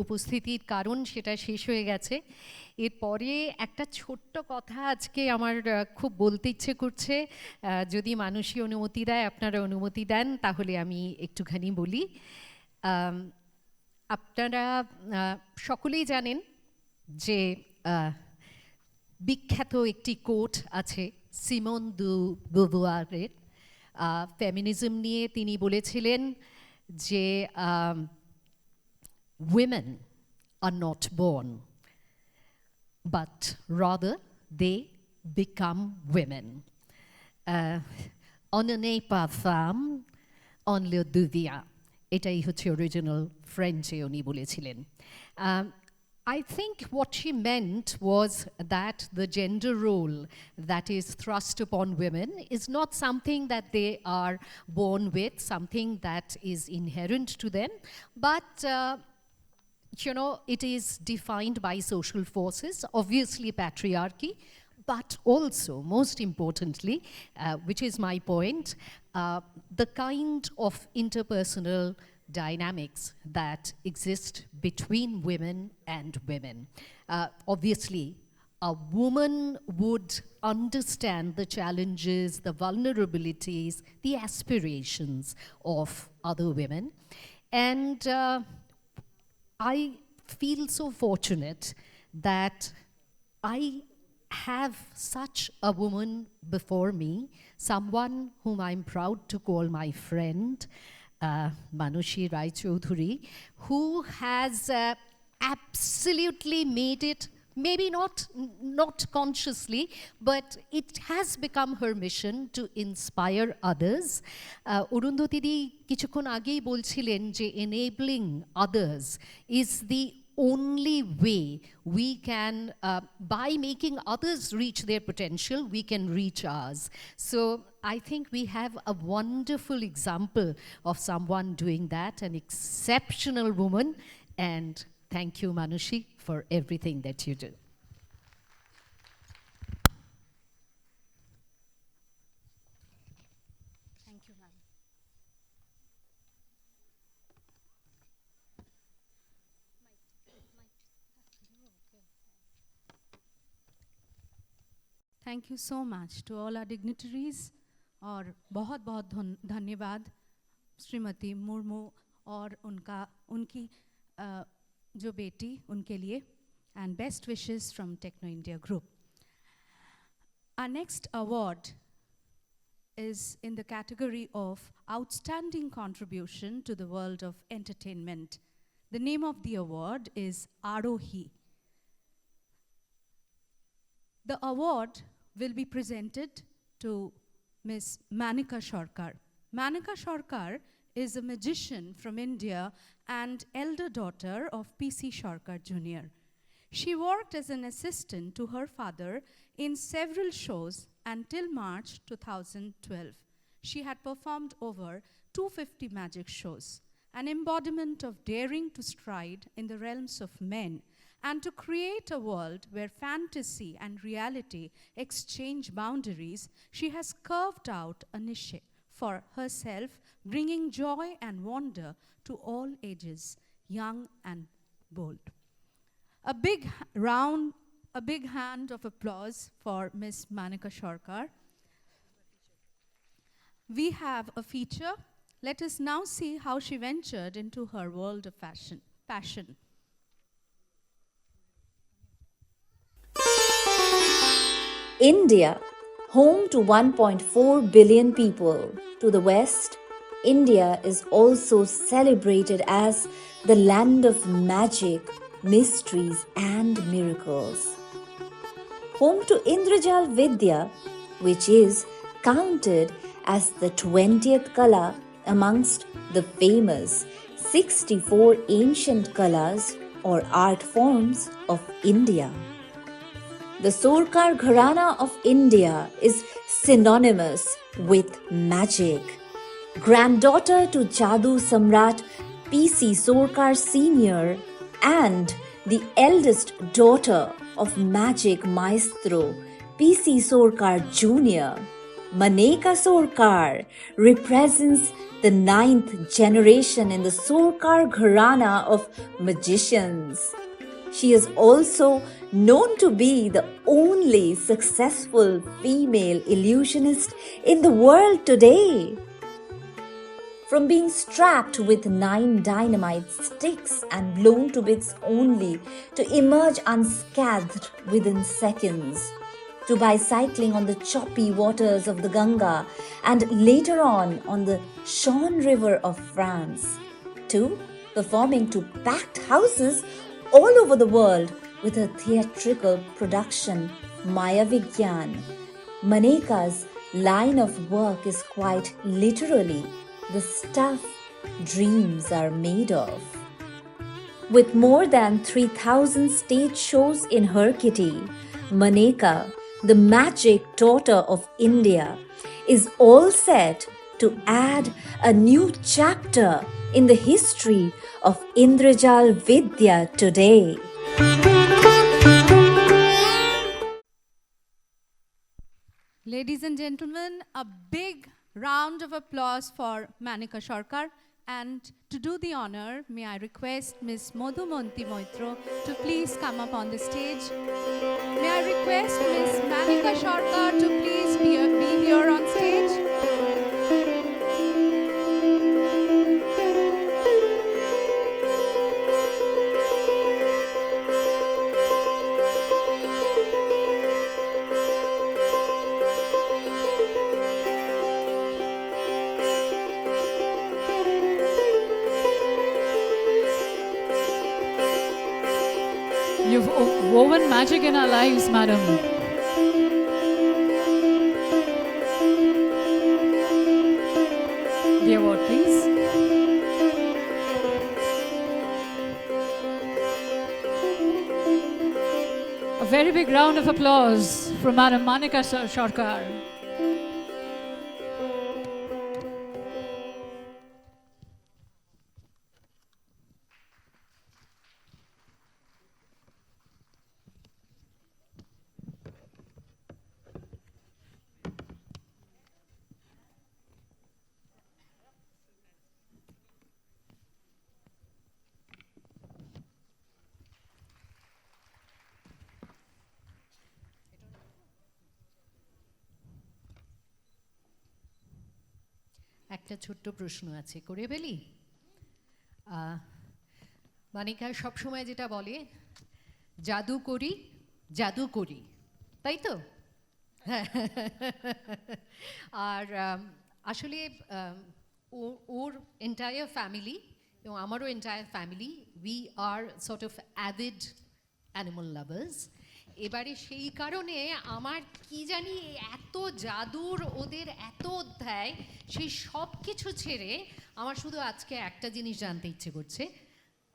উপস্থিতির কারণ সেটা শেষ হয়ে গেছে। এরপরে একটা ছোট্ট কথা আজকে আমার খুব বলতে ইচ্ছে করছে, যদি মানুষই অনুমতি দেয়, আপনারা অনুমতি দেন, তাহলে আমি একটুখানি বলি। আপনারা সকলেই জানেন যে বিখ্যাত একটি কোট আছে সিমন দু বুভুয়ারের, ফেমিনিজম নিয়ে তিনি বলেছিলেন যে women are not born, but rather they become women. On n'est pas femme, on le devient. এটাই হচ্ছে অরিজিনাল ফ্রেঞ্চে উনি বলেছিলেন। I think what she meant was that the gender role that is thrust upon women is not something that they are born with, something that is inherent to them, but it is defined by social forces, obviously patriarchy, but also, most importantly, which is my point, the kind of interpersonal dynamics that exist between women and women. Obviously, a woman would understand the challenges, the vulnerabilities, the aspirations of other women. And I feel so fortunate that I have such a woman before me, someone whom I'm proud to call my friend, Manushi Rai Chaudhuri, who has absolutely made it, maybe not consciously, but it has become her mission to inspire others. Urundhati di kichukkon agei bolchilen je enabling others is the only way we can, by making others reach their potential, we can reach ours. So I think we have a wonderful example of someone doing that, an exceptional woman, and thank you, Manushi, for everything that you do. Thank you, ma'am. Thank you so much to all our dignitaries, और बहुत बहुत धन्यवाद श्रीमती मुर्मू और उनकी जो बेटी उनके लिए, and best wishes from Techno India Group. Our next award is in the category of Outstanding Contribution to the World of Entertainment. The name of the award is Arohi. The award will be presented to Ms. Manika Sarkar. Manika Sarkar is a magician from India and elder daughter of P.C. Sarkar Jr. She worked as an assistant to her father in several shows until March 2012. She had performed over 250 magic shows, an embodiment of daring to stride in the realms of men and to create a world where fantasy and reality exchange boundaries. She has carved out a niche for herself, bringing joy and wonder to all ages, young and bold. A big hand of applause for Ms. Manika Sarkar. We have a feature. Let us now see how she ventured into her world of passion. India, home to 1.4 billion people. To the west, India is also celebrated as the land of magic, mysteries and miracles. Home to Indrajal Vidya, which is counted as the 20th Kala amongst the famous 64 ancient Kalas or art forms of India. The Sorkar Gharana of India is synonymous with magic. Granddaughter to Jadoo Samrat P.C. Sorkar Sr. and the eldest daughter of magic maestro P.C. Sorkar Jr., Maneka Sorkar represents the 9th generation in the Sorkar Gharana of magicians. She is also known to be the only successful female illusionist in the world today. From being strapped with 9 dynamite sticks and blown to bits only to emerge unscathed within seconds, to bicycling on the choppy waters of the Ganga and later on the Seine River of France, to performing to packed houses all over the world with her theatrical production Maya Vigyan. Maneka's line of work is quite literally the stuff dreams are made of. With more than 3,000 stage shows in her kitty, Maneka, the magic daughter of India, is all set to add a new chapter in the history of Indrajal Vidya today. Ladies and gentlemen, a big round of applause for Maneka Sarkar. And to do the honor, may I request Ms. Madhumanti Moitro to please come up on the stage. May I request Ms. Maneka Sarkar to please be here on stage. You've woven magic in our lives, madam. The award, please. A very big round of applause for Madam Maneka Sarkar. একটা ছোট্ট প্রশ্ন আছে, করে ফেলি? মানিকা সবসময় যেটা বলে, জাদু করি জাদু করি, তাই তো? আর আসলে ওর এন্টায়ার ফ্যামিলি এবং আমারও entire family, we are sort of avid animal lovers. এবারে সেই কারণে আমার কি জানি এত জাদুর ওদের এত অধ্যায়, সেই সব কিছু ছেড়ে আমার শুধু আজকে একটা জিনিস জানতে ইচ্ছে করছে,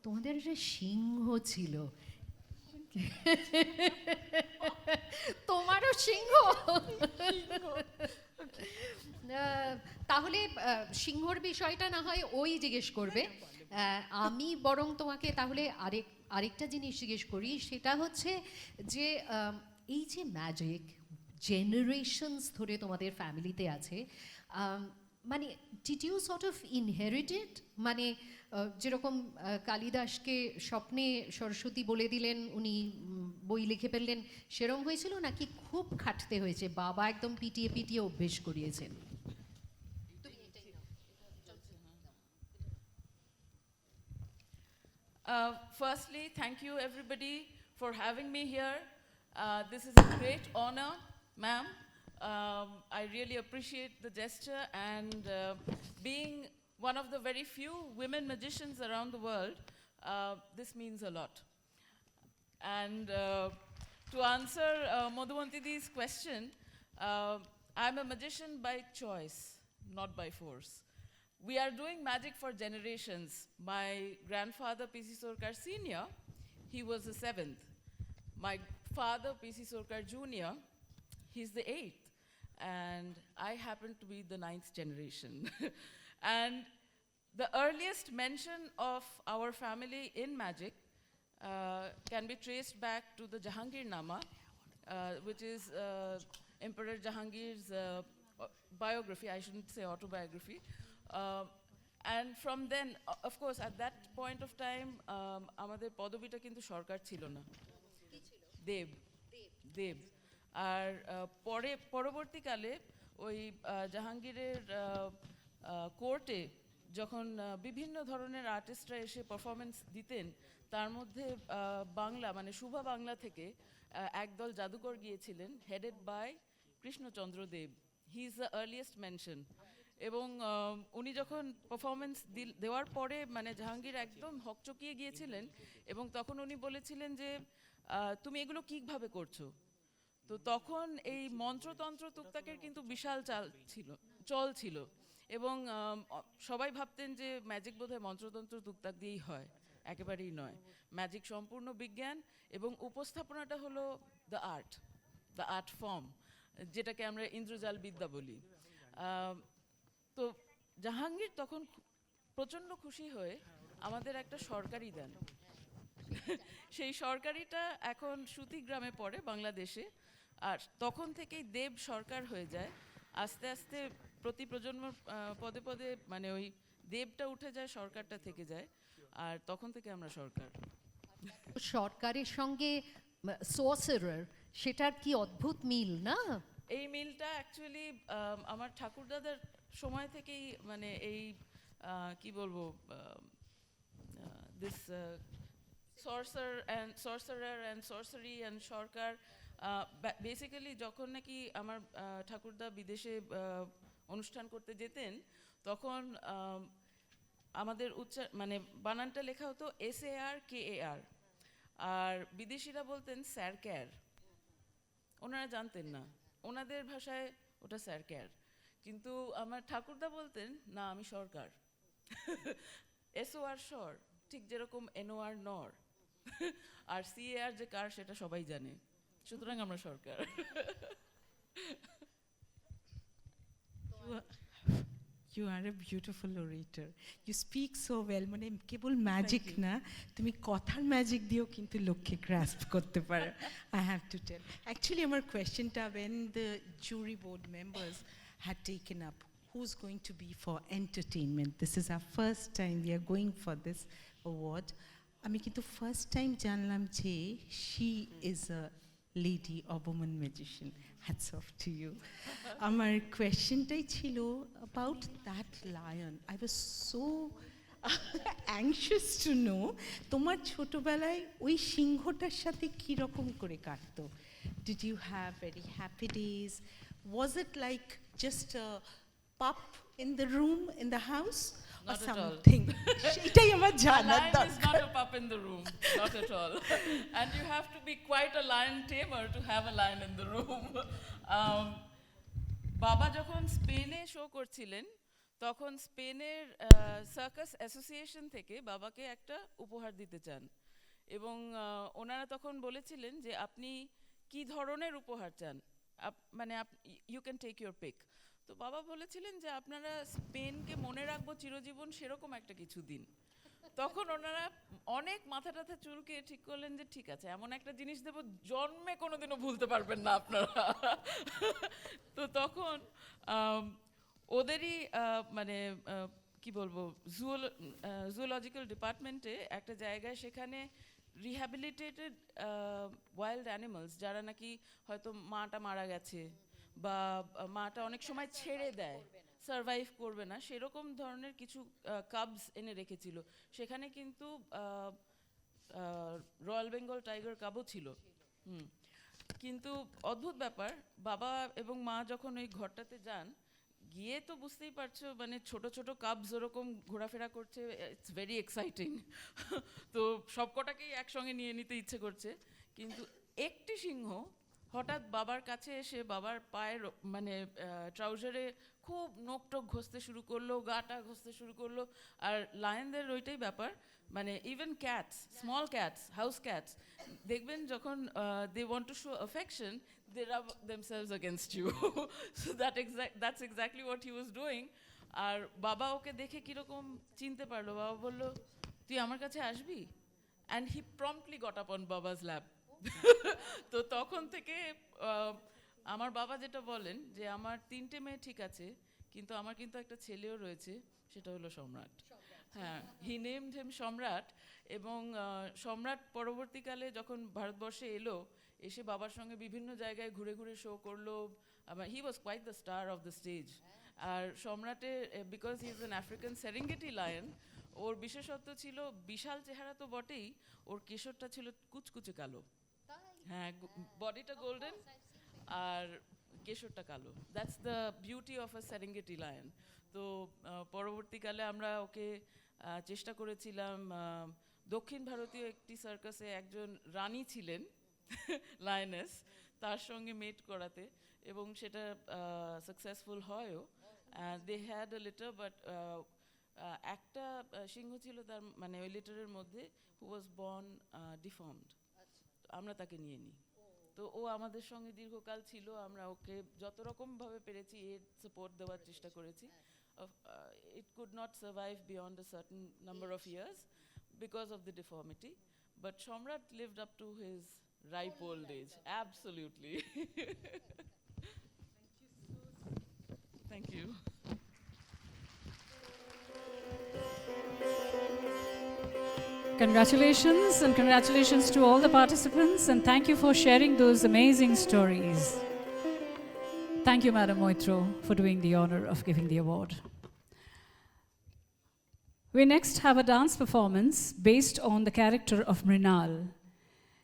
তোমাদের একটা সিংহ ছিল, তোমারও সিংহ? তাহলে সিংহর বিষয়টা না হয় ওই জিজ্ঞেস করবে, আমি বরং তোমাকে তাহলে আরেকটা জিনিস জিজ্ঞেস করি। সেটা হচ্ছে যে এই যে ম্যাজিক জেনারেশনস ধরে তোমাদের ফ্যামিলিতে আছে, মানে did you sort of inherited? মানে যেরকম কালিদাসকে স্বপ্নে সরস্বতী বলে দিলেন, উনি বই লিখে ফেললেন, সেরকম হয়েছিল নাকি খুব খাটতে হয়েছে, বাবা একদম পিটিয়ে পিটিয়ে অভ্যেস করিয়েছেন? Firstly, thank you everybody for having me here. This is a great honor, ma'am. I really appreciate the gesture, and being one of the very few women magicians around the world, this means a lot. And to answer Madhumanti's question, I'm a magician by choice, not by force. We are doing magic for generations. My grandfather, P.C. Sorkar Sr., he was the 7th. My father, P.C. Sorkar Jr., he's the 8th. And I happen to be the 9th generation. And the earliest mention of our family in magic can be traced back to the Jahangir Nama, which is Emperor Jahangir's biography, I shouldn't say autobiography. And from then, of course, at that point of time, আমাদের পদবিটা কিন্তু সরকার ছিল না, দেব, দেব। আর পরবর্তীকালে ওই জাহাঙ্গীরের কোর্টে যখন বিভিন্ন ধরনের আর্টিস্টরা এসে পারফরমেন্স দিতেন, তার মধ্যে বাংলা মানে শুভা বাংলা থেকে একদল জাদুকর গিয়েছিলেন, headed by Krishnachandra Deb. He is the earliest mention. এবং উনি যখন পারফরমেন্স দেওয়ার পরে মানে জাহাঙ্গীর একদম হকচকিয়ে গিয়েছিলেন, এবং তখন উনি বলেছিলেন যে তুমি এগুলো কীভাবে করছো। তো তখন এই মন্ত্রতন্ত্র তুকতাকের কিন্তু বিশাল চল ছিল, এবং সবাই ভাবতেন যে ম্যাজিক বোধহয় মন্ত্রতন্ত্র তুকতাক দিয়েই হয়, একেবারেই নয়। ম্যাজিক সম্পূর্ণ বিজ্ঞান, এবং উপস্থাপনাটা হলো দ্য আর্ট ফর্ম, যেটাকে আমরা ইন্দ্রজাল বিদ্যা বলি। তো জাহাঙ্গীর তখন প্রচণ্ড খুশি হয়ে আমাদের একটা সরকারি দেন। সেই সরকারিটা এখন সুতিগ্রামে পড়ে বাংলাদেশে। আর তখন থেকেই দেব সরকার হয়ে যায়। আস্তে আস্তে প্রতি প্রজন্ম পদে পদে মানে ওই দেবটা উঠে যায়, সরকারটা থেকে যায়, আর তখন থেকে আমরা সরকার। সরকারের সঙ্গে সোর্সারার, সেটার কি অদ্ভুত মিল না? এই মিলটা অ্যাকচুয়ালি আমার ঠাকুরদাদার সময় থেকেই মানে এই কি বলবো, this sorcerer and sorcery and Sarkar, basically যখন নাকি আমার ঠাকুরদা বিদেশে অনুষ্ঠান করতে যেতেন, তখন আমাদের মানে বানানটা লেখা হতো SARKAR, আর বিদেশিরা বলতেন স্যারক্যার। ওনারা জানতেন না, ওনাদের ভাষায় ওটা স্যারক্যার, কিন্তু আমার ঠাকুরদা বলতেন না আমি সরকার। SOR সর, ঠিক যেরকম NOR নর, আর CAR যে কার সেটা সবাই জানে, সুতরাং আমরা সরকার। You are a beautiful orator. You speak so well. মানে কেবল ম্যাজিক না, তুমি কথার ম্যাজিক দিয়েও কিন্তু লক্ষ্যে গ্রাস্প করতে পারো। I have to tell. Actually, আমার কোয়েশ্চেনটা when the jury board members had taken up who's going to be for entertainment. This is our first time we are going for this award. আমি কিন্তু first time জানলাম যে she is a lady or woman magician. Hats off to you. আমার কোয়েশ্চেনটাই ছিল about that lion. I was so anxious to know তোমার ছোটবেলায় ওই সিংহটার সাথে কি রকম করে কাটতো? Did you have very happy days? Was it like just a pup in the room, in the house? Not at all. সেটাই আমার জানার দরকার। A lion is not a pup in the room, not at all. And you have to be quite a lion tamer to have a lion in the room. বাবা যখন স্পেনে show করছিলেন, তখন স্পেনের সার্কাস অ্যাসোসিয়েশন থেকে বাবাকে একটা উপহার দিতে চান, এবং ওনারা তখন বলেছিলেন যে আপনি কি ধরনের উপহার চান, মানে you can take your pick. তো বাবা বলেছিলেন যে আপনারা স্পেনকে মনে রাখবো চিরজীবন সেরকম একটা কিছু দিন। তখন ওনারা অনেক মাথা টাথা চুলকে ঠিক করলেন যে ঠিক আছে, এমন একটা জিনিস দেবো জন্মে কোনোদিনও ভুলতে পারবেন না আপনারা। তো তখন ওদেরই মানে কি বলবো, জুওলজিক্যাল ডিপার্টমেন্টে একটা জায়গায়, সেখানে রিহ্যাবিলিটেটেড ওয়াইল্ড অ্যানিমালস, যারা নাকি হয়তো মাটা মারা গেছে বা মাটা অনেক সময় ছেড়ে দেয়, সারভাইভ করবে না, সেরকম ধরনের কিছু কাবস এনে রেখেছিল। সেখানে কিন্তু রয়্যাল বেঙ্গল টাইগার কাবও ছিল। কিন্তু অদ্ভুত ব্যাপার, বাবা এবং মা যখন ওই ঘরটাতে যান, গিয়ে তো বুঝতেই পারছো মানে ছোট ছোট কাবস ওরকম ঘোরাফেরা করছে, ইটস ভেরি এক্সাইটিং। তো সবকটাকেই একসঙ্গে নিয়ে নিতে ইচ্ছে করছে, কিন্তু একটি সিংহ হঠাৎ বাবার কাছে এসে বাবার পায়ের মানে ট্রাউজারে খুব নোকটোক ঘষতে শুরু করলো, গাটা ঘষতে শুরু করলো। আর লায়নদের ওইটাই ব্যাপার, মানে even cats, small cats, house cats, দেখবেন যখন they want to show affection, they rub themselves against you. So that's exactly what he was doing. আর বাবা ওকে দেখে কিরকম চিনতে পারলো, বাবা বললো তুই আমার কাছে আসবি, and he promptly got up on Baba's lap. তো তখন থেকে আমার বাবা যেটা বলেন যে আমার 3টে মেয়ে ঠিক আছে, কিন্তু আমার কিন্তু একটা ছেলেও রয়েছে, সেটা হলো সম্রাট। হ্যাঁ, হি নেমড হিম সম্রাট। এবং সম্রাট পরবর্তীকালে যখন ভারতবর্ষে এলো, এসে বাবার সঙ্গে বিভিন্ন জায়গায় ঘুরে ঘুরে শো করলো। He was quite the star of the stage. আর সম্রাটের, because he is an African Serengeti lion, ওর বিশেষত্ব ছিল, বিশাল চেহারা তো বটেই, ওর কেশরটা ছিল কুচকুচে কালো। হ্যাঁ, বডিটা গোল্ডেন আর কেশরটা কালো। That's the beauty of a Serengeti lion. তো পরবর্তীকালে আমরা ওকে চেষ্টা করেছিলাম, দক্ষিণ ভারতীয় একটি সার্কাসে একজন রানী ছিলেন লায়নেস, তার সঙ্গে মেট করাতে, এবং সেটা সাকসেসফুল হয়ও। They had a litter, but একটা সিংহ ছিল তার, মানে ওই লিটারের মধ্যে, হু ওয়াজ বর্ন ডিফর্মড। আমরা তাকে নিয়ে নিই। তো ও আমাদের সঙ্গে দীর্ঘকাল ছিল, আমরা ওকে যত রকমভাবে পেরেছি এর সাপোর্ট দেওয়ার চেষ্টা করেছি। It could not survive beyond a certain number of years because of the deformity, but Shomrat lived up to his ripe old age. Absolutely. Thank you. Congratulations, and congratulations to all the participants, and thank you for sharing those amazing stories. Thank you, Madam Moitro, for doing the honor of giving the award. We next have a dance performance based on the character of Mrinal.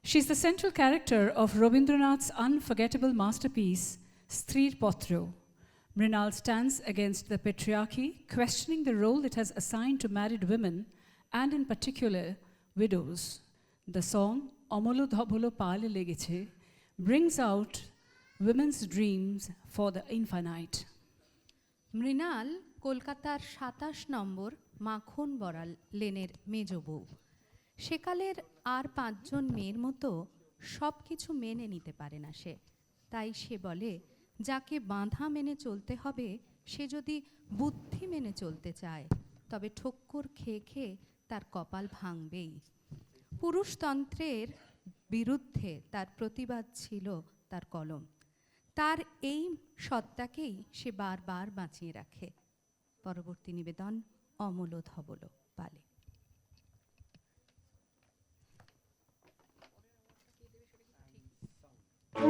She's the central character of Rabindranath's unforgettable masterpiece, Strir Potro. Mrinal stands against the patriarchy, questioning the role it has assigned to married women, and in particular, widows. The song, Omolo Dhobolo Pale Legeche, brings out women's dreams for the infinite. Mrinal কলকাতার ২৭ নম্বর মাখন বড়াল লেনের মেজ বউ। সেকালের আর ৫ জন মেয়ের মতো সব কিছু মেনে নিতে পারে না সে। তাই সে বলে, যাকে বাঁধা মেনে চলতে হবে, সে যদি বুদ্ধি মেনে চলতে চায়, তবে ঠক্কর খেয়ে খেয়ে তার কপাল ভাঙবেই। পুরুষতন্ত্রের বিরুদ্ধে তার প্রতিবাদ ছিল তার কলম। তার এই সত্তাকেই সে বারবার বাঁচিয়ে রাখে। পরবর্তী নিবেদন, অমল ধবল পালে। ও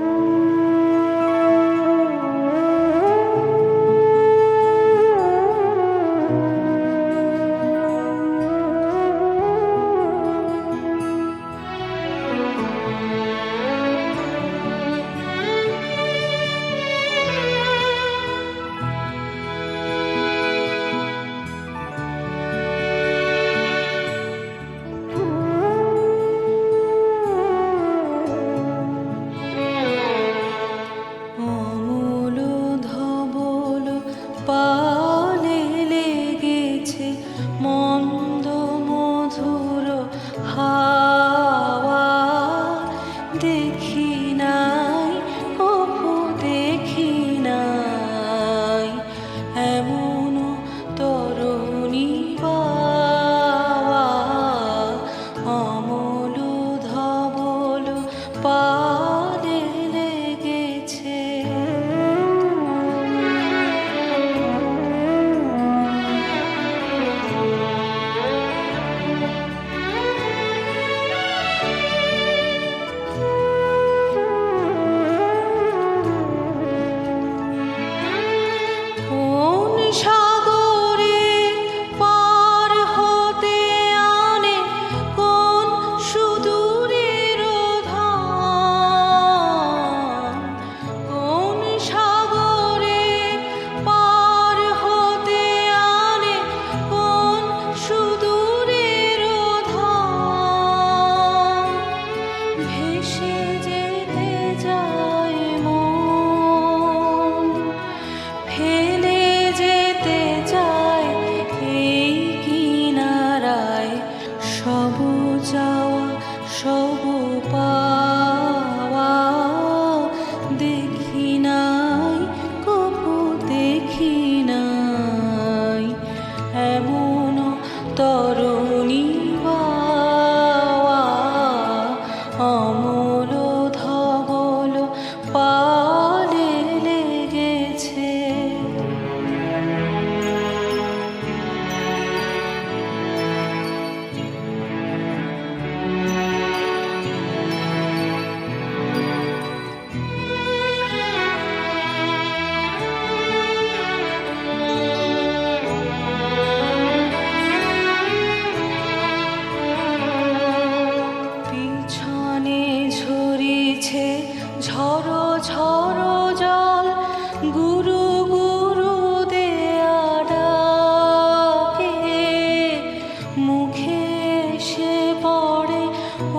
এসে পড়ে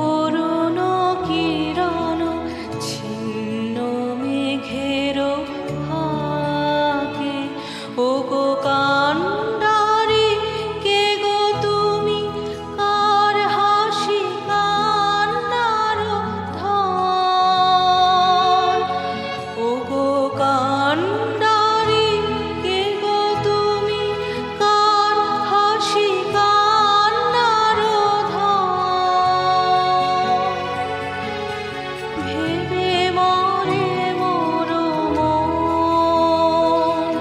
অরুণ কিরণ ছিন্ন মেঘের ফাঁকে। ও গো কান্ডারি কে গো তুমি, কার হাসি কান্নার ধন। ও গো কান্ডারি কে গো তুমি, কার হাসি কান্নার ধন। ভেবে মরে মোর মন,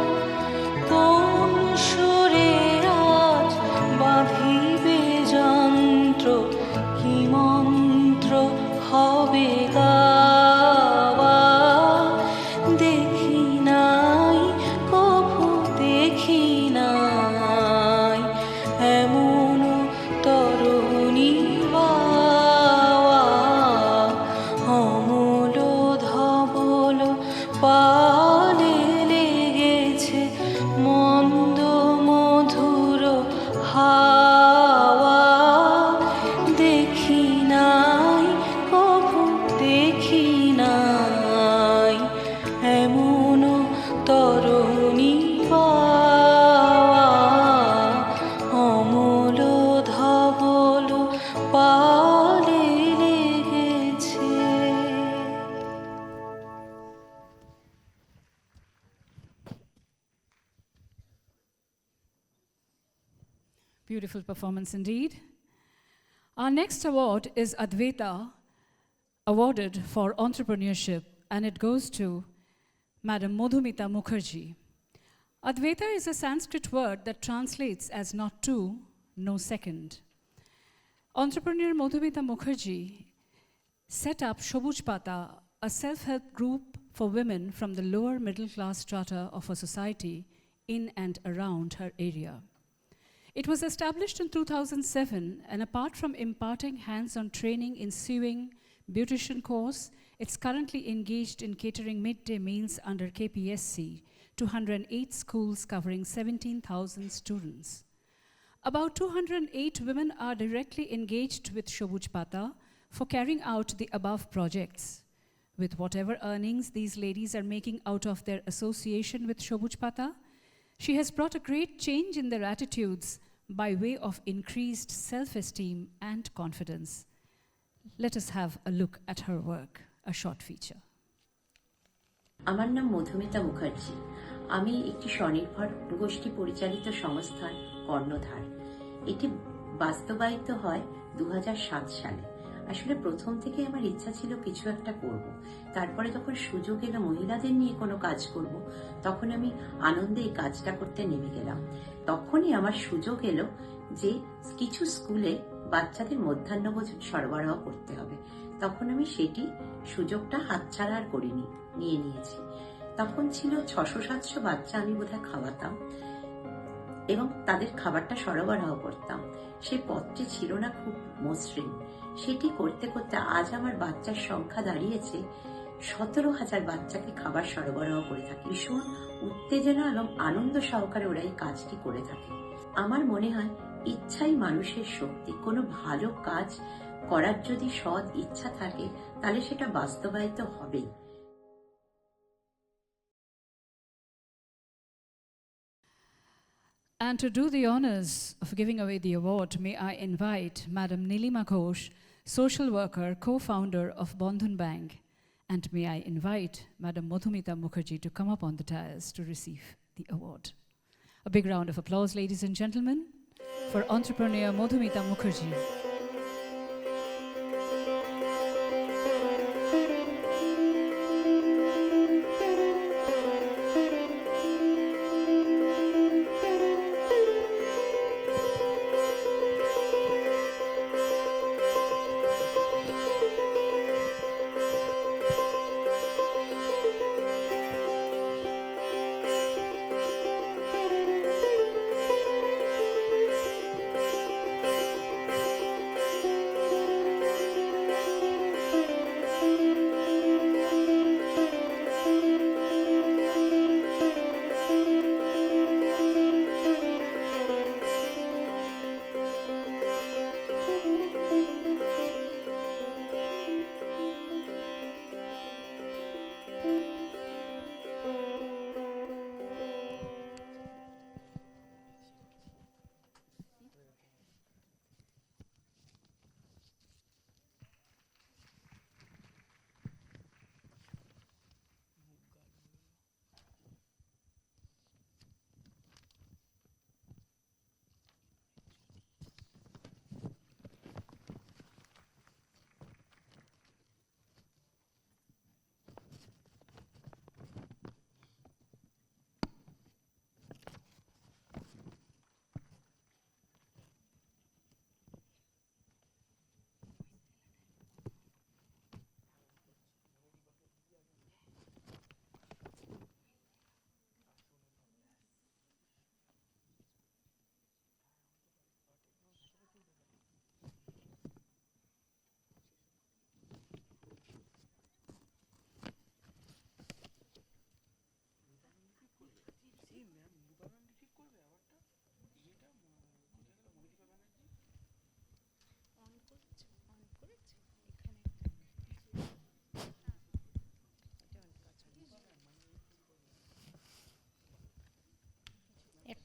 কোন সুরে আজ বাঁধিবে যন্ত্র, কি মন্ত্র হবে গাওয়া। দেখি নাই কভু দেখি নাই এমন তরুণী বাওয়া। অমল ধবল পালে লেগেছে মন্দ মধুর হাওয়া। দেখি নাই কভু দেখি নাই এমন তরুণী বাওয়া। অমল ধবল পালে লেগেছে। Beautiful performance indeed. Our next award is Advaita, awarded for entrepreneurship, and it goes to Madam Madhumita Mukherjee. Advaita is a Sanskrit word that translates as not two, no second. Entrepreneur Madhumita Mukherjee set up Shobuj Pata, a self-help group for women from the lower middle class strata of a society in and around her area. It was established in 2007, and apart from imparting hands-on training in sewing, beautician course, it's currently engaged in catering midday meals under KPSC to 108 schools covering 17,000 students. About 208 women are directly engaged with Shobuj Pata for carrying out the above projects. With whatever earnings these ladies are making out of their association with Shobuj Pata, she has brought a great change in their attitudes by way of increased self-esteem and confidence. Let us have a look at her work, a short feature. আমার নাম মধুমিতা মুখার্জি। আমি একটি স্বনির্ভর গোষ্ঠী পরিচালিত সংস্থার কর্ণধার। এটি বাস্তবায়িত হয় 2007 সালে। আসলে প্রথম থেকে আমার ইচ্ছা ছিল কিছু একটা করব। তারপরে যখন সুযোগ এলো মহিলাদের নিয়ে কোনো কাজ করব, তখন আমি আনন্দে এই কাজটা করতে নেমে গেলাম। তখনই আমার সুযোগ এলো যে কিছু স্কুলে বাচ্চাদের মধ্যাহ্নভোজন সরবরাহ করতে হবে। তখন আমি সেটি সুযোগটা হাতছাড়া আর করিনি, নিয়ে নিয়েছি। তখন ছিল 600-700 বাচ্চা আমি বোধহয় খাওয়াতাম এবং তাদের খাবারটা সরবরাহ করতাম। সেই পথটি ছিল না খুব মসৃণ। সেটি করতে করতে আজ আমার বাচ্চার সংখ্যা দাঁড়িয়েছে 17,000 বাচ্চাকে খাবার সরবরাহ করে থাকে। ভীষণ উত্তেজনা এবং আনন্দ সহকারে ওরা এই কাজটি করে থাকে। আমার মনে হয় ইচ্ছাই মানুষের শক্তি। কোনো ভালো কাজ করার যদি সৎ ইচ্ছা থাকে তাহলে সেটা বাস্তবায়িত হবেই। And to do the honors of giving away the award, may I invite Madam Nilima Ghosh, social worker, co-founder of Bandhan Bank, and may I invite Madam Madhumita Mukherjee to come up on the dais to receive the award. A big round of applause, ladies and gentlemen, for entrepreneur Madhumita Mukherjee.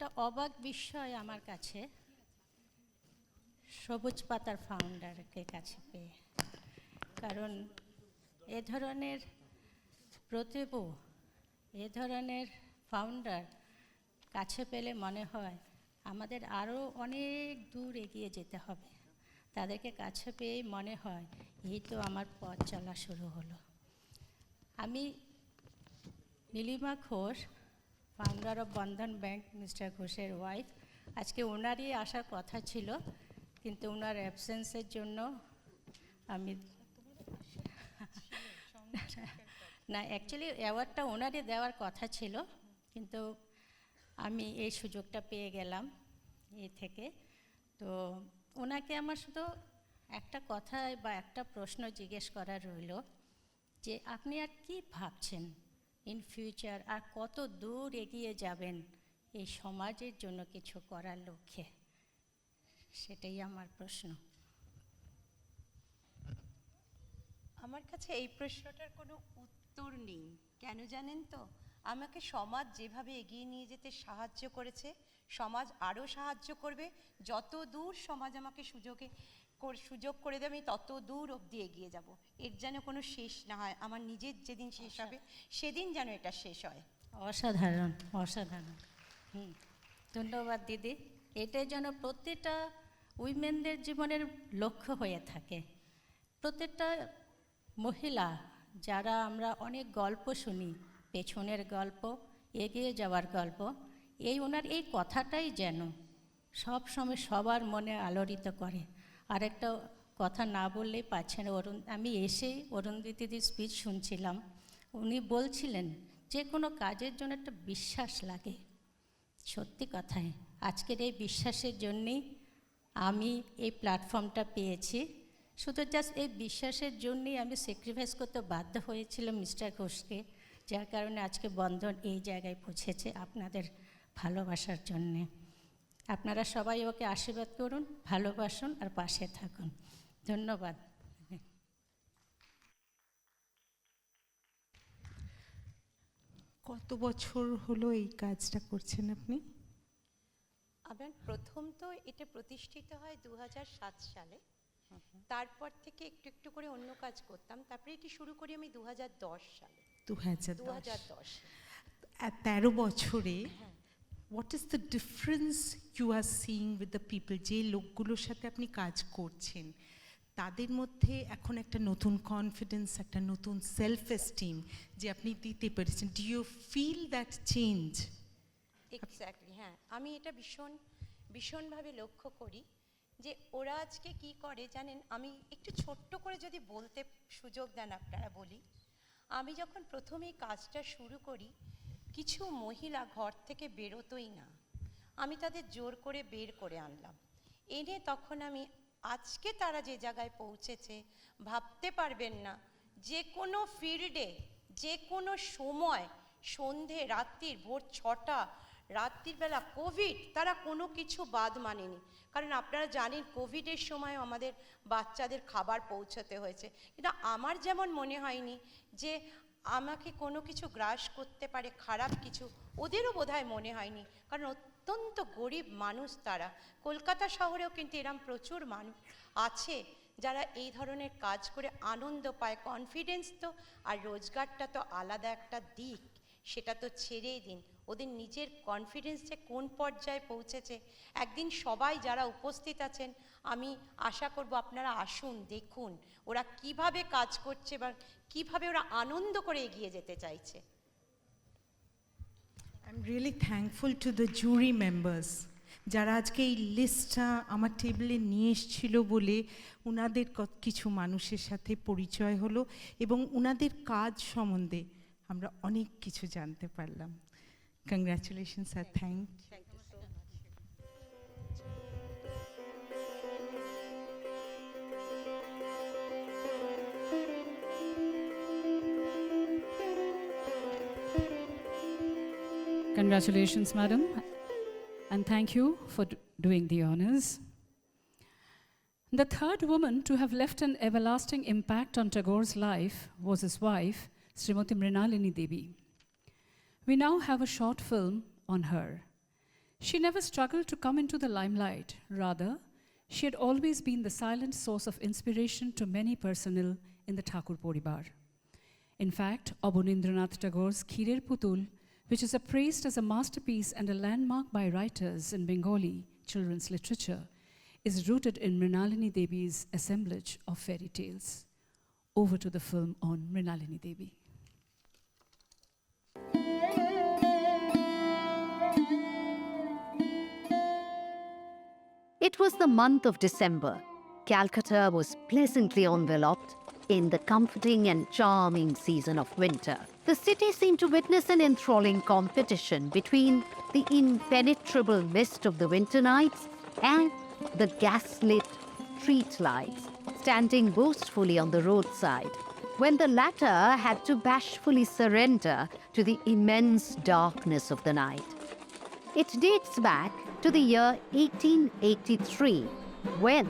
একটা অবাক বিষয় আমার কাছে সবুজ পাতার ফাউন্ডারকে কাছে পেয়ে, কারণ এ ধরনের প্রতিভা, এ ধরনের ফাউন্ডার কাছে পেলে মনে হয় আমাদের আরও অনেক দূর এগিয়ে যেতে হবে। তাদেরকে কাছে পেয়েই মনে হয় এই তো আমার পথ চলা শুরু হলো। আমি Nilima Ghosh, founder of Bandhan bank, mister ঘোষের ওয়াইফ। আজকে ওনারই আসার কথা ছিল, কিন্তু ওনার অ্যাবসেন্সের জন্য আমি না, অ্যাকচুয়ালি অ্যাওয়ার্ডটা ওনারই দেওয়ার কথা ছিল, কিন্তু আমি এই সুযোগটা পেয়ে গেলাম এ থেকে। তো ওনাকে আমার শুধু একটা কথা বা একটা প্রশ্ন জিজ্ঞেস করার রইল যে আপনি আর কি ভাবছেন ইন ফিউচার, আর কত দূর এগিয়ে যাবেন এই সমাজের জন্য কিছু করার লক্ষ্যে? সেটাই আমার প্রশ্ন। আমার কাছে এই প্রশ্নটার কোনো উত্তর নেই। কেন জানেন তো, আমাকে সমাজ যেভাবে এগিয়ে নিয়ে যেতে সাহায্য করেছে, সমাজ আরও সাহায্য করবে। যত দূর সমাজ আমাকে সুযোগ করে দেবে, আমি তত দূর অবধি এগিয়ে যাব। এর যেন কোনো শেষ না হয়। আমার নিজের যেদিন শেষ হবে সেদিন যেন এটা শেষ হয়। অসাধারণ, অসাধারণ। ধন্যবাদ দিদি। এটাই যেন প্রত্যেকটা উইমেনদের জীবনের লক্ষ্য হয়ে থাকে। প্রত্যেকটা মহিলা যারা আমরা অনেক গল্প শুনি, পেছনের গল্প, এগিয়ে যাওয়ার গল্প, ওনার এই কথাটাই যেন সব সময় সবার মনে আলোড়িত করে। আরেকটা কথা না বললেই পারছেন, আমি এসেই অরুন্ধতিদির স্পিচ শুনছিলাম। উনি বলছিলেন যে কোনো কাজের জন্য একটা বিশ্বাস লাগে। সত্যি কথাই আজকের এই বিশ্বাসের জন্যেই আমি এই প্ল্যাটফর্মটা পেয়েছি। শুধু জাস্ট এই বিশ্বাসের জন্যই আমি স্যাক্রিফাইস করতে বাধ্য হয়েছিলাম মিস্টার ঘোষকে, যার কারণে আজকে বন্ধন এই জায়গায় পৌঁছেছে আপনাদের ভালোবাসার জন্যে। আপনারা সবাই ওকে আশীর্বাদ করুন, ভালোবাসুন আর পাশে থাকুন। ধন্যবাদ। কত বছর হলো এই কাজটা করছেন আপনি? আমার প্রথম তো এটা প্রতিষ্ঠিত হয় 2007 সালে। তারপর থেকে একটু একটু করে অন্য কাজ করতাম। তারপরে এটি শুরু করি আমি 2010 সালে। 2010 13 বছরে what is the difference you are seeing with the people? যে লোকগুলোর সাথে আপনি কাজ করছেন তাদের মধ্যে এখন একটা নতুন কনফিডেন্স, একটা নতুন সেলফ এস্টিম যে আপনি দিতে পেরেছেন। Do you feel that change? Exactly, হ্যাঁ। আমি এটা ভীষণভাবে লক্ষ্য করি যে ওরা আজকে কি করে জানেন। আমি একটু ছোট্ট করে যদি বলতে সুযোগ দেন আপনারা বলি, আমি যখন প্রথম এই কাজটা শুরু করি, কিছু মহিলা ঘর থেকে বেরোতোই না। আমি তাদের জোর করে বের করে আনলাম, এনে তখন আমি আজকে তারা যে জায়গায় পৌঁছেছে ভাবতে পারবেন না। যে কোনো ফিল্ডে, যে কোনো সময়, সন্ধে, রাত্রির ভোর 6টা, রাত্রিবেলা, কোভিড, তারা কোনো কিছু বাদ মানেনি। কারণ আপনারা জানেন কোভিডের সময় আমাদের বাচ্চাদের খাবার পৌঁছতে হয়েছে। কিন্তু আমার যেমন মনে হয়নি যে আমাকে কোনো কিছু গ্রাস করতে পারে খারাপ কিছু, ওদেরও বোধহয় মনে হয়নি। কারণ অত্যন্ত গরিব মানুষ তারা। কলকাতা শহরেও কিন্তু এরম প্রচুর মানুষ আছে যারা এই ধরনের কাজ করে আনন্দ পায়। কনফিডেন্স তো আর রোজগারটা তো আলাদা একটা দিক, সেটা তো ছেড়েই দিন। ওদের নিজের কনফিডেন্স যে কোন পর্যায়ে পৌঁছেছে, একদিন সবাই যারা উপস্থিত আছেন আমি আশা করব আপনারা আসুন, দেখুন ওরা কিভাবে কাজ করছে বা কিভাবে ওরা আনন্দ করে এগিয়ে যেতে চাইছে। I am really thankful to the jury members যারা আজকে এই লিস্টটা আমার টেবিলে নিয়ে এসেছিল বলে ওনাদের কিছু মানুষের সাথে পরিচয় হলো এবং ওনাদের কাজ সম্বন্ধে আমরা অনেক কিছু জানতে পারলাম। Congratulation sir, thank you. Congratulations, madam, and thank you for doing the honors. The third woman to have left an everlasting impact on Tagore's life was his wife, Srimati Mrinalini Devi. We now have a short film on her. She never struggled to come into the limelight. Rather, she had always been the silent source of inspiration to many personnel in the Thakur Poribar. In fact, Abanindranath Tagore's Khirer Putul, which is appraised as a masterpiece and a landmark by writers in Bengali children's literature, is rooted in Mrinalini Devi's assemblage of fairy tales. Over to the film on Mrinalini Devi. It was the month of December. Calcutta was pleasantly enveloped in the comforting and charming season of winter. The city seemed to witness an enthralling competition between the impenetrable mist of the winter nights and the gaslit street lights standing boastfully on the roadside, when the latter had to bashfully surrender to the immense darkness of the night. It dates back to the year 1883, when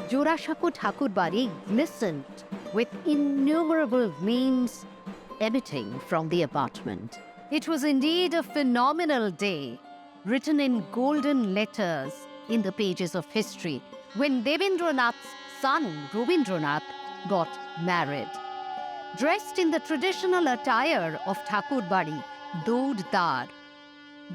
Jorashako Thakurbari glistened with innumerable gleams emitting from the apartment. It was indeed a phenomenal day, written in golden letters in the pages of history, when Devendranath's son Rabindranath got married. Dressed in the traditional attire of Thakurbari, Doddar,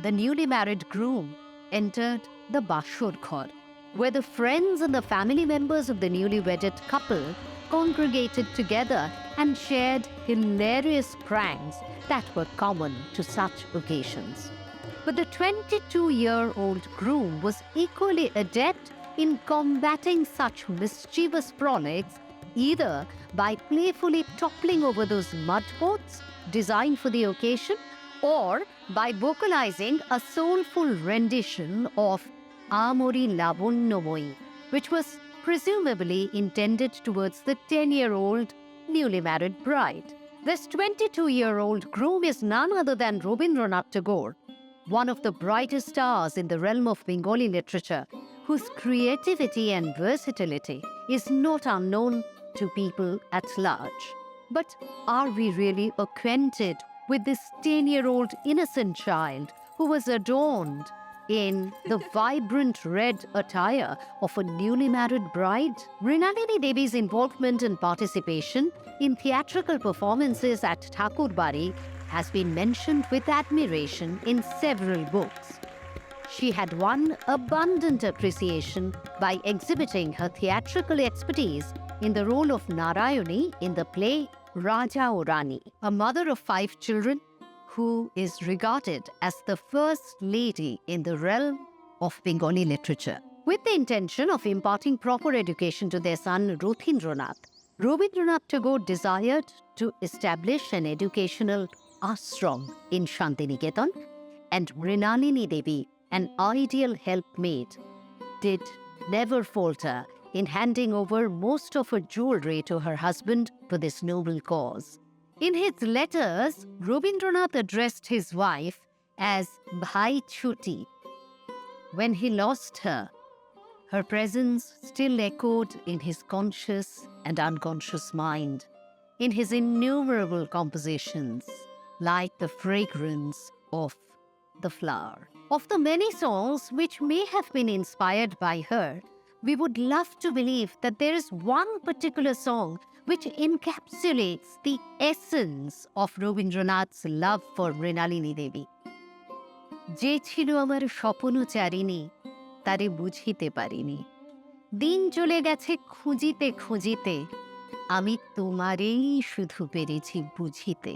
the newly married groom entered the Bashor Ghar, where the friends and the family members of the newly wedded couple congregated together and shared hilarious pranks that were common to such occasions. But the 22-year-old groom was equally adept in combating such mischievous frolics, either by playfully toppling over those mud pots designed for the occasion, or by vocalizing a soulful rendition of Amori Labonnyo, which was presumably intended towards the 10-year-old newly married bride. This 22-year-old groom is none other than Rabindranath Tagore, one of the brightest stars in the realm of Bengali literature, whose creativity and versatility is not unknown to people at large. But are we really acquainted with this 10-year-old innocent child who was adorned in the vibrant red attire of a newly married bride? Mrinalini Devi's involvement and participation in theatrical performances at Thakurbari has been mentioned with admiration in several books. She had won abundant appreciation by exhibiting her theatrical expertise in the role of Narayani in the play Raja O Rani, a mother of 5 children who is regarded as the first lady in the realm of Bengali literature. With the intention of imparting proper education to their son Rabindranath, Rabindranath Tagore desired to establish an educational ashram in Shantiniketan, and Mrinalini Devi, an ideal helpmate, did never falter in handing over most of her jewelry to her husband for this noble cause. In his letters, Rabindranath addressed his wife as Bhai Chuti. When he lost her, her presence still echoed in his conscious and unconscious mind, in his innumerable compositions, like the fragrance of the flower. Of the many songs which may have been inspired by her, we would love to believe that there is one particular song which encapsulates the essence of Rabindranath's love for Mrinalini Devi. যে ছিল আমার স্বপ্নচারিণী তারে বুঝিতে পারিনি, দিন চলে গেছে খুঁজিতে খুঁজিতে, আমি তোমারেই শুধু পেরেছি বুঝিতে।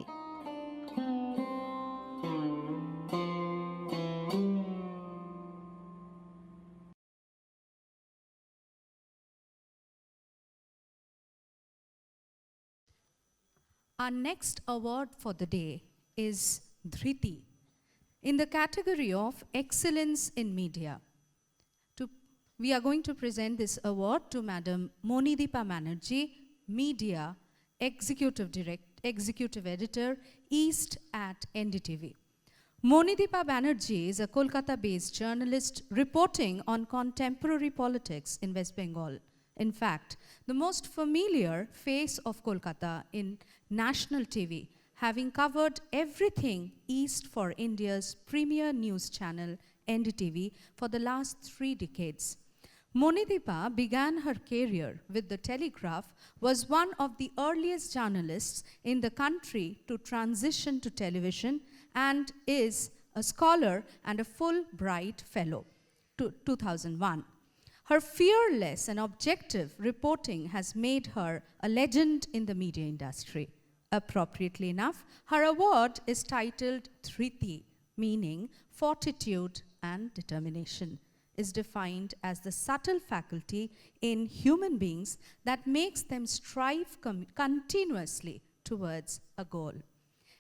Our next award for the day is Dhriti in the category of Excellence in Media. We are going to present this award to Madam Monideepa Banerjee, Media Executive Editor, East at NDTV. Monideepa Banerjee is a Kolkata-based journalist reporting on contemporary politics in West Bengal. In fact, the most familiar face of Kolkata in national TV, having covered everything east for India's premier news channel, NDTV for the last 3 decades. Monideepa began her career with The Telegraph, was one of the earliest journalists in the country to transition to television, and is a scholar and a Fulbright Fellow, 2001. Her fearless and objective reporting has made her a legend in the media industry. Appropriately enough, her award is titled Thriti, meaning fortitude and determination, is defined as the subtle faculty in human beings that makes them strive continuously towards a goal.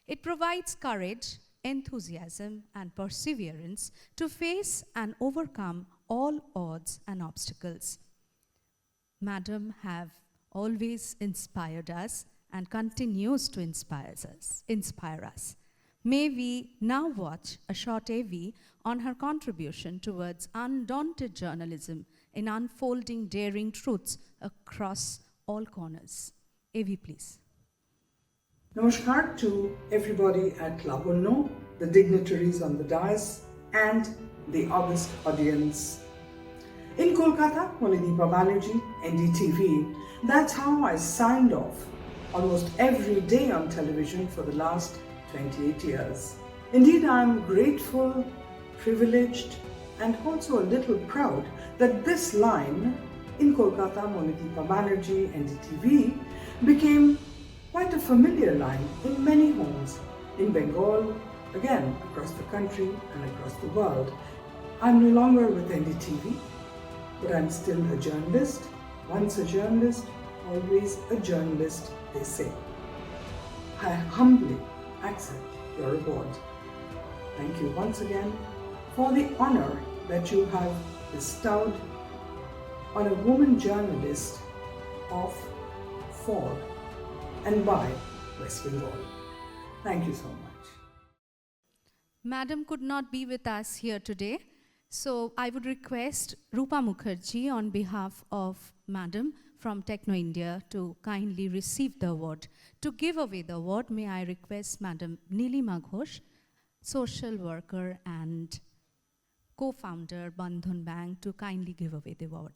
It provides courage, enthusiasm, and perseverance to face and overcome all odds and obstacles. Madam have always inspired us and continues to inspire us. May we now watch a short AV on her contribution towards undaunted journalism in unfolding daring truths across all corners. AV, please. Namaskar to everybody at Labonnyo, the dignitaries on the dais, and the august audience. In Kolkata, Monideepa Banerjee, NDTV, that's how I signed off almost every day on television for the last 28 years. Indeed, I'm grateful, privileged, and also a little proud that this line, in Kolkata, Monideepa Banerjee, NDTV, became quite a familiar line in many homes in Bengal, again across the country and across the world. I'm no longer with NDTV, but I'm still a journalist. Once a journalist, always a journalist, they say. I humbly accept your award. Thank you once again for the honor that you have bestowed on a woman journalist of, for, and by West Bengal. Thank you so much. Madam could not be with us here today, so I would request Rupa Mukherjee on behalf of Madam from Techno India to kindly receive the award. To give away the award, may I request Madam Nilima Ghosh, social worker and co-founder Bandhan Bank, to kindly give away the award.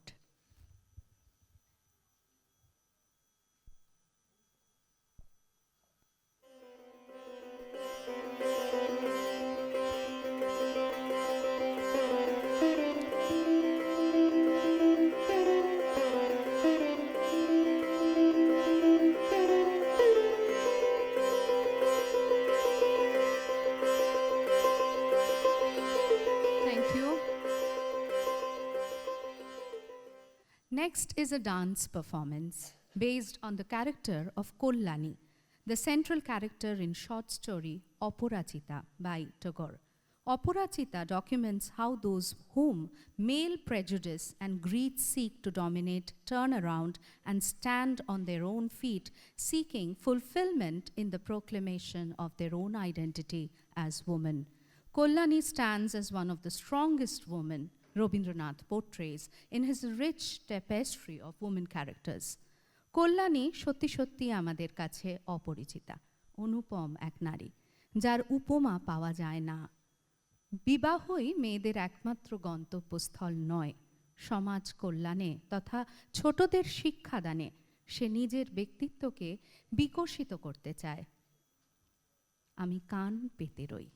Next is a dance performance based on the character of Kollani, the central character in short story Oporachita by Tagore. Oporachita documents how those whom male prejudice and greed seek to dominate turn around and stand on their own feet, seeking fulfillment in the proclamation of their own identity as woman. Kollani stands as one of the strongest women Rabindranath portrays in his rich tapestry of women characters. Kalyani সত্যি সত্যি আমাদের কাছে অপরিচিতা, অনুপম এক নারী, যার উপমা পাওয়া যায় না। বিবাহই মেয়েদের একমাত্র গন্তব্যস্থল নয়। সমাজ কল্যাণে তথা ছোটদের শিক্ষাদানে সে নিজের ব্যক্তিত্বকে বিকশিত করতে চায়। আমি কান পেতে রই।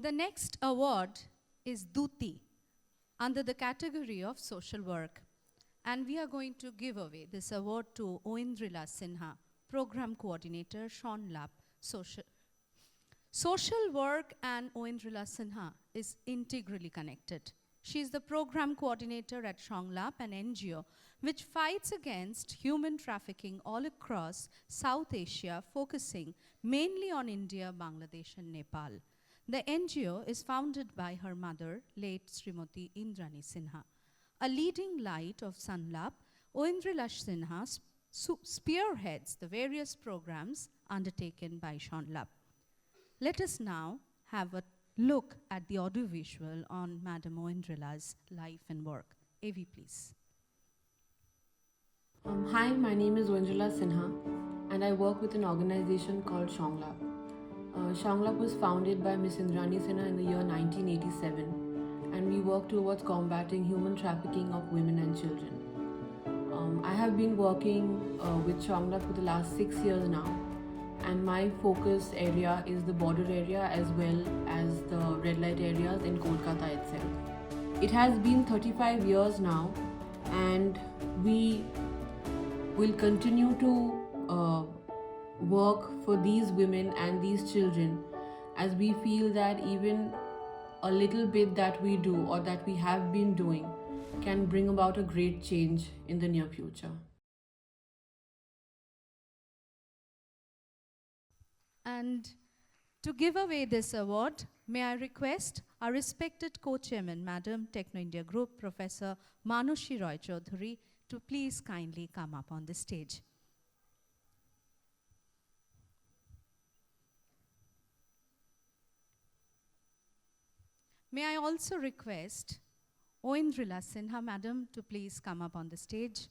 The next award is Duti under the category of social work. And we are going to give away this award to Oindrila Sinha, Program Coordinator, Sean Lab, Social work and Oindrila Sinha is integrally connected. She is the program coordinator at Shonglap, an NGO which fights against human trafficking all across South Asia, focusing mainly on India, Bangladesh, and Nepal. The NGO is founded by her mother, late Srimati Indrani Sinha. A leading light of Sunlab, Oindrila Sinha spearheads the various programs undertaken by Shonlab. Let us now have a look at the audiovisual on Madam Oindrila's life and work. AV, please. Hi, my name is Oindrila Sinha, and I work with an organization called Shonglap. Shonglap was founded by Miss Indrani Sinha in the year 1987, and we work towards combating human trafficking of women and children. I have been working with Shonglap for the last 6 years now, and my focus area is the border area as well as the red light areas in Kolkata itself. It has been 35 years now, and we will continue to work for these women and these children, as we feel that even a little bit that we do or that we have been doing can bring about a great change in the near future. And to give away this award, may I request our respected co-chairman, Madam Techno India Group, Professor Manushi Roy Chaudhary, to please kindly come up on the stage. May I also request Oindrila Sinha, Madam, to please come up on the stage.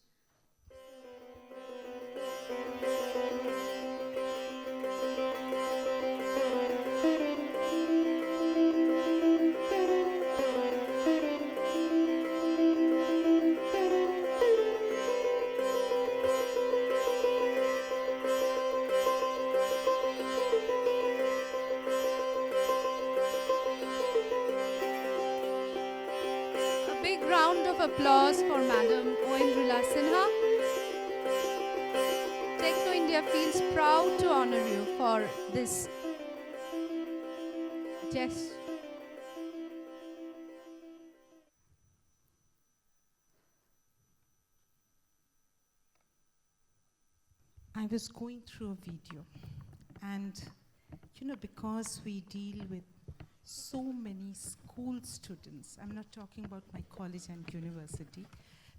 Round of applause for Madam Oindrila Sinha. Techno India feels proud to honor you for this gesture. I was going through a video, and because we deal with so many school students, I'm not talking about my college and university,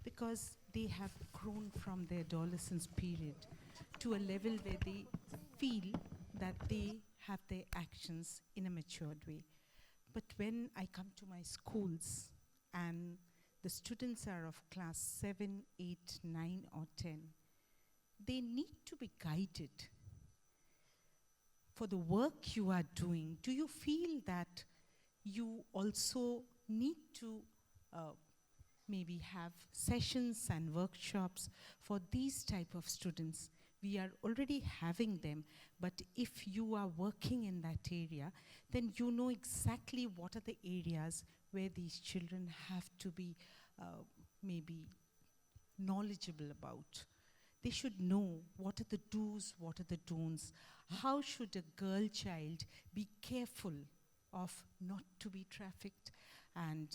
because they have grown from their adolescence period to a level where they feel that they have their actions in a matured way. But when I come to my schools and the students are of class 7, 8, 9 or 10, they need to be guided. For the work you are doing, do you feel that you also need to maybe have sessions and workshops for these type of students? We are already having them, but if you are working in that area, then you know exactly what are the areas where these children have to be maybe knowledgeable about. They should know what are the do's, what are the don'ts. How should a girl child be careful of not to be trafficked, and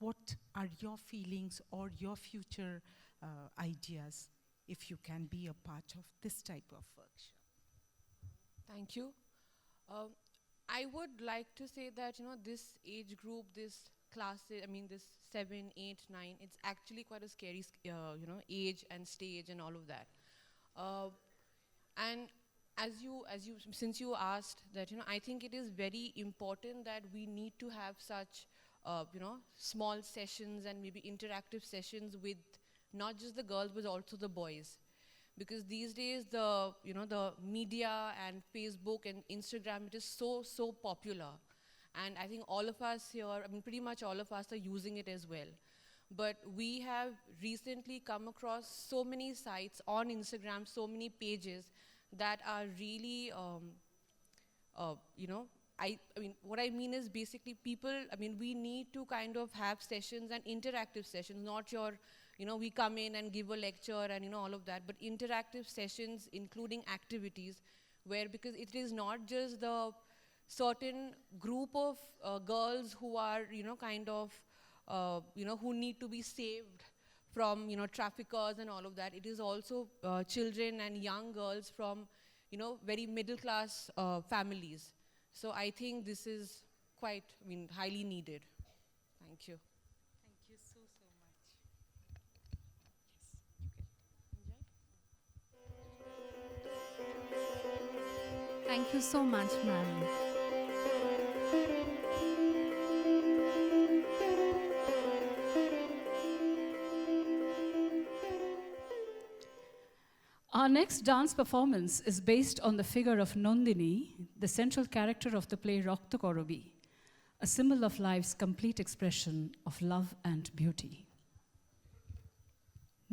what are your feelings or your future ideas if you can be a part of this type of workshop? Thank you. I would like to say that this age group, this classes, this 7, 8, 9, it's actually quite a scary age and stage and all of that. And since you asked that, I think it is very important that we need to have such small sessions and maybe interactive sessions with not just the girls but also the boys, because these days the media and Facebook and Instagram, it is so popular, and I think all of us here, pretty much all of us are using it as well. But we have recently come across so many sites on Instagram, so many pages that are really I mean, what I mean is basically people, I mean, we need to kind of have sessions and interactive sessions, not your, we come in and give a lecture and, all of that, but interactive sessions, including activities, where because it is not just the certain group of girls who are, kind of, who need to be saved from, traffickers and all of that. It is also children and young girls from, very middle class families. So I think this is quite, highly needed. Thank you. Thank you so much. Thank you so much, ma'am. Our next dance performance is based on the figure of Nandini, the central character of the play Rakta Korobi, a symbol of life's complete expression of love and beauty.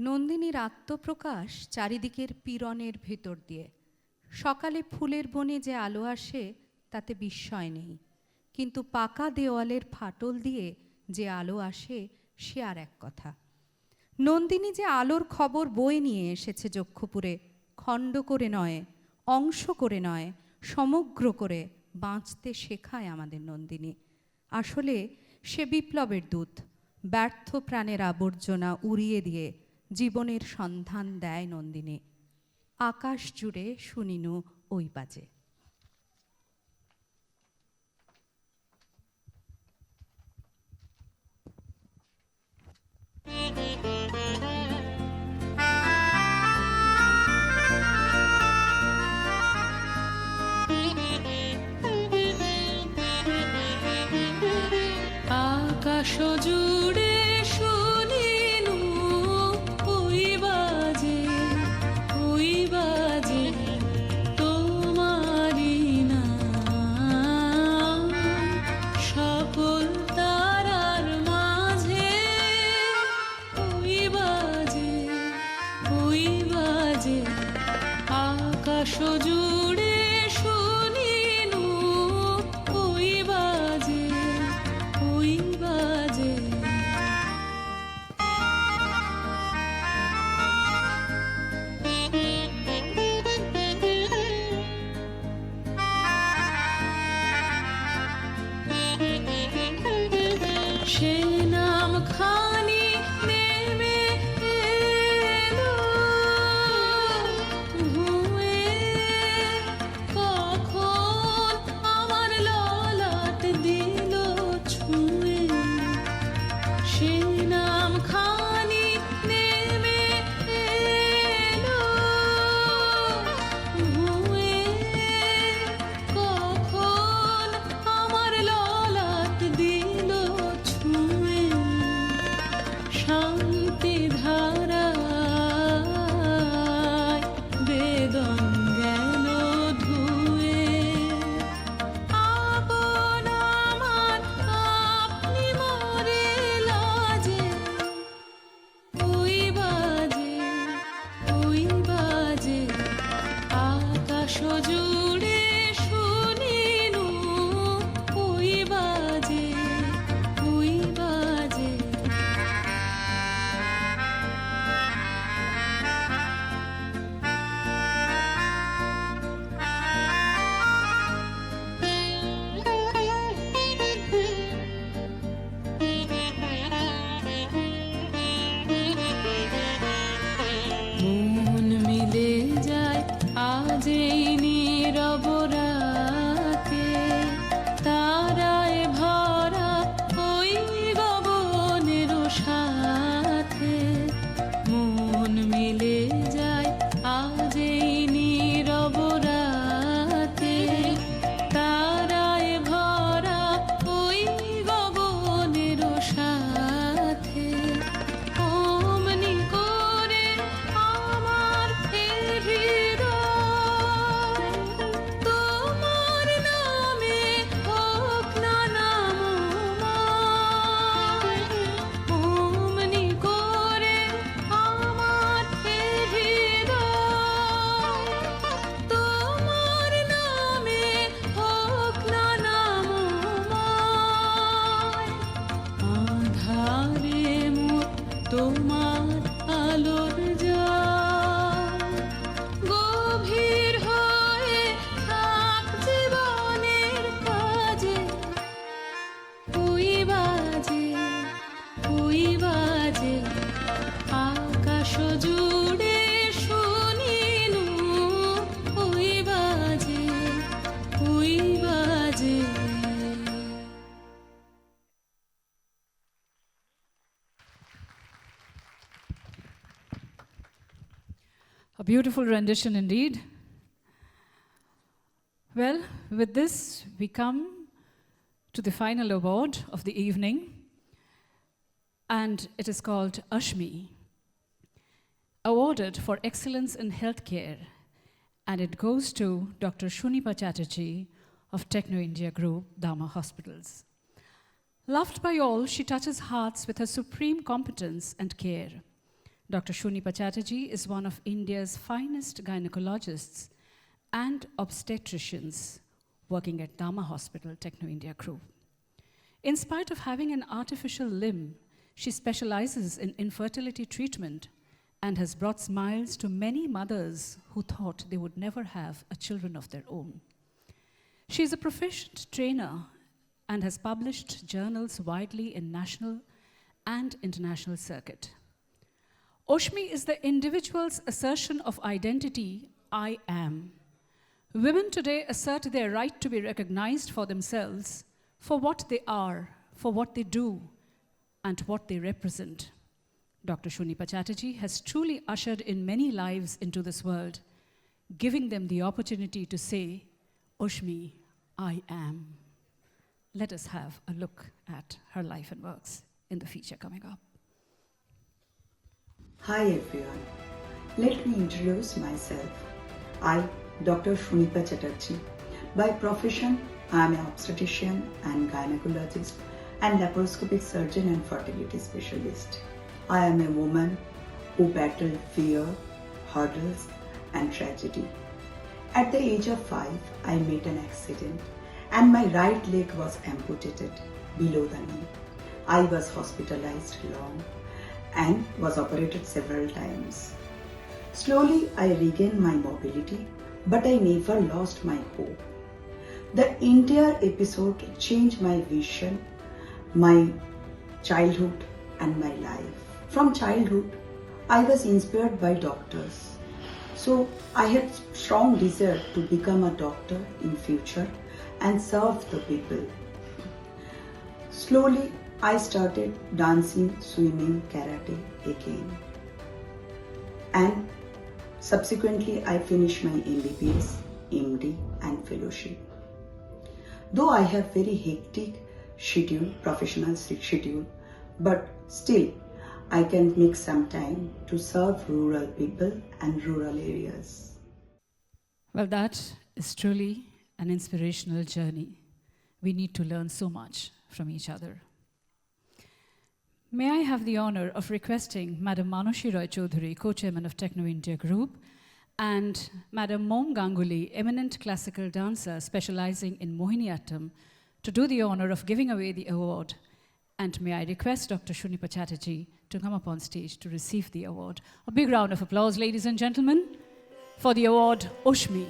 নন্দিনীর আত্মপ্রকাশ চারিদিকের পীড়নের ভিতর দিয়ে। সকালে ফুলের বনে যে আলো আসে তাতে বিস্ময় নেই, কিন্তু পাকা দেওয়ালের ফাটল দিয়ে যে আলো আসে সে আর এক কথা। নন্দিনী যে আলোর খবর বয়ে নিয়ে এসেছে যক্ষপুরে, খণ্ড করে নয়, অংশ করে নয়, সমগ্র করে বাঁচতে শেখায় আমাদের নন্দিনী। আসলে সে বিপ্লবের দূত, ব্যর্থ প্রাণের আবর্জনা উড়িয়ে দিয়ে জীবনের সন্ধান দেয় নন্দিনী। আকাশ জুড়ে শুনিনু ওই বাজে। আকাশ জুড়ে শুনিনু ওই বাজে তোমারি নাম, সকল তারার মাঝে ওই বাজে আকাশ জুড়ে শুনিনু ওই বাজে সে নাম খানি নেমে এলো, ঘুমে তোমার আলোর জাল গভীর হয়ে থাক জীবনের কাজে ওই বাজে আকাশ জুড়ে শুনিনু ওই বাজে A beautiful rendition indeed. Well, with this, we come to the final award of the evening, and it is called Ashmi, awarded for excellence in healthcare, and it goes to Dr. Shunipa Chatterjee of Techno India Group, Dama Hospitals. Loved by all, she touches hearts with her supreme competence and care. Dr. Shunipa Chatterjee is one of India's finest gynecologists and obstetricians working at Dama Hospital, Techno India Group. In spite of having an artificial limb, she specializes in infertility treatment and has brought smiles to many mothers who thought they would never have a children of their own. She is a proficient trainer and has published journals widely in national and international circuit. Oshmi is the individual's assertion of identity, I am. Women today assert their right to be recognized for themselves, for what they are, for what they do, and what they represent. Dr. Shunipa Chatterjee has truly ushered in many lives into this world, giving them the opportunity to say, Oshmi, I am. Let us have a look at her life and works in the feature coming up. Hi everyone. Let me introduce myself. I, Dr. Shunipa Chatterjee. By profession, I am an obstetrician and gynecologist and laparoscopic surgeon and fertility specialist. I am a woman who battled fear, hurdles and tragedy. At the age of 5, I met an accident and my right leg was amputated below the knee. I was hospitalized long and was operated several times. Slowly I regained my mobility, but I never lost my hope. The entire episode changed my vision, my childhood and my life. From childhood, I was inspired by doctors. So I had strong desire to become a doctor in future and serve the people. Slowly, I started dancing, swimming, karate again. And subsequently, I finished my MBBS, MD and fellowship. Though I have very hectic schedule, professional schedule, but still I can make some time to serve rural people and rural areas. Well, that is truly an inspirational journey. We need to learn so much from each other. May I have the honor of requesting Madam Manushi Roy Chaudhary, co-chairman of Techno India Group, and Madam Mom Ganguly, eminent classical dancer specializing in Mohiniyattam, to do the honor of giving away the award. And may I request Dr. Shunipa Chatterjee to come up on stage to receive the award. A big round of applause, ladies and gentlemen, for the award Oshmi.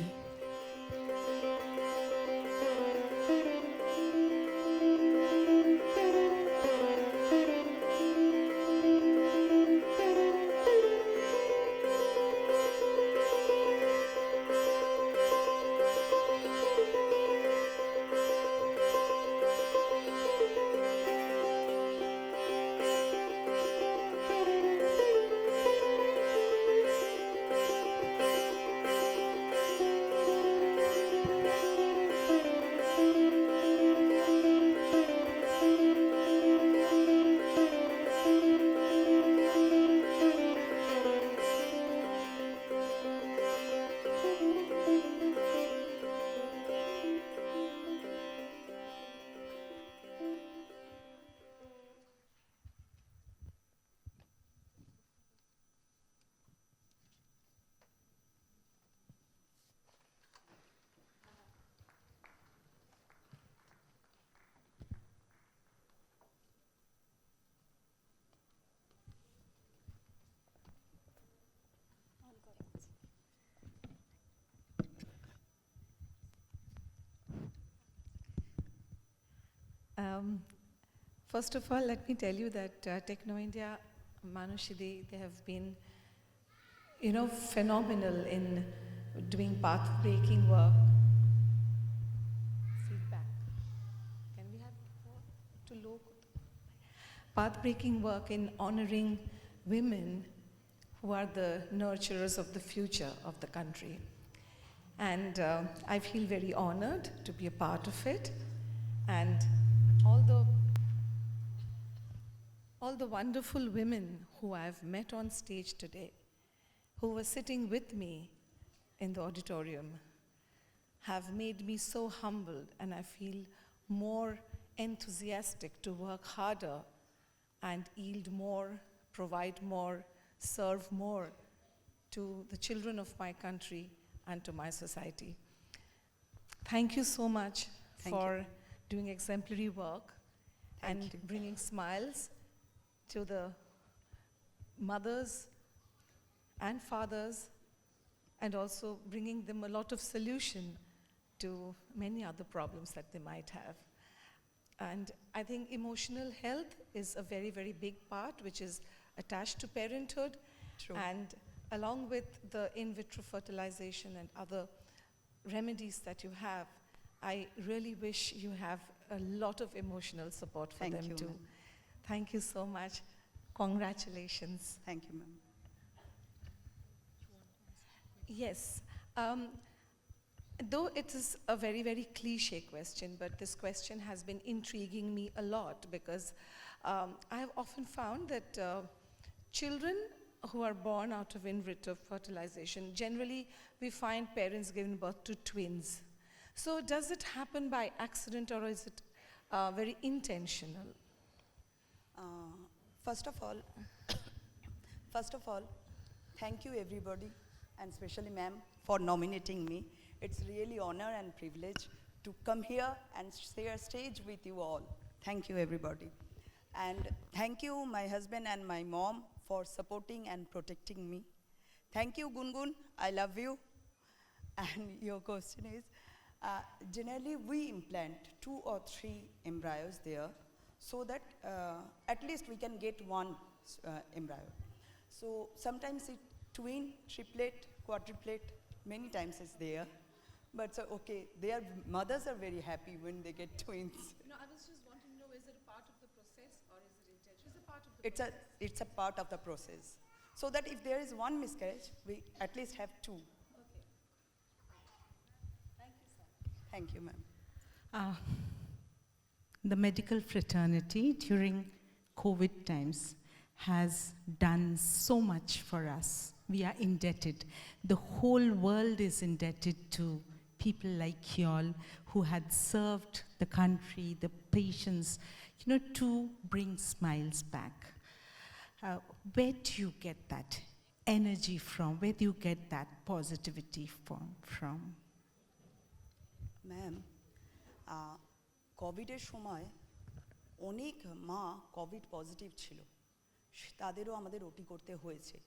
First of all, let me tell you that Techno India, Manushi, they have been, phenomenal in doing path-breaking work. Feedback. Can we have too low? Path-breaking work in honoring women who are the nurturers of the future of the country. And I feel very honored to be a part of it. And all the wonderful women who I've met on stage today, who were sitting with me in the auditorium, have made me so humbled, and I feel more enthusiastic to work harder and yield more, provide more, serve more to the children of my country and to my society. Thank you so much for doing exemplary work and bringing smiles to the mothers and fathers, and also bringing them a lot of solution to many other problems that they might have. And I think emotional health is a very, very big part, which is attached to parenthood. True. And along with the in vitro fertilization and other remedies that you have, I really wish you have a lot of emotional support for them too. Ma'am. Thank you so much. Congratulations. Thank you, ma'am. Yes. Though it is a very, very cliche question, but this question has been intriguing me a lot, because I have often found that children who are born out of in vitro fertilization, generally we find parents giving birth to twins. So does it happen by accident, or is it very intentional? First of all, thank you everybody, and especially ma'am, for nominating me. It's really honor and privilege to come here and share stage with you all. Thank you everybody. And thank you my husband and my mom for supporting and protecting me. Thank you Gungun, I love you. And your question is, generally we implant 2 or 3 embryos there, so that at least we can get one embryo. So sometimes it's twin, triplet, quadruplet, many times it's there. But so, okay, their mothers are very happy when they get twins. No, I was just wanting to know, is it a part of the process or is it intentional? It's a part of the process. It's a part of the process. So that if there is one miscarriage, we at least have 2. Okay. Thank you, sir. Thank you, ma'am. The medical fraternity during COVID times has done so much for us. We are indebted. The whole world is indebted to people like y'all who had served the country, the patients, to bring smiles back. Where do you get that energy from? Where do you get that positivity from? Ma'am কোভিডের সময় অনেক মা Covid positive ছিল, তাদেরও আমাদের ওটি করতে হয়েছে।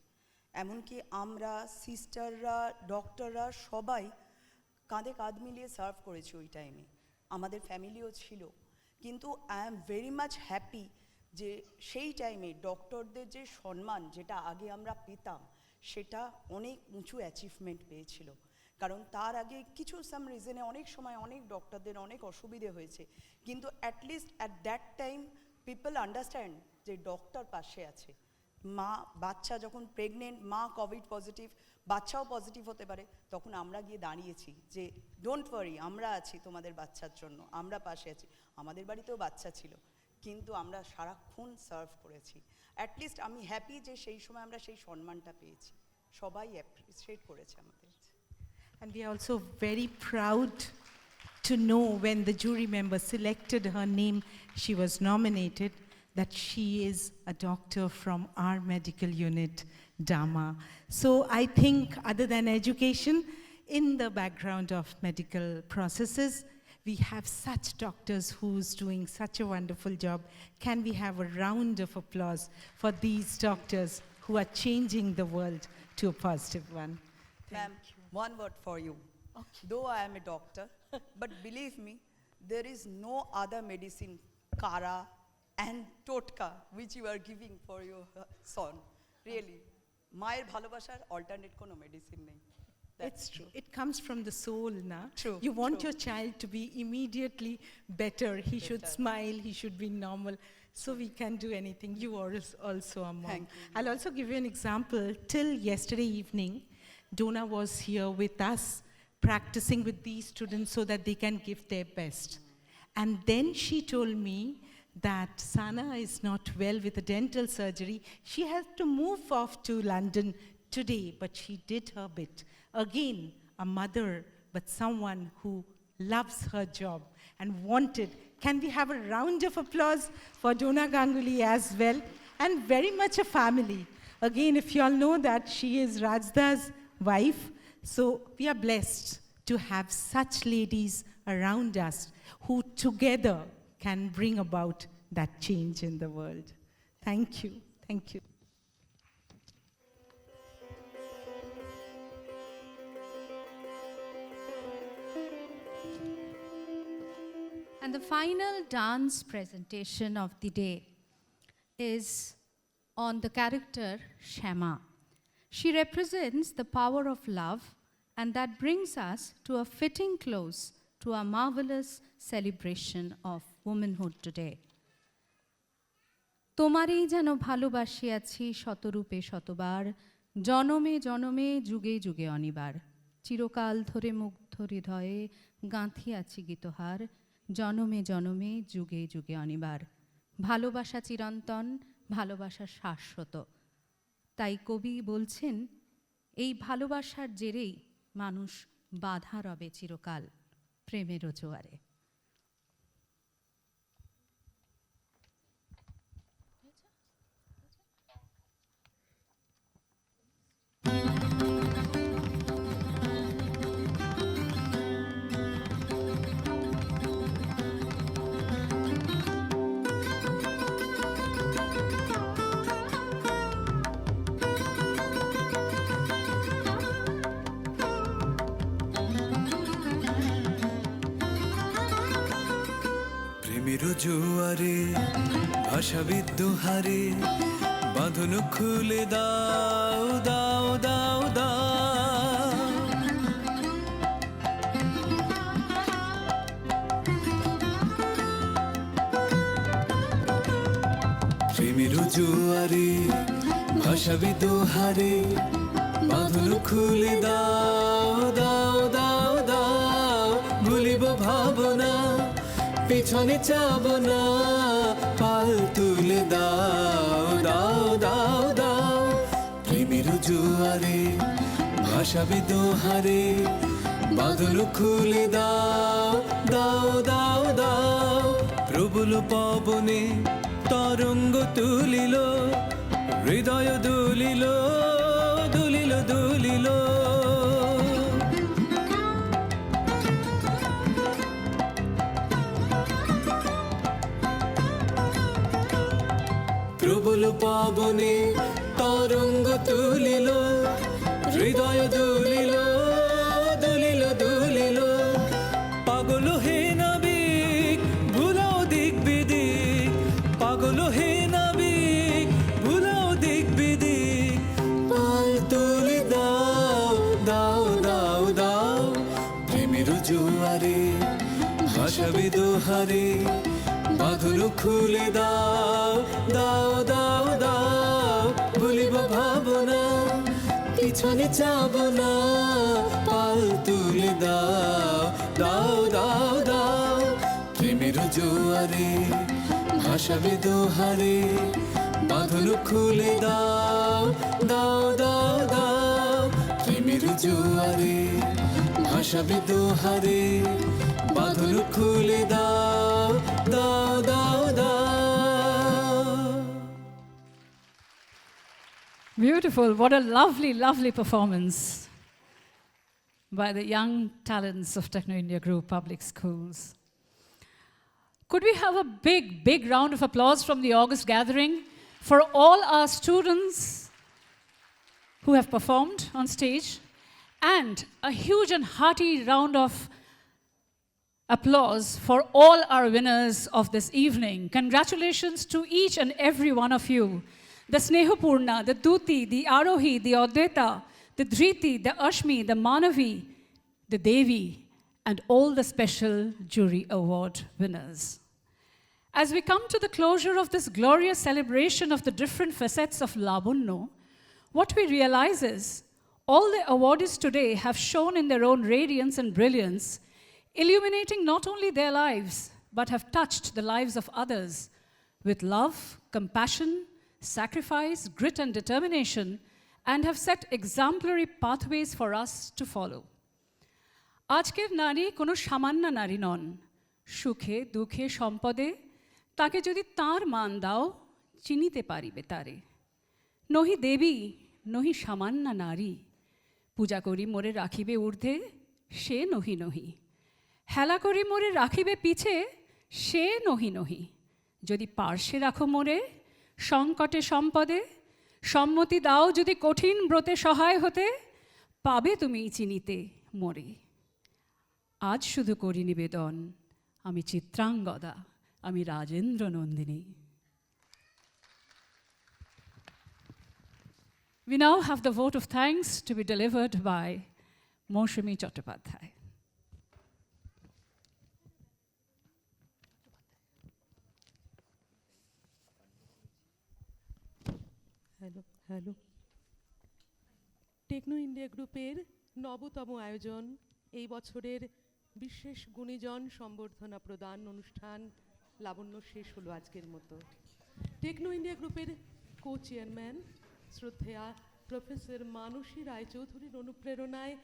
এমনকি আমরা সিস্টাররা, ডক্টররা সবাই কাঁধে কাঁধ মিলিয়ে সার্ভ করেছি ওই টাইমে। আমাদের ফ্যামিলিও ছিল, কিন্তু I am very much happy যে সেই টাইমে ডক্টরদের যে সম্মান যেটা আগে আমরা পেতাম, সেটা অনেক উঁচু অ্যাচিভমেন্ট পেয়েছিল। কারণ তার আগে কিছু সাম রিজনে অনেক সময় অনেক ডক্টরদের অনেক অসুবিধে হয়েছে, কিন্তু at least at that time people understand যে ডক্টর পাশে আছে। মা বাচ্চা যখন প্রেগনেন্ট, মা কোভিড পজিটিভ, বাচ্চাও পজিটিভ হতে পারে, তখন আমরা গিয়ে দাঁড়িয়েছি যে ডোন্ট ওয়ারি, আমরা আছি তোমাদের বাচ্চার জন্য, আমরা পাশে আছি। আমাদের বাড়িতেও বাচ্চা ছিল, কিন্তু আমরা সারাক্ষণ সার্ভ করেছি। অ্যাটলিস্ট আমি হ্যাপি যে সেই সময় আমরা সেই সম্মানটা পেয়েছি, সবাই অ্যাপ্রিসিয়েট করেছে আমাদের। And we are also very proud to know when the jury member selected her name, she was nominated, that she is a doctor from our medical unit, Dharma. So I think other than education, in the background of medical processes, we have such doctors who's doing such a wonderful job. Can we have a round of applause for these doctors who are changing the world to a positive one? Ma'am, one word for you. Okay. Though I am a doctor, but believe me, there is no other medicine kara and totka which you are giving for your son. Really, মায়ের ভালোবাসার alternate কোনো medicine নেই. It's true. It comes from the soul, na? True. You want true. your child to be immediately better. He should smile. He should be normal. So we can do anything. You are also a mom. Thank you. I'll also give you an example. Till yesterday evening, Donna was here with us, practicing with these students so that they can give their best. And then she told me that Sana is not well with a dental surgery. She has to move off to London today, but she did her bit. Again, a mother, but someone who loves her job and wanted. Can we have a round of applause for Donna Ganguly as well? And very much a family. Again, if you all know that she is Rajda's wife, so we are blessed to have such ladies around us who together can bring about that change in the world. Thank you. Thank you. And the final dance presentation of the day is on the character Shama. She represents the power of love, and that brings us to a fitting close to a marvelous celebration of womanhood today. তোমারই যেন ভালোবাসিয়াছি শতরূপে শতবার, জনমে জনমে যুগে যুগে অনিবার, চিরকাল ধরে মুগ্ধ হৃদয়ে গাঁথিয়াছি গীতহার, জনমে জনমে যুগে যুগে অনিবার। ভালোবাসা চিরন্তন, ভালোবাসা শাশ্বত। তাই কবি বলছেন, এই ভালোবাসার জেরেই মানুষ বাধা রবে চিরকাল প্রেমেরও জোয়ারে। প্রেমের জোয়ারে ভাষাবিদ দোহারে বাঁধন খুলে দাও দাও দাও দাও, প্রেমের জোয়ারে ভাষাবিদ দোহারে বাঁধন খুলে দাও দাও দাও দাও, ভুলিব ভাবনা পিছনে চাব না, পাল তুলে দাও দাও দাও দাও, প্রেমের জোয়ারে ভাষাবে দোহারে বাঁধন খুলে দাও দাও দাও দাও, প্রবল পবনে তরঙ্গ তুলিল, হৃদয় দুলিল দুলিল দুলিল, প্রবল পবনে তরঙ্গ তুলিল, হৃদয় দুলিল দুলিল দুলিল, পাগল হে নাবিক ভুলাও দিক বিদিক, পাগল হে নাবিক ভুলাও দিক বিদিক, পাল তুলে দাও দাও দাও দাও, প্রেমের জোয়ারে ভাষাবে দোহারে বাঁধন খুলে দাও দাও দাও দাও, ভুলিব ভাবনা পিছনে যাব না, পাল তুলে দাও দাও দাও দাও, প্রেমের জোয়ারে ভাষাবে দোহারে বাঁধন খুলে দাও দাও দাও দাও, প্রেমের জোয়ারে ভাষাবে দোহারে বাঁধন খুলে দাও দাও দাও দাও। Beautiful. What a lovely, lovely performance by the young talents of Techno India Group Public Schools. Could we have a big, big round of applause from the August gathering for all our students who have performed on stage, and a huge and hearty round of Applause for all our winners of this evening. Congratulations to each and every one of you. The Snehapurna, the Duti, the Arohi, the Advaita, the Dhriti, the Ashmi, the Manavi, the Devi, and all the special jury award winners. As we come to the closure of this glorious celebration of the different facets of Labonnyo, what we realize is all the awardees today have shown in their own radiance and brilliance, illuminating not only their lives, but have touched the lives of others with love, compassion, sacrifice, grit and determination, and have set exemplary pathways for us to follow. আজকের নারী কোনো সামান্য নারী নন। সুখে দুঃখে সম্পদে তাকে যদি তার মান দাও চিনিতে পারিবে তারে। নহি দেবী নহি সামান্য নারী, পূজা করি মোরে রাখিবে ঊর্ধ্বে সে নহি নহি, হেলা করি মোরে রাখিবে পিছে সে নহি নহি, যদি পার্শ্বে রাখো মোরে সংকটে সম্পদে, সম্মতি দাও যদি কঠিন ব্রতে সহায় হতে, পাবে তুমি চিনিতে মোরে। আজ শুধু করি নিবেদন, আমি চিত্রাঙ্গদা, আমি Rajendra Nandini. We now have the vote of thanks to be delivered by Moushami Chattopadhyay. Hello Techno India গ্রুপের নবতম আয়োজন এই বছরের বিশেষ গুণীজন সম্বর্ধনা প্রদান অনুষ্ঠান লাবণ্য শেষ হলো আজকের মতো। টেকনো ইন্ডিয়া গ্রুপের কো চেয়ারম্যান শ্রদ্ধেয়া প্রফেসর মানসী রায়চৌধুরীর অনুপ্রেরণায়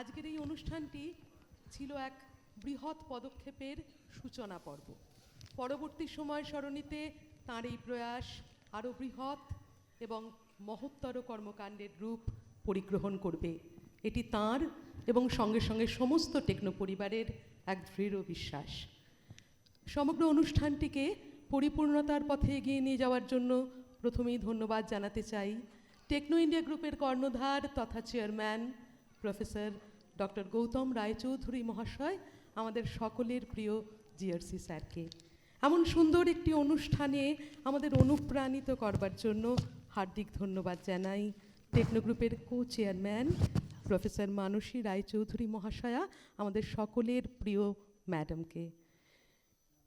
আজকের এই অনুষ্ঠানটি ছিল এক বৃহৎ পদক্ষেপের সূচনা পর্ব। পরবর্তী সময় সরণিতে তাঁর এই প্রয়াস আরও বৃহৎ এবং মহত্তর কর্মকাণ্ডের রূপ পরিগ্রহণ করবে, এটি তাঁর এবং সঙ্গে সঙ্গে সমস্ত টেকনো পরিবারের এক দৃঢ় বিশ্বাস। সমগ্র অনুষ্ঠানটিকে পরিপূর্ণতার পথে এগিয়ে নিয়ে যাওয়ার জন্য প্রথমেই ধন্যবাদ জানাতে চাই টেকনো ইন্ডিয়া গ্রুপের কর্ণধার তথা chairman professor doctor Gautam Roychowdhury মহাশয়, আমাদের সকলের প্রিয় জিআরসি স্যারকে। এমন সুন্দর একটি অনুষ্ঠানে আমাদের অনুপ্রাণিত করবার জন্য হার্দিক ধন্যবাদ জানাই টেকনো গ্রুপের কো চেয়ারম্যান প্রফেসর মানসী রায়চৌধুরী মহাশয়া, আমাদের সকলের প্রিয় ম্যাডামকে।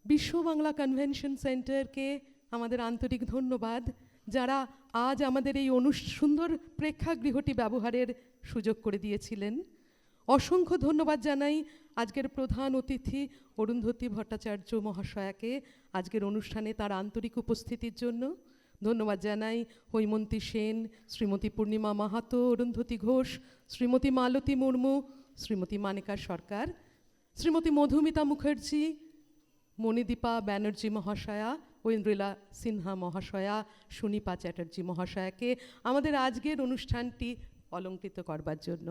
বিশ্ব বাংলা কনভেনশন সেন্টারকে আমাদের আন্তরিক ধন্যবাদ, যারা আজ আমাদের এই সুন্দর প্রেক্ষাগৃহটি ব্যবহারের সুযোগ করে দিয়েছিলেন। অসংখ্য ধন্যবাদ জানাই আজকের প্রধান অতিথি অরুন্ধতী ভট্টাচার্য মহাশয়াকে আজকের অনুষ্ঠানে তার আন্তরিক উপস্থিতির জন্য। ধন্যবাদ জানাই হৈমন্তী সেন, শ্রীমতী পূর্ণিমা মাহাতো, অরুন্ধতী ঘোষ, শ্রীমতী মালতী মুর্মু, শ্রীমতী মানিকা সরকার, শ্রীমতী মধুমিতা মুখার্জি, মণিদীপা ব্যানার্জি মহাশয়া, ঐন্দ্রিলা সিনহা মহাশয়া, সুনিপা চ্যাটার্জি মহাশয়াকে আমাদের আজকের অনুষ্ঠানটি অলঙ্কৃত করবার জন্য।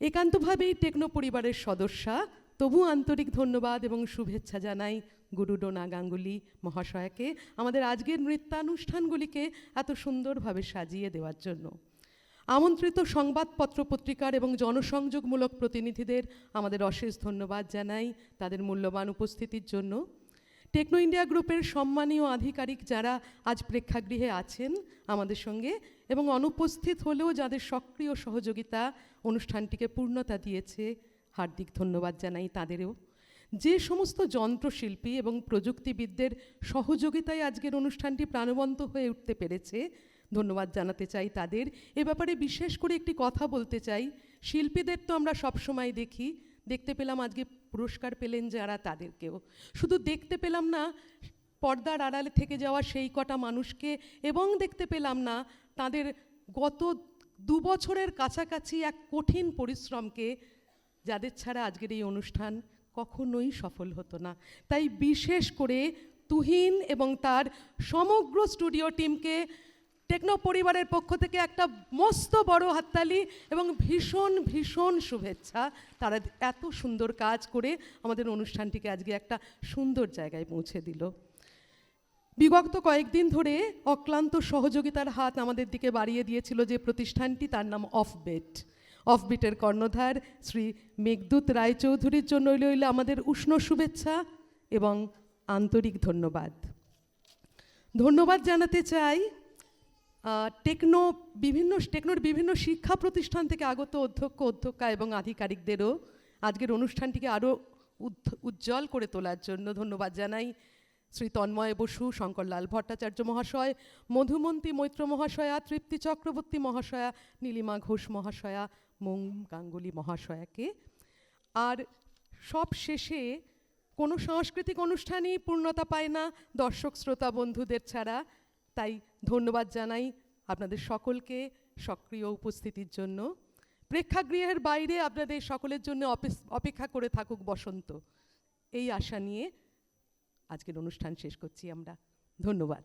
একান্তভাবেই টেকনো পরিবারের সদস্যা, তবু আন্তরিক ধন্যবাদ এবং শুভেচ্ছা জানাই গুরু ডোনা গাঙ্গুলি মহাশয়াকে আমাদের আজকের নৃত্যানুষ্ঠানগুলিকে এত সুন্দরভাবে সাজিয়ে দেওয়ার জন্য। আমন্ত্রিত সংবাদপত্র পত্রিকার এবং জনসংযোগমূলক প্রতিনিধিদের আমাদের অশেষ ধন্যবাদ জানাই তাদের মূল্যবান উপস্থিতির জন্য। টেকনো ইন্ডিয়া গ্রুপের সম্মানীয় আধিকারিক যারা আজ প্রেক্ষাগৃহে আছেন আমাদের সঙ্গে এবং অনুপস্থিত হলেও যাদের সক্রিয় সহযোগিতা অনুষ্ঠানটিকে পূর্ণতা দিয়েছে, হার্দিক ধন্যবাদ জানাই তাদেরও। যে সমস্ত যন্ত্রশিল্পী এবং প্রযুক্তিবিদদের সহযোগিতায় আজকের অনুষ্ঠানটি প্রাণবন্ত হয়ে উঠতে পেরেছে, ধন্যবাদ জানাতে চাই তাদের। এ ব্যাপারে বিশেষ করে একটি কথা বলতে চাই, শিল্পীদের তো আমরা সবসময় দেখি, দেখতে পেলাম আজকে পুরস্কার পেলেন যারা তাদেরকেও, শুধু দেখতে পেলাম না পর্দার আড়ালে থেকে যাওয়া সেই কটা মানুষকে, এবং দেখতে পেলাম না তাদের গত 2 বছরের কাছাকাছি এক কঠিন পরিশ্রমকে, যাদের ছাড়া আজকের এই অনুষ্ঠান কখনোই সফল হতো না। তাই বিশেষ করে তুহিন এবং তার সমগ্র স্টুডিও টিমকে টেকনো পরিবারের পক্ষ থেকে একটা মস্ত বড় হাততালি এবং ভীষণ ভীষণ শুভেচ্ছা। তারা এত সুন্দর কাজ করে আমাদের অনুষ্ঠানটিকে আজকে একটা সুন্দর জায়গায় পৌঁছে দিল। বিগত কয়েকদিন ধরে অক্লান্ত সহযোগিতার হাত আমাদের দিকে বাড়িয়ে দিয়েছিল যে প্রতিষ্ঠানটি, তার নাম অফবেট। অফবিটের কর্ণধার শ্রী মেঘদূত রায়চৌধুরীর জন্য রইল আমাদের উষ্ণ শুভেচ্ছা এবং আন্তরিক ধন্যবাদ। ধন্যবাদ জানাতে চাই টেকনোর বিভিন্ন শিক্ষা প্রতিষ্ঠান থেকে আগত অধ্যক্ষ অধ্যক্ষা এবং আধিকারিকদেরও আজকের অনুষ্ঠানটিকে আরও উজ্জ্বল করে তোলার জন্য ধন্যবাদ জানাই শ্রী তন্ময় বসু, শঙ্করলাল ভট্টাচার্য মহাশয়, মধুমন্তী মৈত্র মহাশয়া, তৃপ্তি চক্রবর্তী মহাশয়া, নীলিমা ঘোষ মহাশয়া, মোম গাঙ্গুলি মহাশয়াকে। আর সব শেষে কোনো সাংস্কৃতিক অনুষ্ঠানই পূর্ণতা পায় না দর্শক শ্রোতা বন্ধুদের ছাড়া, তাই ধন্যবাদ জানাই আপনাদের সকলকে সক্রিয় উপস্থিতির জন্য। প্রেক্ষাগৃহের বাইরে আপনাদের সকলের জন্য অপেক্ষা করে থাকুক বসন্ত, এই আশা নিয়ে আজকের অনুষ্ঠান শেষ করছি আমরা। ধন্যবাদ।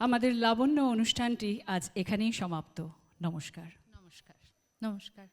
আমাদের লাবণ্য অনুষ্ঠানটি আজ এখানেই সমাপ্ত। নমস্কার। নমস্কার। নমস্কার।